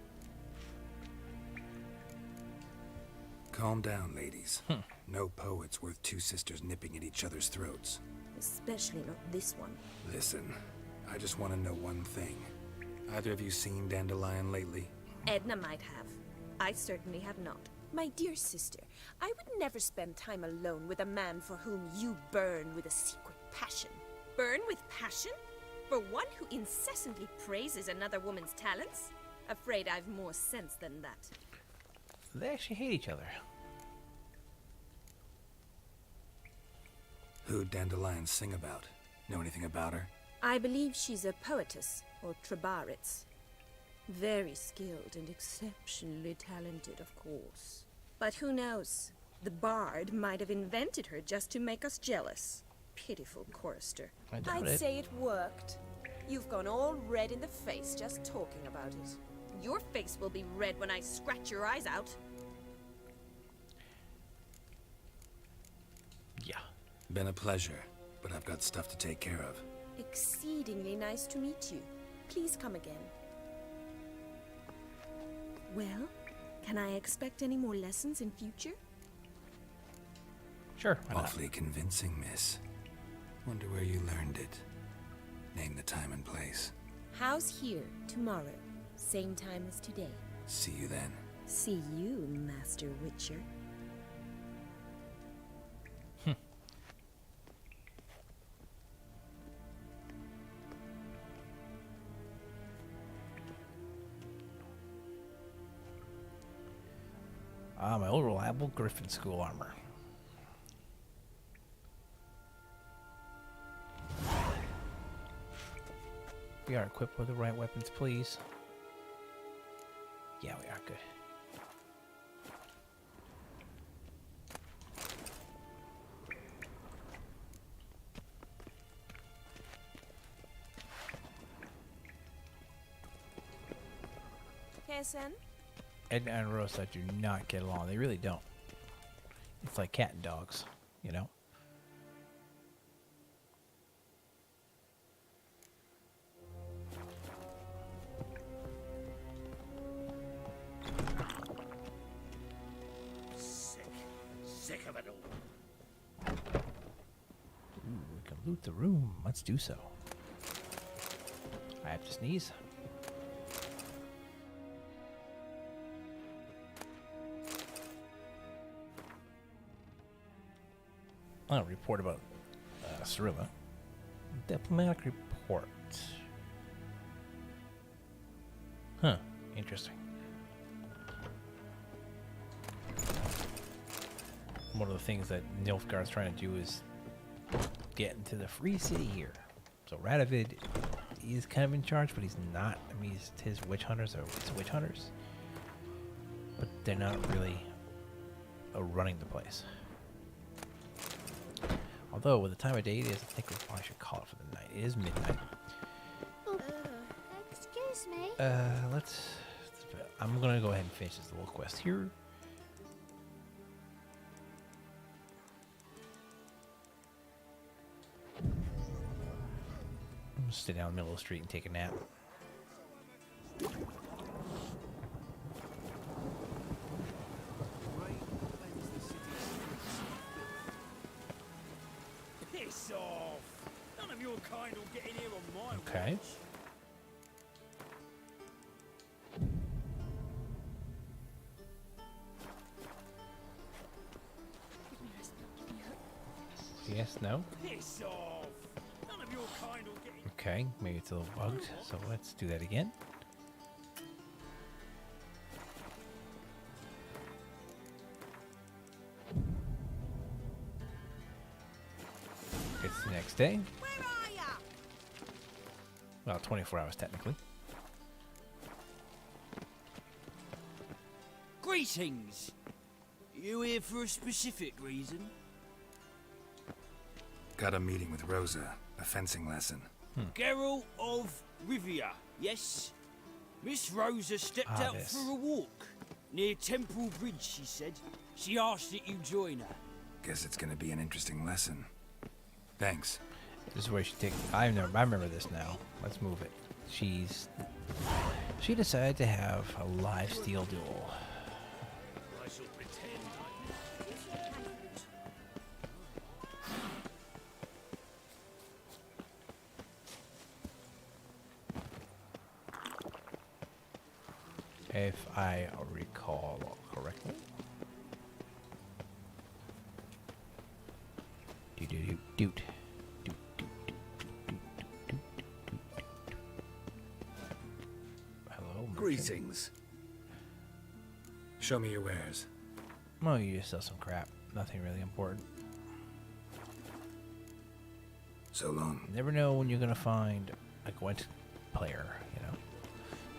Speaker 3: Calm down, ladies. No poet's worth two sisters nipping at each other's throats.
Speaker 9: Especially not this one.
Speaker 3: Listen, I just want to know one thing. Either of you seen Dandelion lately?
Speaker 9: Edna might have. I certainly have not. My dear sister, I would never spend time alone with a man for whom you burn with a secret passion. Burn with passion? For one who incessantly praises another woman's talents? Afraid I've more sense than that.
Speaker 1: They actually hate each other.
Speaker 3: Who'd Dandelion sing about? Know anything about her?
Speaker 9: I believe she's a poetess, or Trebaritz. Very skilled and exceptionally talented, of course. But who knows? The bard might have invented her just to make us jealous. Pitiful chorister. I'd say it worked. You've gone all red in the face just talking about it. Your face will be red when I scratch your eyes out.
Speaker 1: Yeah.
Speaker 3: Been a pleasure, but I've got stuff to take care of.
Speaker 9: Exceedingly nice to meet you. Please come again. Well, can I expect any more lessons in future?
Speaker 1: Sure.
Speaker 3: Awfully convincing, miss. Wonder where you learned it. Name the time and place.
Speaker 9: House here, tomorrow. Same time as today.
Speaker 3: See you then.
Speaker 9: See you, Master Witcher.
Speaker 1: My old reliable Griffin School armor. We are equipped with the right weapons, please. Yeah, we are good.
Speaker 9: Kessen?
Speaker 1: Edna and Rosa do not get along. They really don't. It's like cat and dogs, you know?
Speaker 18: Sick of it all.
Speaker 1: Ooh, we can loot the room. Let's do so. I have to sneeze. Oh, report about Cirilla. Diplomatic report. Huh. Interesting. One of the things that Nilfgaard's trying to do is get into the free city here. So Radovid is kind of in charge, but he's not. I mean, his witch hunters are witch hunters, but they're not really running the place. Although, with the time of day it is, I think we probably should call it for the night. It is midnight.
Speaker 12: Excuse me.
Speaker 1: I'm gonna go ahead and finish this little quest here. I'm gonna sit down in the middle of the street and take a nap.
Speaker 21: Piss off! None of your kind will get in here on my
Speaker 1: Okay.
Speaker 21: watch.
Speaker 1: Yes, no?
Speaker 21: Piss off! None of your kind will get in.
Speaker 1: Okay, maybe it's a little bugged, so let's do that again. It's the next day.
Speaker 9: Where are ya?
Speaker 1: Well, 24 hours technically.
Speaker 7: Greetings! You here for a specific reason?
Speaker 3: Got a meeting with Rosa. A fencing lesson.
Speaker 7: Geralt of Rivia, yes?
Speaker 10: Miss Rosa stepped out for a walk. Near Temple Bridge, she said. She asked that you join her.
Speaker 3: Guess it's gonna be an interesting lesson. Thanks.
Speaker 1: This is where she takes. I remember this now. Let's move it. She decided to have a live steel duel.
Speaker 5: I shall pretend
Speaker 1: If I recall correctly. Doot. Hello, merchant.
Speaker 3: Greetings. Show me your wares.
Speaker 1: Well, you just sell some crap. Nothing really important.
Speaker 3: So long.
Speaker 1: You never know when you're gonna find a Gwent player, you know.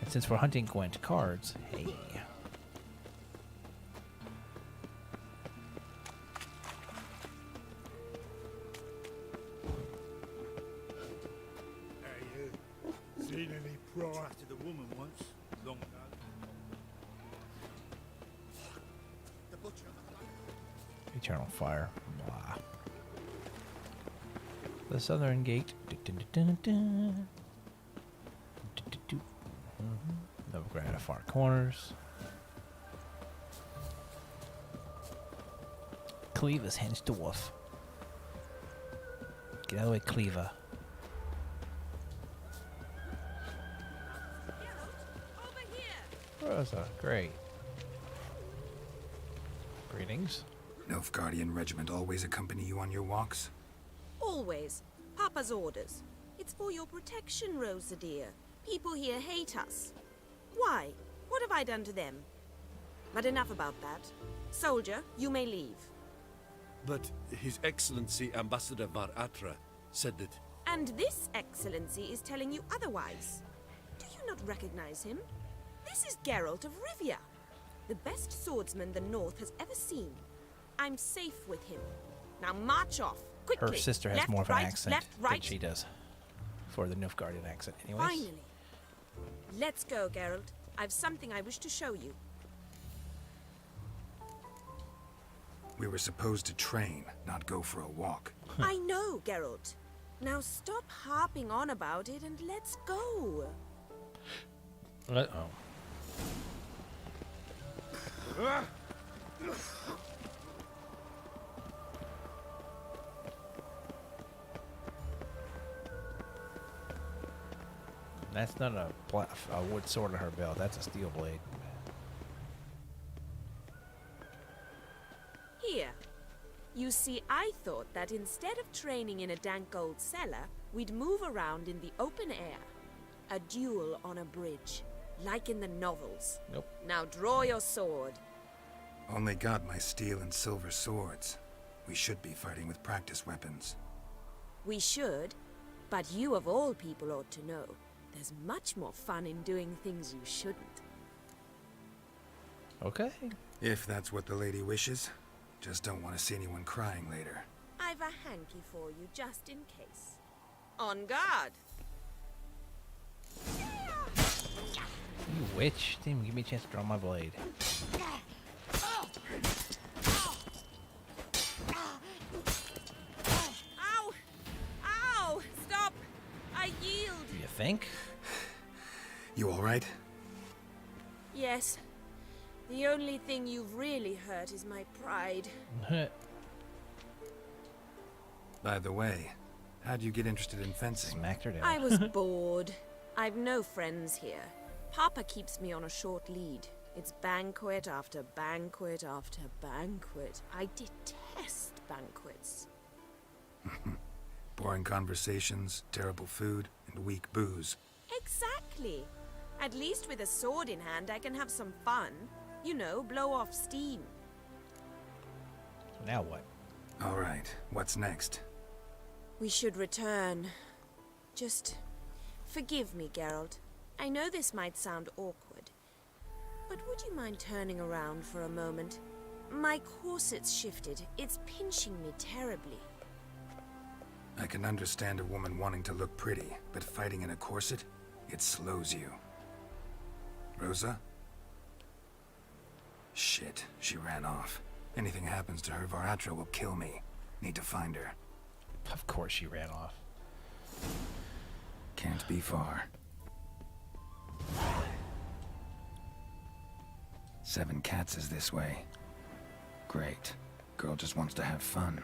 Speaker 1: And since we're hunting Gwent cards, hey.
Speaker 2: Seen any prior to the woman once? Long ago. The butcher.
Speaker 1: Eternal Fire. Blah. The Southern Gate. Novigrad Far Corners. Cleaver's Henge Dwarf. Get out of the way, Cleaver. Rosa, great. Greetings.
Speaker 3: Nilfgaardian regiment always accompany you on your walks?
Speaker 9: Always. Papa's orders. It's for your protection, Rosa dear. People here hate us. Why? What have I done to them? But enough about that. Soldier, you may leave.
Speaker 15: But His Excellency Ambassador Var Atra said that...
Speaker 9: And this excellency is telling you otherwise. Do you not recognize him? This is Geralt of Rivia, the best swordsman the North has ever seen. I'm safe with him. Now march off, quickly.
Speaker 1: Her sister has
Speaker 9: left,
Speaker 1: more of an
Speaker 9: right,
Speaker 1: accent
Speaker 9: left,
Speaker 1: than
Speaker 9: right.
Speaker 1: she does for the Nilfgaardian accent. Anyways.
Speaker 9: Finally. Let's go, Geralt. I've something I wish to show you.
Speaker 3: We were supposed to train, not go for a walk.
Speaker 9: I know, Geralt. Now stop harping on about it and let's go.
Speaker 1: Uh-oh. That's not a wood sword in her belt. That's a steel blade.
Speaker 9: Here. You see, I thought that instead of training in a dank old cellar, we'd move around in the open air. A duel on a bridge, like in the novels.
Speaker 1: Nope.
Speaker 9: Now draw your sword.
Speaker 3: Only got my steel and silver swords. We should be fighting with practice weapons.
Speaker 9: We should, but you of all people ought to know. There's much more fun in doing things you shouldn't.
Speaker 1: Okay.
Speaker 3: If that's what the lady wishes. Just don't want to see anyone crying later.
Speaker 9: I've a hanky for you, just in case. On guard!
Speaker 1: You witch. Didn't even give me a chance to draw my blade.
Speaker 9: Ow! Ow! Stop! I yield!
Speaker 1: Do you think?
Speaker 3: You alright?
Speaker 9: Yes. The only thing you've really hurt is my pride.
Speaker 3: By the way, how'd you get interested in fencing?
Speaker 1: Smacked her down.
Speaker 9: I was bored. I've no friends here. Papa keeps me on a short lead. It's banquet after banquet after banquet. I detest banquets.
Speaker 3: Boring conversations, terrible food, and weak booze.
Speaker 9: Exactly. At least with a sword in hand, I can have some fun. You know, blow off steam.
Speaker 1: Now what?
Speaker 3: Alright, what's next?
Speaker 9: We should return. Just forgive me, Geralt. I know this might sound awkward, but would you mind turning around for a moment? My corset's shifted. It's pinching me terribly.
Speaker 3: I can understand a woman wanting to look pretty, but fighting in a corset, it slows you. Rosa? Shit, she ran off. Anything happens to her, Varatra will kill me. Need to find her.
Speaker 1: Of course she ran off.
Speaker 3: Can't be far. 7 Cats is this way. Great. Girl just wants to have fun.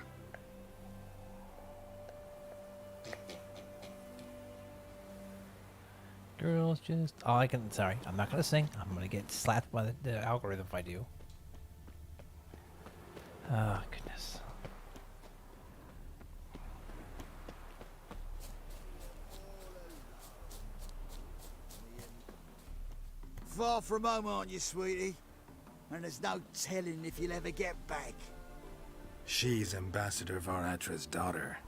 Speaker 1: Girls just... Oh, I can... Sorry, I'm not going to sing. I'm going to get slapped by the algorithm if I do. Oh, goodness.
Speaker 2: Far from home, aren't you, sweetie? And there's no telling if you'll ever get back.
Speaker 3: She's Ambassador Varatra's daughter.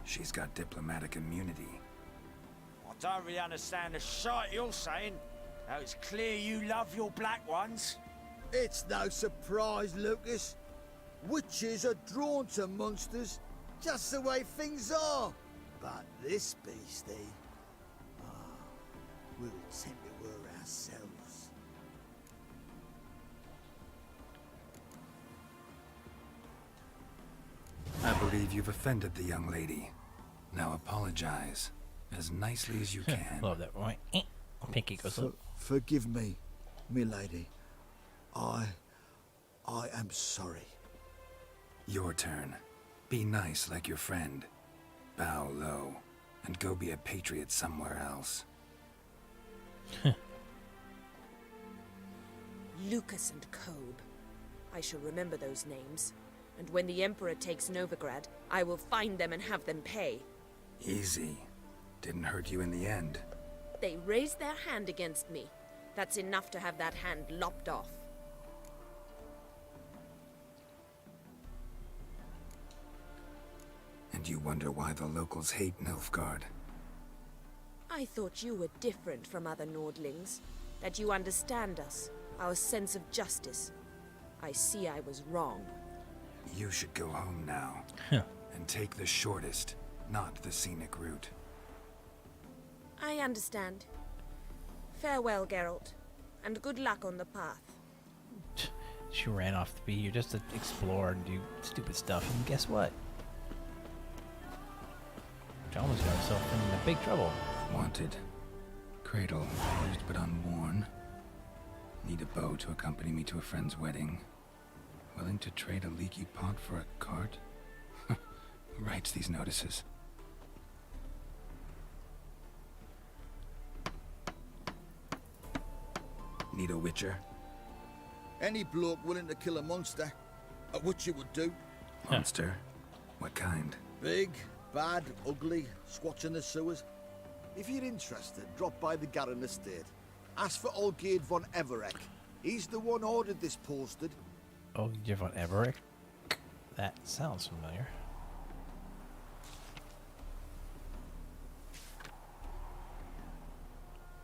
Speaker 3: She's got diplomatic immunity.
Speaker 10: I don't really understand the shite you're saying. Now it's clear you love your black ones.
Speaker 2: It's no surprise, Lucas. Witches are drawn to monsters, just the way things are. But this beastie, we'll tend to her ourselves.
Speaker 3: I believe you've offended the young lady. Now apologize, as nicely as you can.
Speaker 1: Love that, right? Pinky goes up.
Speaker 2: Forgive me, milady. I am sorry.
Speaker 3: Your turn. Be nice like your friend. Bow low, and go be a patriot somewhere else.
Speaker 9: Lucas and Kobe. I shall remember those names. And when the Emperor takes Novigrad, I will find them and have them pay.
Speaker 3: Easy. Didn't hurt you in the end.
Speaker 9: They raised their hand against me. That's enough to have that hand lopped off.
Speaker 3: And you wonder why the locals hate Nilfgaard.
Speaker 9: I thought you were different from other Nordlings. That you understand us, our sense of justice. I see I was wrong.
Speaker 3: You should go home now. And take the shortest, not the scenic route.
Speaker 9: I understand. Farewell, Geralt. And good luck on the path.
Speaker 1: She ran off to be here just to explore and do stupid stuff. And guess what? She almost got herself in big trouble.
Speaker 3: Wanted. Cradle, used but unworn. Need a bow to accompany me to a friend's wedding. Willing to trade a leaky pot for a cart? Who writes these notices? Need a witcher?
Speaker 2: Any bloke willing to kill a monster, a witcher would do.
Speaker 3: Monster? What kind?
Speaker 2: Big, bad, ugly, squats in the sewers. If you're interested, drop by the Garen estate. Ask for Olgierd von Everek. He's the one ordered this posted.
Speaker 1: Olgierd von Everek? That sounds familiar.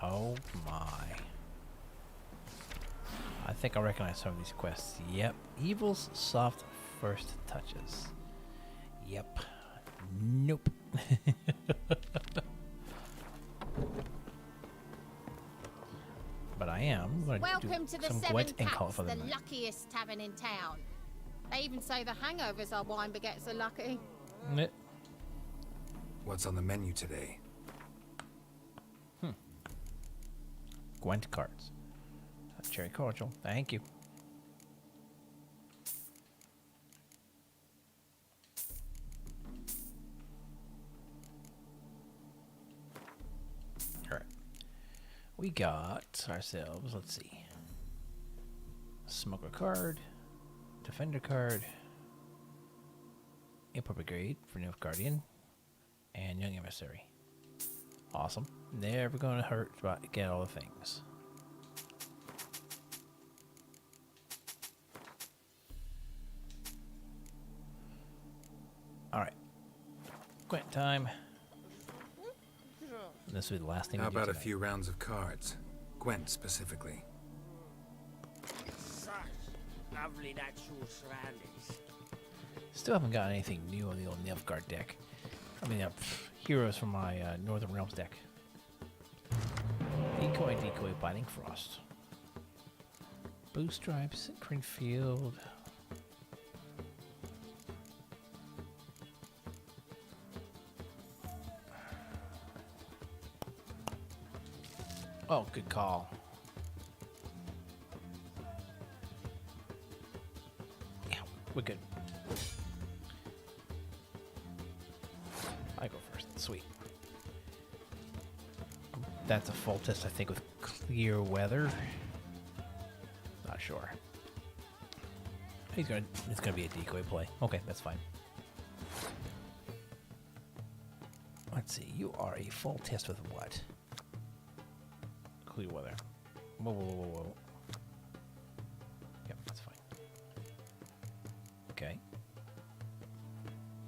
Speaker 1: Oh my. I think I recognize some of these quests. Yep. Evil's soft first touches. Yep. Nope. But I am going to
Speaker 13: Welcome
Speaker 1: do
Speaker 13: to the
Speaker 1: some
Speaker 13: Seven
Speaker 1: Gwent and call it
Speaker 13: Cats,
Speaker 1: for
Speaker 13: the
Speaker 1: the night.
Speaker 13: luckiest tavern in town. They even say the hangovers our wine begets are lucky.
Speaker 3: What's on the menu today?
Speaker 1: Gwent cards. Cherry cordial. Thank you. Alright. We got ourselves, let's see. Smoker card. Defender card. Import Brigade for Nilfgaardian. And Young Emissary. Awesome. Never going to hurt to get all the things. Alright. Gwent time. This will be the last thing
Speaker 3: How
Speaker 1: we do
Speaker 3: about a
Speaker 1: tonight.
Speaker 3: few rounds of cards? Gwent specifically.
Speaker 10: Such lovely natural surroundings.
Speaker 1: Still haven't got anything new on the old Nilfgaard deck. I mean, heroes from my Northern Realms deck. Decoy, Biting Frost. Blue Stripes, Greenfield. Oh, good call. Yeah, we're good. I go first. Sweet. That's a full test, I think, with clear weather. Not sure. It's gonna be a decoy play. Okay, that's fine. Let's see. You are a full test with what? Clear weather. Whoa, whoa, whoa, whoa. Yep, that's fine. Okay.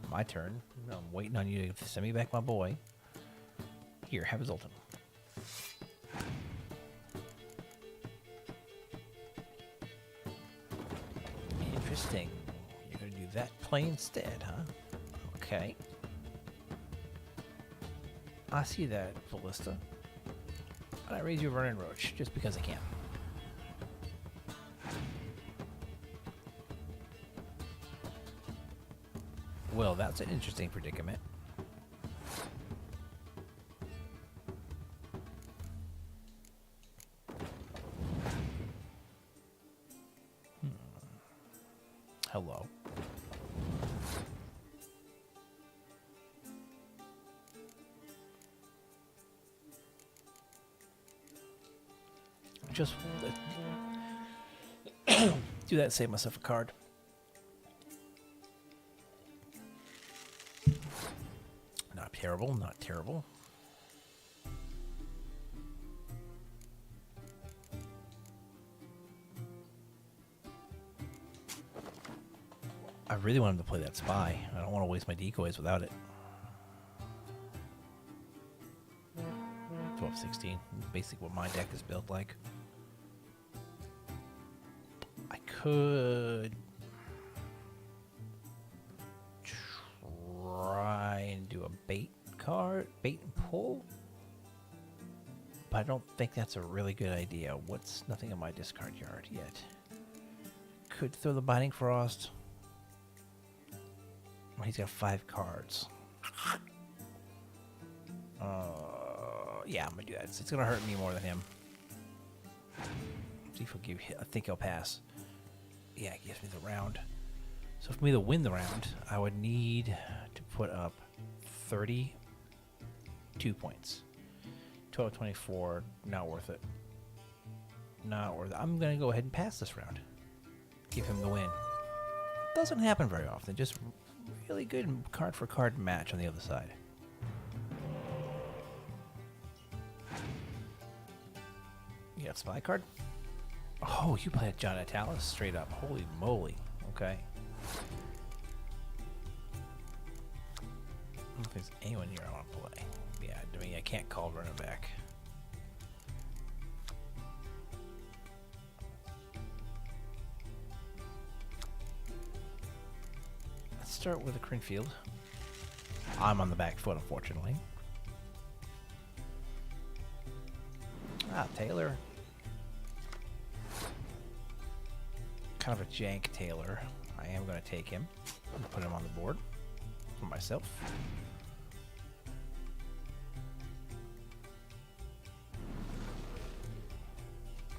Speaker 1: My turn. I'm waiting on you to send me back my boy. Here, have his ultimate. Interesting. You're gonna do that play instead, huh? Okay. I see that, Ballista. I raise you Vernon Roach just because I can. Well, that's an interesting predicament. Hello. Just do that, save myself a card. Not terrible, not terrible. I really want him to play that spy. I don't want to waste my decoys without it. 12-16, basically what my deck is built like. I could try and do a bait card, bait and pull, but I don't think that's a really good idea. What's nothing in my discard yard yet? Could throw the Binding Frost. Well, he's got 5 cards. Yeah, I'm gonna do that. It's gonna hurt me more than him. See if he'll give. I think he'll pass. Yeah, it gives me the round. So for me to win the round, I would need to put up 32 points. 12, 24, not worth it. Not worth it. I'm gonna go ahead and pass this round. Give him the win. Doesn't happen very often. Just really good card for card match on the other side. You have spy card? Oh, you played John Atalis straight up. Holy moly. Okay. I don't know if there's anyone here I want to play. Yeah, I mean, I can't call Vernon back. Let's start with a Crinfield. I'm on the back foot, unfortunately. Ah, Taylor. Kind of a jank Taylor. I am going to take him and put him on the board for myself.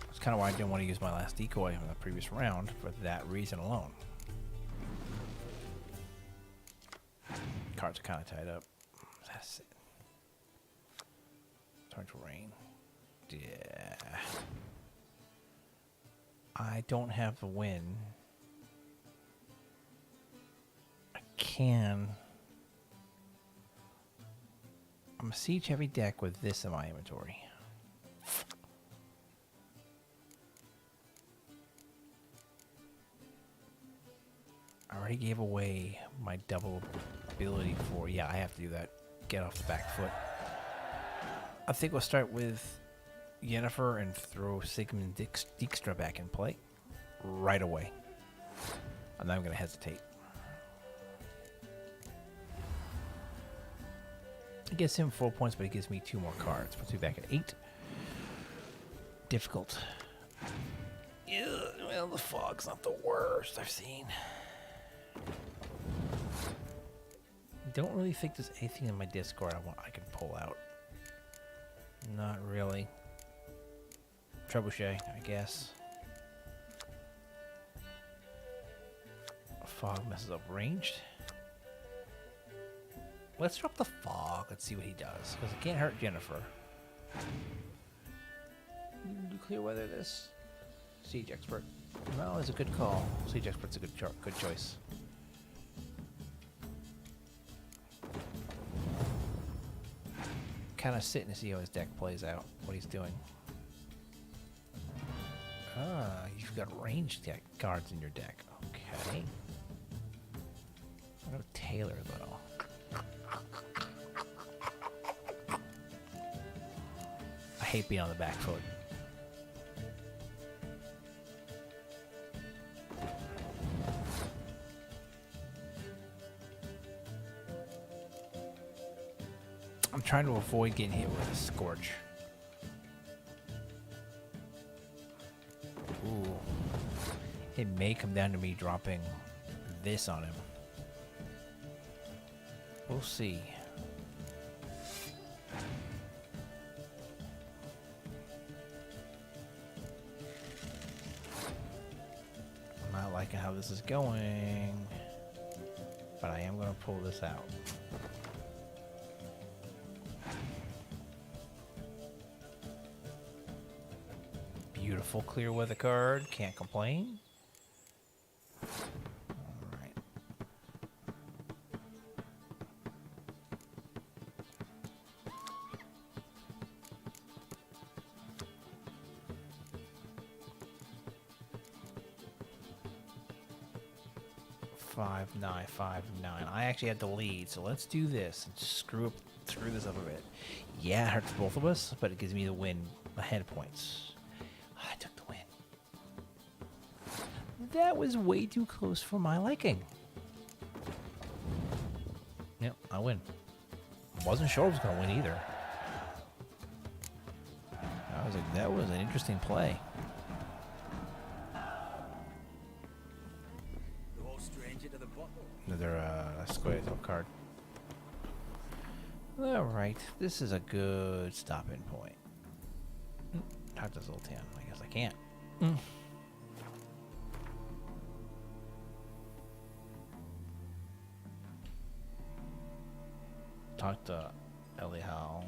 Speaker 1: That's kind of why I didn't want to use my last decoy in the previous round, for that reason alone. Cards are kind of tied up. That's it. Torrential Rain. Yeah. I don't have the win. I can. I'm gonna siege heavy deck with this in my inventory. I already gave away my double ability for. Yeah, I have to do that. Get off the back foot. I think we'll start with Yennefer and throw Sigmund Dijkstra back in play right away. I'm not going to hesitate. It gives him 4 points, but it gives me 2 more cards. Puts me back at 8. Difficult. Ew, well, the fog's not the worst I've seen. Don't really think there's anything in my Discord I can pull out. Not really. Trebuchet, I guess. Fog messes up ranged. Let's drop the fog. Let's see what he does, because it can't hurt Jennifer. Do clear weather this. Siege expert. No, it's a good call. Siege expert's a good choice. Kind of sitting to see how his deck plays out, what he's doing. Ah, you've got ranged deck cards in your deck. Okay. I'm gonna tailor though. I hate being on the back foot. I'm trying to avoid getting hit with a Scorch. Ooh. It may come down to me dropping this on him. We'll see. I'm not liking how this is going, but I am going to pull this out. Beautiful clear weather card, can't complain. Alright. Five, 9, 5, 9. I actually had the lead, so let's do this and screw this up a bit. Yeah, it hurts both of us, but it gives me the win ahead points. I took the win. That was way too close for my liking. Yep, I win. Wasn't sure I was gonna win either. That was an interesting play. Another square card. Alright, this is a good stopping point. Talk to Zoltan. I guess I can't. Talk to Elihal.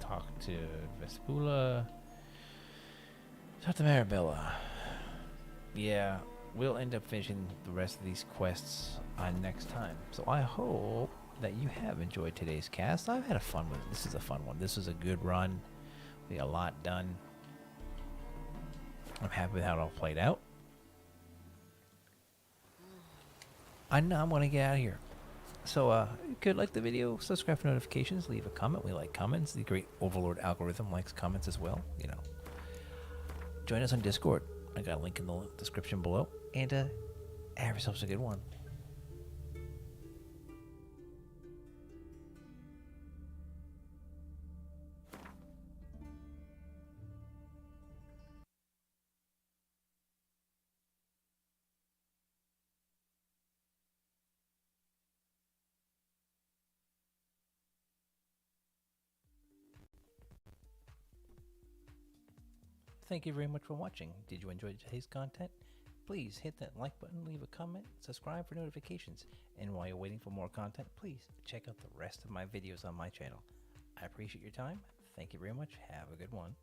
Speaker 1: Talk to Vespula. Talk to Marabella. Yeah, we'll end up finishing the rest of these quests next time. So I hope that you have enjoyed today's cast. I've had a fun one. This is a fun one. This was a good run. We got a lot done. I'm happy with how it all played out. I know I'm gonna get out of here. So, if you could like the video, subscribe for notifications, leave a comment. We like comments. The great Overlord algorithm likes comments as well, you know. Join us on Discord. I got a link in the description below. And, have yourselves a good one. Thank you very much for watching. Did you enjoy today's content? Please hit that like button, leave a comment, subscribe for notifications, and while you're waiting for more content, please check out the rest of my videos on my channel. I appreciate your time. Thank you very much. Have a good one.